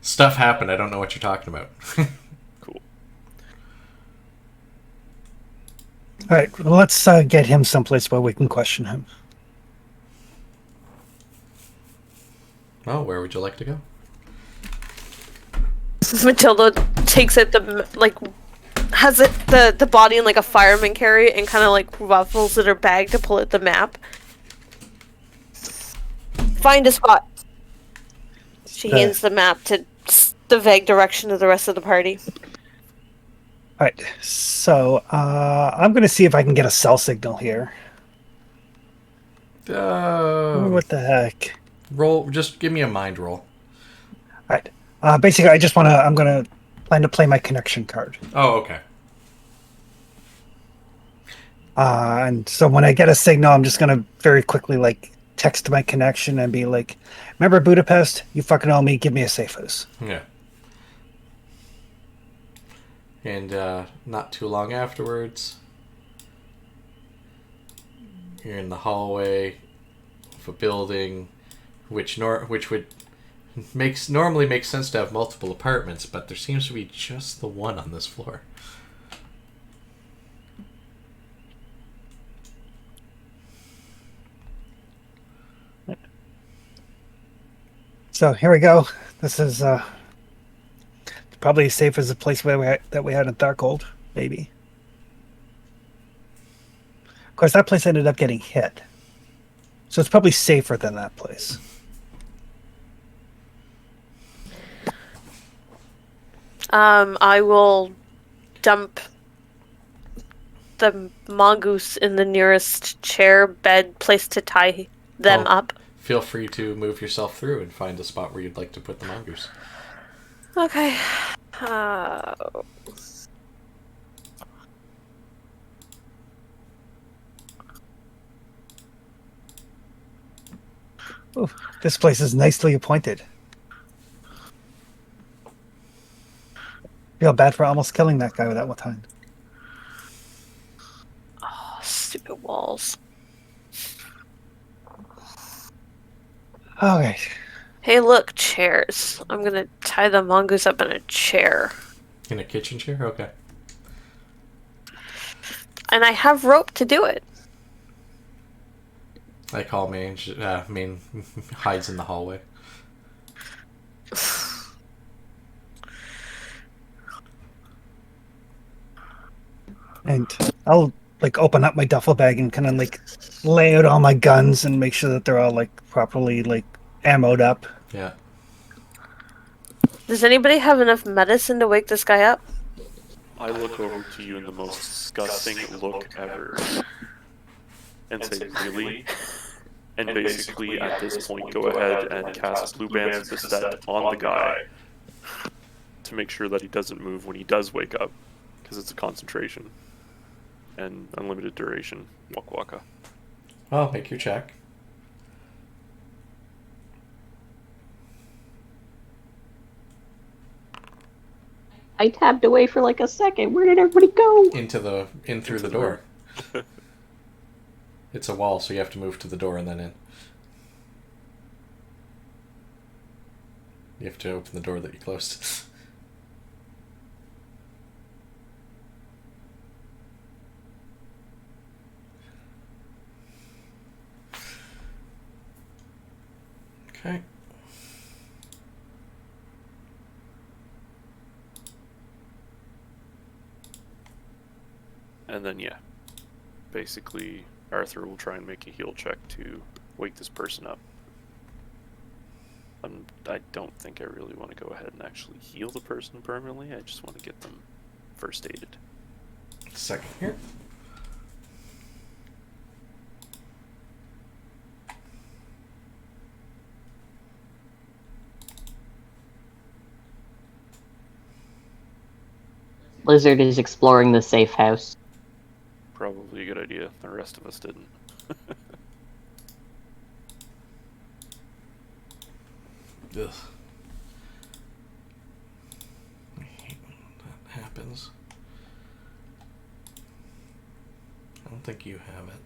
S1: Stuff happened. I don't know what you're talking about.
S4: Cool.
S5: All right, well, let's get him someplace where we can question him.
S1: Well, where would you like to go?
S3: Matilda takes it has it the body in like a fireman carry and kind of like ruffles at her bag to pull at the map. Find a spot. She hands the map to the vague direction of the rest of the party.
S5: All right, so I'm going to see if I can get a cell signal here. What the heck?
S1: Roll. Just give me a mind roll.
S5: All right. Basically, I'm going to plan to play my connection card.
S1: Oh, okay.
S5: And so when I get a signal, I'm just going to very quickly text my connection and be like, remember Budapest? You fucking owe me. Give me a safe house.
S1: Yeah. And not too long afterwards, you're in the hallway of a building, which would normally makes sense to have multiple apartments, but there seems to be just the one on this floor.
S5: So here we go. This is probably as safe as the place that we had in Tharcold, maybe. Of course, that place ended up getting hit, so it's probably safer than that place.
S3: I will dump the mongoose in the nearest chair bed place to tie them up.
S1: Feel free to move yourself through and find a spot where you'd like to put the mongoose.
S3: Okay.
S5: Ooh, this place is nicely appointed. Feel bad for almost killing that guy with that one time.
S3: Oh, stupid walls.
S5: All right.
S3: Hey, look, chairs. I'm gonna tie the mongoose up in a chair.
S1: In a kitchen chair? Okay.
S3: And I have rope to do it.
S1: I call Main hides in the hallway.
S5: And I'll open up my duffel bag and kind of lay out all my guns and make sure that they're all properly ammoed up.
S1: Yeah.
S3: Does anybody have enough medicine to wake this guy up?
S4: I look over to you in the most disgusting look ever and say, really? And basically, at this point, go ahead and cast Blue Bands of Bastet on the guy to make sure that he doesn't move when he does wake up, because it's a concentration and unlimited duration. Waka waka.
S1: Well, make your check.
S2: I tapped away for a second. Where did everybody go?
S1: In through the door. It's a wall, so you have to move to the door and then in. You have to open the door that you closed. Okay.
S4: And then, yeah, basically Arthur will try and make a heal check to wake this person up. I don't think I really want to go ahead and actually heal the person permanently. I just want to get them first aided.
S1: Second here.
S2: Lizard is exploring the safe house.
S4: Probably a good idea. The rest of us didn't.
S1: Ugh. I hate when that happens. I don't think you have it.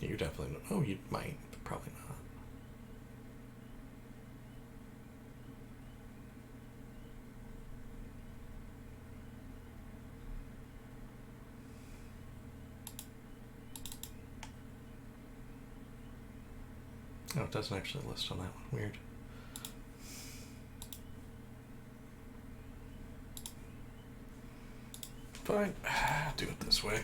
S1: You definitely don't. Oh, you might, but probably not. Oh, it doesn't actually list on that one. Weird. Fine. Do it this way.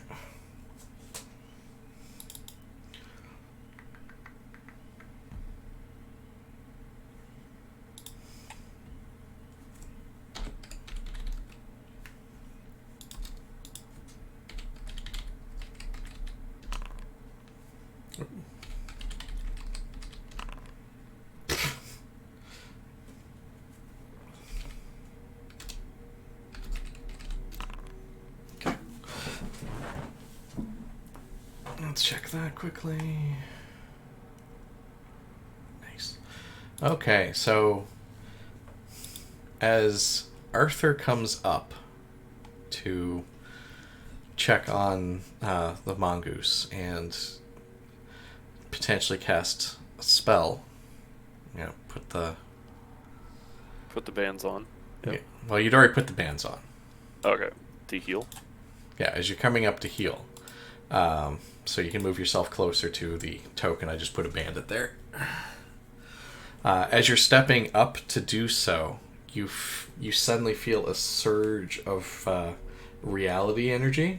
S1: Let's check that quickly. Nice. Okay, so as Arthur comes up to check on the mongoose and potentially cast a spell, put the
S4: bands on. Yep.
S1: Yeah, well, you'd already put the bands on.
S4: Okay. To heal?
S1: Yeah, as you're coming up to heal. So you can move yourself closer to the token. I just put a bandit there. As you're stepping up to do so, you suddenly feel a surge of reality energy,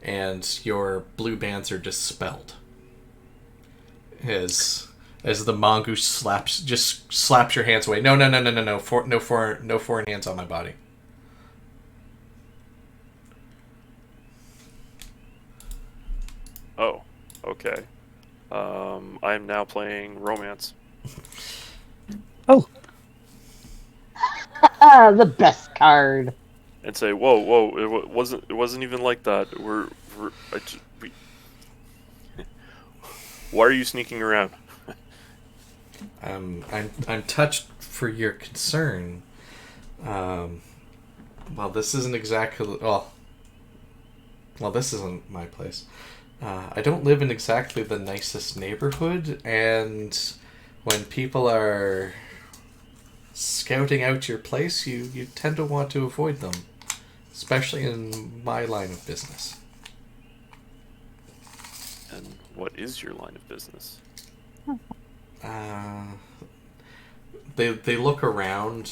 S1: and your blue bands are dispelled. As the mongoose slaps your hands away. No, no foreign hands on my body.
S4: Oh, okay. I'm now playing romance.
S5: Oh,
S2: The best card.
S4: And say, whoa, it wasn't even like that. Why are you sneaking around?
S1: I'm touched for your concern. Well, this isn't exactly well, this isn't my place. I don't live in exactly the nicest neighborhood, and when people are scouting out your place, you tend to want to avoid them, especially in my line of business.
S4: And what is your line of business?
S1: They look around,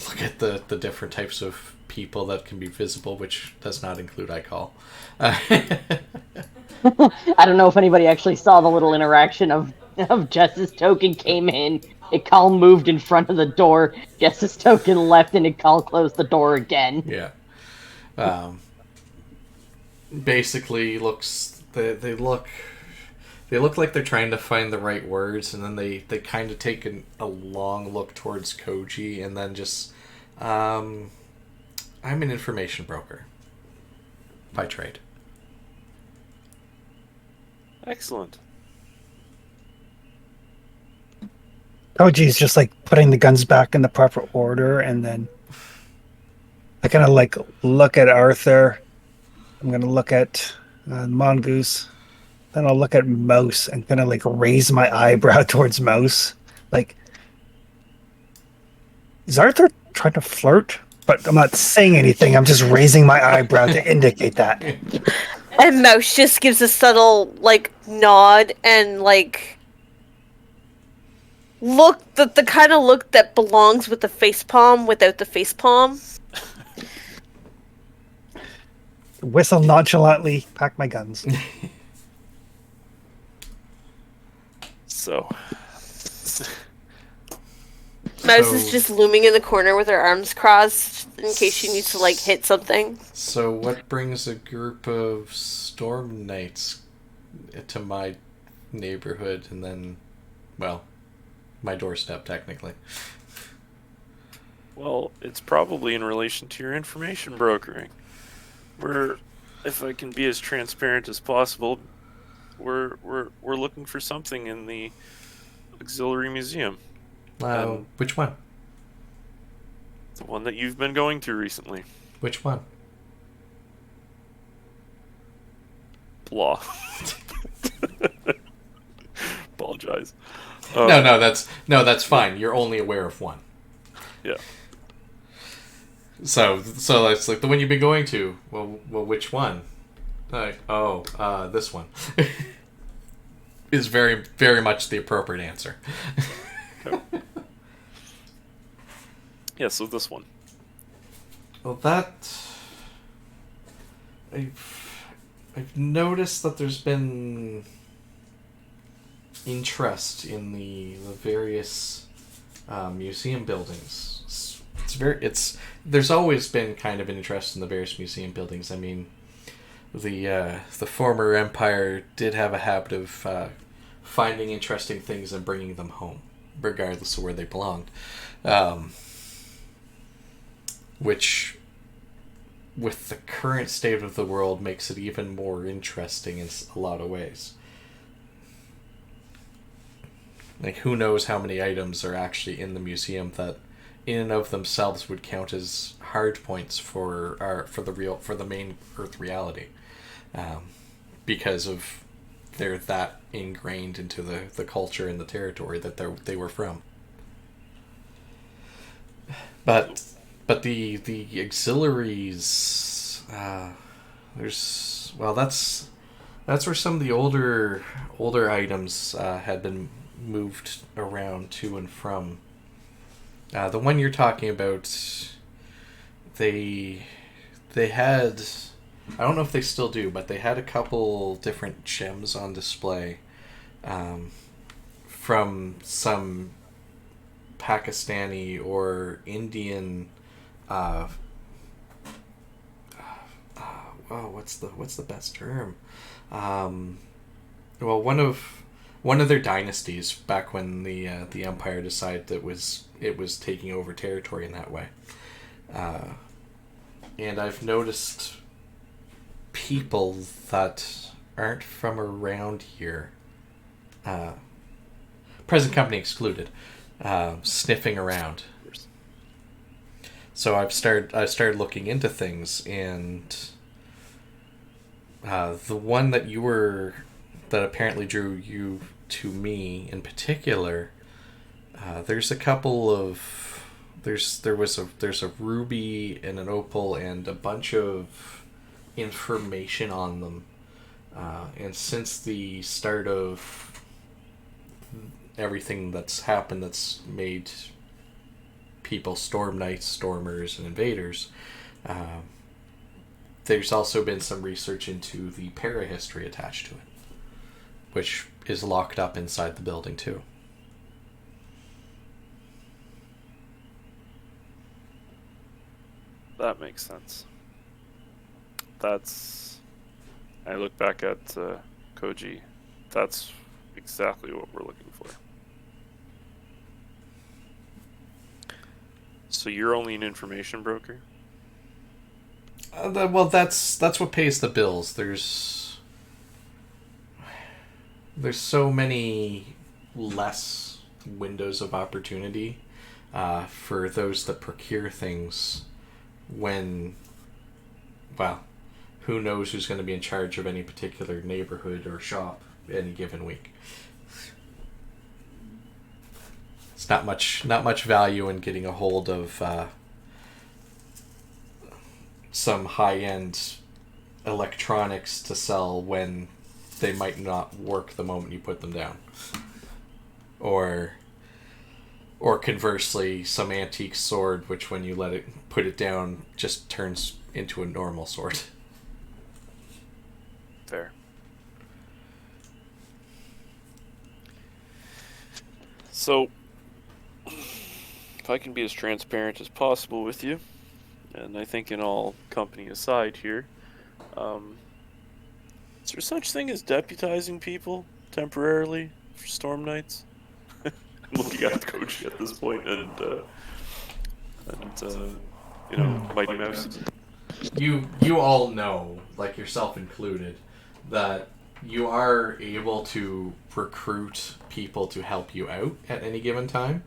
S1: look at the different types of people that can be visible, which does not include I call.
S2: I don't know if anybody actually saw the little interaction of Jess's token came in, Ikal moved in front of the door, Jess's token left, and Ikal closed the door again.
S1: Yeah. Basically, they look like they're trying to find the right words, and then they kind of take a long look towards Koji, and then just, I'm an information broker by trade.
S4: Excellent.
S5: Koji's just like putting the guns back in the proper order, and then I kind of like look at Arthur. I'm gonna look at Mongoose. Then I'll look at Mouse and kind of like raise my eyebrow towards Mouse. Like, is Arthur trying to flirt? But I'm not saying anything. I'm just raising my eyebrow to indicate that.
S3: And Mouse just gives a subtle, nod and, look, the kind of look that belongs with the facepalm without the facepalm.
S5: Whistle nonchalantly, pack my guns.
S4: So,
S3: Mouse is just looming in the corner with her arms crossed in case she needs to, like, hit something.
S1: So what brings a group of storm knights to my neighborhood and then, well, my doorstep, technically?
S4: well, it's probably in relation to your information brokering. We're, if I can be as transparent as possible, we're looking for something in the auxiliary museum.
S1: Which one?
S4: The one that you've been going to recently.
S1: Which one?
S4: Blah. Apologize.
S1: No, that's fine. You're only aware of one.
S4: Yeah.
S1: So it's like the one you've been going to. Well, which one? This one is very, very much the appropriate answer.
S4: Okay. Yeah, so this one.
S1: Well, I've noticed that there's been interest in the various museum buildings. There's always been kind of an interest in the various museum buildings. I mean, the former empire did have a habit of finding interesting things and bringing them home, regardless of where they belonged. Which, with the current state of the world, makes it even more interesting in a lot of ways. Like, who knows how many items are actually in the museum that, in and of themselves, would count as hard points for the main Earth reality, because of they're that ingrained into the culture and the territory that they were from. But the auxiliaries, that's where some of the older items had been moved around to and from. The one you're talking about, they had, I don't know if they still do, but they had a couple different gems on display, from some Pakistani or Indian. What's the best term? Well, one of their dynasties back when the empire decided that it was taking over territory in that way. And I've noticed people that aren't from around here, present company excluded, sniffing around. So I started looking into things, and the one that apparently drew you to me in particular, there's a couple of there's a ruby and an opal and a bunch of information on them, and since the start of everything that's happened that's made people storm knights, stormers, and invaders, there's also been some research into the parahistory attached to it, which is locked up inside the building too.
S4: That makes sense. I look back at Koji. That's exactly what we're looking for. So you're only an information broker?
S1: Well, that's what pays the bills. There's so many less windows of opportunity for those that procure things when, well, who knows who's going to be in charge of any particular neighborhood or shop any given week. It's not much value in getting a hold of some high-end electronics to sell when they might not work the moment you put them down. Or Or conversely, some antique sword, which when you put it down, just turns into a normal sword.
S4: Fair. So, if I can be as transparent as possible with you, and I think in all company aside here, is there such thing as deputizing people temporarily for Storm Knights? I'm looking at Koji at this point, and Mighty Mouse.
S1: You all know, like yourself included, that you are able to recruit people to help you out at any given time.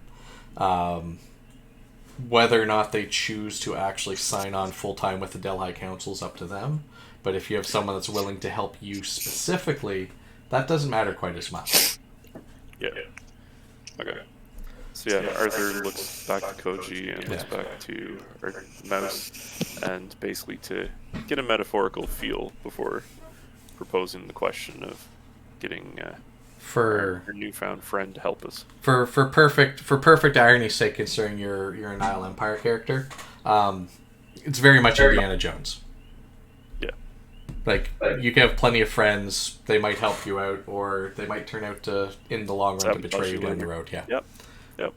S1: Whether or not they choose to actually sign on full-time with the Delhi Council is up to them. But if you have someone that's willing to help you specifically, that doesn't matter quite as much.
S4: Yeah. Okay. So yeah, Arthur looks back to Koji and looks back to Mouse, and basically to get a metaphorical feel before proposing the question of getting
S1: For
S4: our newfound friend to help us.
S1: For perfect irony's sake, considering you're a Nile Empire character, it's very much Indiana Jones.
S4: Yeah.
S1: Like, you can have plenty of friends, they might help you out, or they might turn out to, in the long run, to betray you down the road. Yeah.
S4: Yep.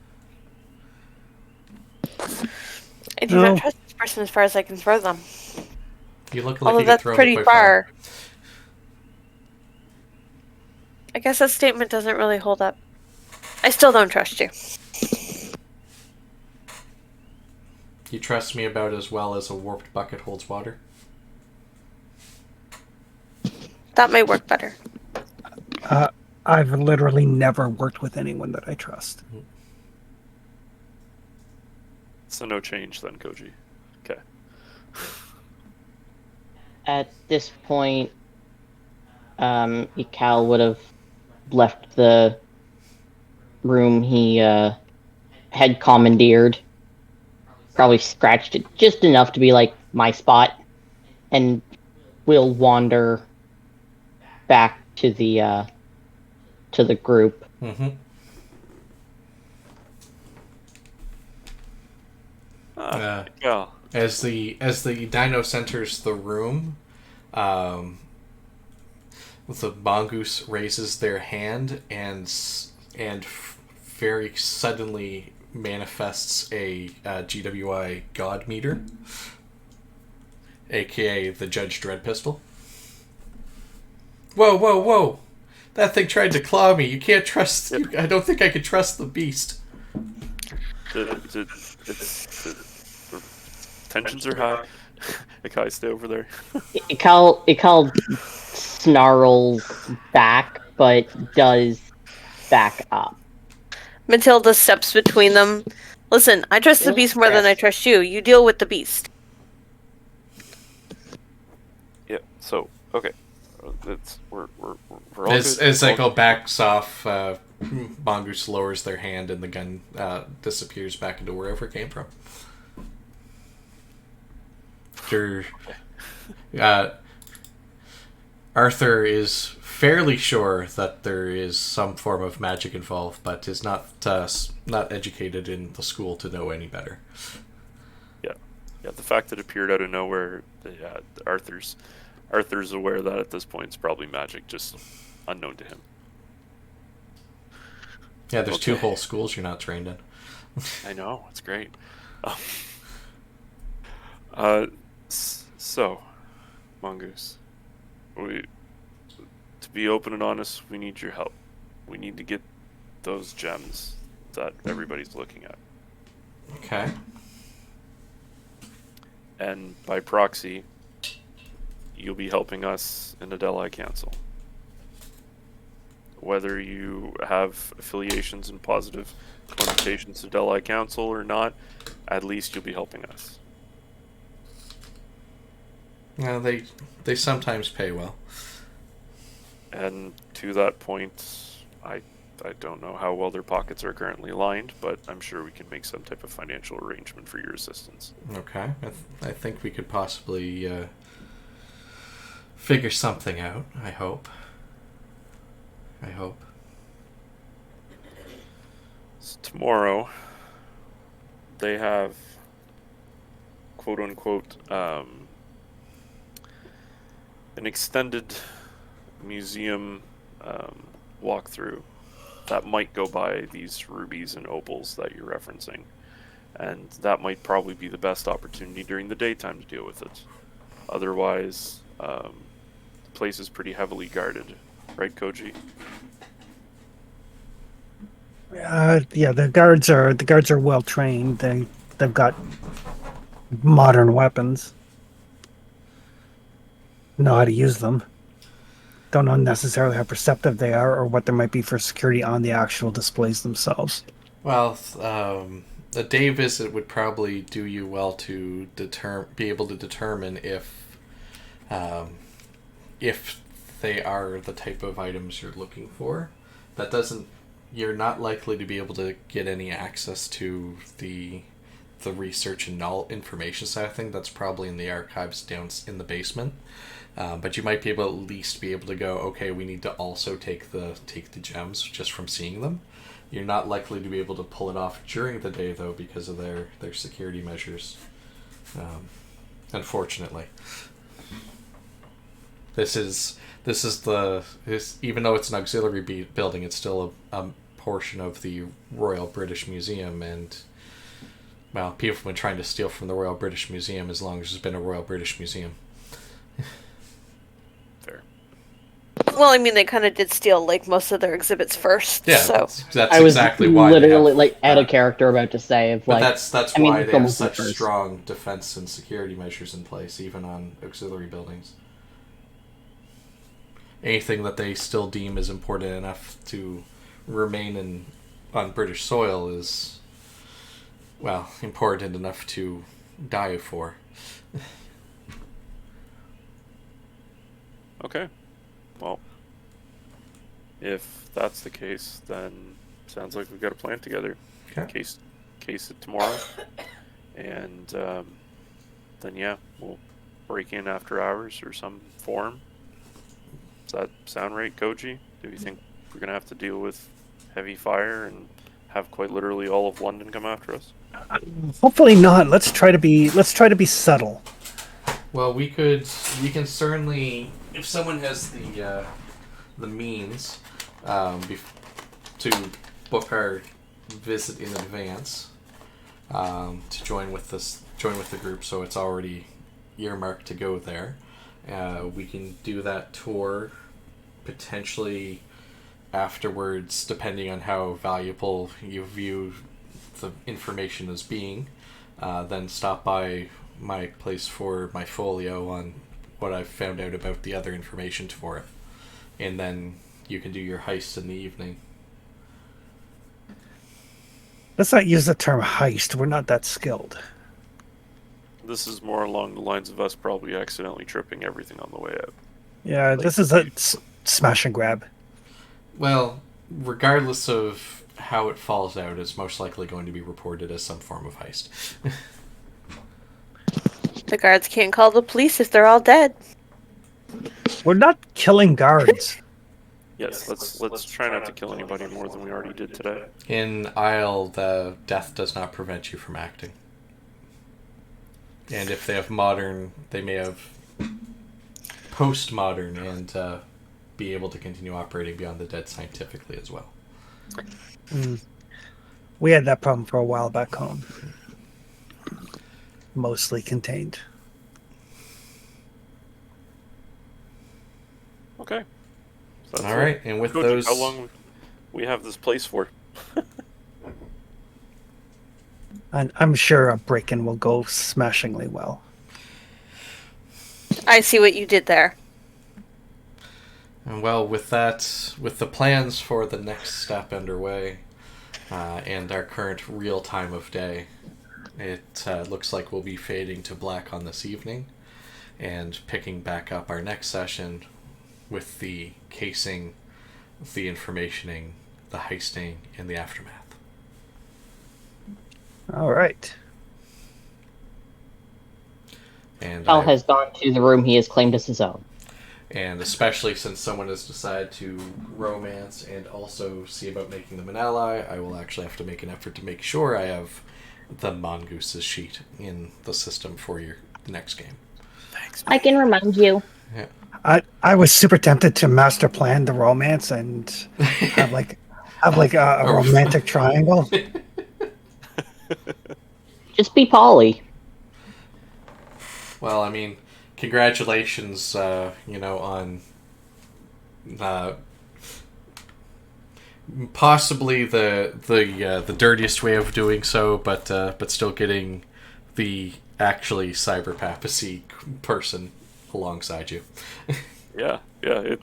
S3: I do not trust this person as far as I can throw them.
S1: You look like
S3: Although
S1: you can
S3: that's
S1: throw
S3: pretty
S1: them quite
S3: far. I guess that statement doesn't really hold up. I still don't trust you.
S1: You trust me about as well as a warped bucket holds water?
S3: That might work better.
S5: I've literally never worked with anyone that I trust.
S4: So no change then, Koji. Okay.
S2: At this point, Ikal would have left the room he had commandeered. Probably scratched it just enough to be like my spot, and will wander back to the group.
S1: Mm-hmm.
S4: Yeah.
S1: As the dino centers the room, the mongoose raises their hand and very suddenly manifests a GWI God meter, aka the Judge Dredd pistol. Whoa, whoa, whoa! That thing tried to claw me. You can't trust. I don't think I can trust the beast.
S4: The tensions are high. Ikai, stay over there.
S2: Ikal snarls back, but does back up.
S3: Matilda steps between them. Listen, I trust the beast more than I trust you. You deal with the beast.
S4: Yeah. So okay, we're all
S1: As
S4: good.
S1: Zyko backs off, Mongoose lowers their hand and the gun disappears back into wherever it came from. Arthur is fairly sure that there is some form of magic involved, but is not educated in the school to know any better.
S4: Yeah. The fact that it appeared out of nowhere, Arthur's aware that at this point it's probably magic, just unknown to him.
S1: Yeah, there's two whole schools you're not trained in.
S4: I know, it's great. So, Mongoose, to be open and honest, we need your help. We need to get those gems that everybody's looking at.
S1: Okay.
S4: And by proxy, you'll be helping us in the Delhi Council. Whether you have affiliations and positive connotations to Delhi Council or not, at least you'll be helping us.
S1: No, they sometimes pay well.
S4: And to that point, I don't know how well their pockets are currently lined, but I'm sure we can make some type of financial arrangement for your assistance.
S1: Okay. I think we could possibly figure something out, I hope.
S4: So tomorrow, they have quote unquote an extended museum walkthrough that might go by these rubies and opals that you're referencing. And that might probably be the best opportunity during the daytime to deal with it. Otherwise, the place is pretty heavily guarded. Right, Koji?
S5: Yeah, the guards are well trained. They've got modern weapons. Know how to use them. Don't know necessarily how perceptive they are or what there might be for security on the actual displays themselves.
S1: Well, a day visit would probably do you well to be able to determine if they are the type of items you're looking for. That doesn't. You're not likely to be able to get any access to the research and information side of thing. That's probably in the archives down in the basement. But you might be able at least be able to go, okay, we need to also take the gems just from seeing them. You're not likely to be able to pull it off during the day though because of their security measures. Unfortunately. This is even though it's an auxiliary building, it's still a portion of the Royal British Museum, and well, people have been trying to steal from the Royal British Museum as long as there's been a Royal British Museum.
S4: Fair.
S3: Well, I mean, they kind of did steal like most of their exhibits first.
S1: Yeah,
S3: so
S1: that's
S2: I was
S1: exactly why
S2: literally
S1: they have,
S2: out of character about to say of
S1: but
S2: like.
S1: that's
S2: I mean,
S1: why
S2: it's
S1: they have
S2: almost
S1: such
S2: the first.
S1: strong defense and security measures in place, even on auxiliary buildings. Anything that they still deem is important enough to remain on British soil is, well, important enough to die for.
S4: Okay. Well, if that's the case, then sounds like we've got a plan together.
S1: Okay.
S4: Case it tomorrow, and then yeah, we'll break in after hours or some form. Does that sound right, Koji? Do you think we're gonna have to deal with heavy fire and have quite literally all of London come after us?
S5: Hopefully not. Let's try to be subtle.
S1: Well, we can certainly, if someone has the means to book our visit in advance, to join with the group, so it's already earmarked to go there. We can do that tour potentially afterwards, depending on how valuable you view the information as being. Then stop by my place for my folio on what I've found out about the other information for it. And then you can do your heist in the evening.
S5: Let's not use the term heist. We're not that skilled.
S4: This is more along the lines of us probably accidentally tripping everything on the way out.
S5: Yeah, this is a smash and grab.
S1: Well, regardless of how it falls out, it's most likely going to be reported as some form of heist.
S3: the guards can't call the police if they're all dead.
S5: We're not killing guards.
S4: Yes, let's try not to kill anybody more than we already did today.
S1: In Isle, the death does not prevent you from acting. And if they have modern, they may have postmodern and be able to continue operating beyond the dead scientifically as well.
S5: We had that problem for a while back home. Mostly contained.
S4: Okay. So
S1: All right, and with
S4: Koji,
S1: those...
S4: how long we have this place for?
S5: And I'm sure a break-in will go smashingly well.
S3: I see what you did there.
S1: And well, with that, with the plans for the next step underway, and our current real time of day, it looks like we'll be fading to black on this evening, and picking back up our next session with the casing, the informationing, the heisting, and the aftermath.
S5: All right.
S1: And
S2: Al has gone to the room he has claimed as his own.
S1: And especially since someone has decided to romance and also see about making them an ally, I will actually have to make an effort to make sure I have the Mongoose's sheet in the system for your next game.
S4: Thanks.
S2: I can remind you.
S1: Yeah.
S5: I was super tempted to master plan the romance and have a romantic triangle.
S2: Just be Polly.
S1: Well, I mean, congratulations, on possibly the dirtiest way of doing so, but still getting the actually cyber papacy person alongside you.
S4: Yeah. I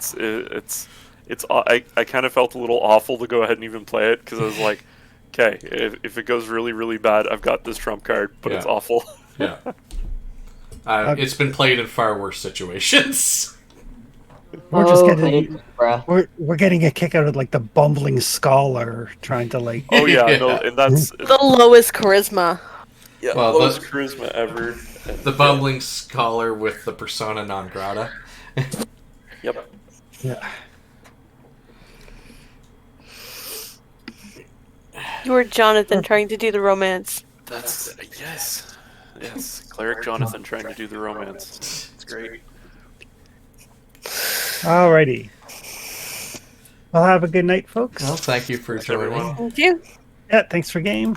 S4: kind of felt a little awful to go ahead and even play it because I was like, okay, if it goes really, really bad, I've got this trump card, but it's
S1: Yeah.
S4: awful.
S1: Yeah. It's been played in far worse situations.
S5: We're just
S2: hey,
S5: getting
S2: bruh.
S5: we're getting a kick out of like the bumbling scholar trying to like.
S4: Oh yeah,
S1: Yeah.
S4: no, and that's
S3: The lowest charisma.
S1: Well,
S4: lowest charisma ever.
S1: The bumbling scholar with the persona non grata.
S4: Yep.
S5: Yeah.
S3: You were Jonathan trying to do the romance.
S4: That's yes. Cleric Jonathan trying to do the romance. It's great.
S5: Alrighty. Well, have a good night, folks.
S1: Well, thank you for
S4: Thanks,
S1: joining.
S4: everyone.
S3: Thank you.
S5: Yeah, thanks for game.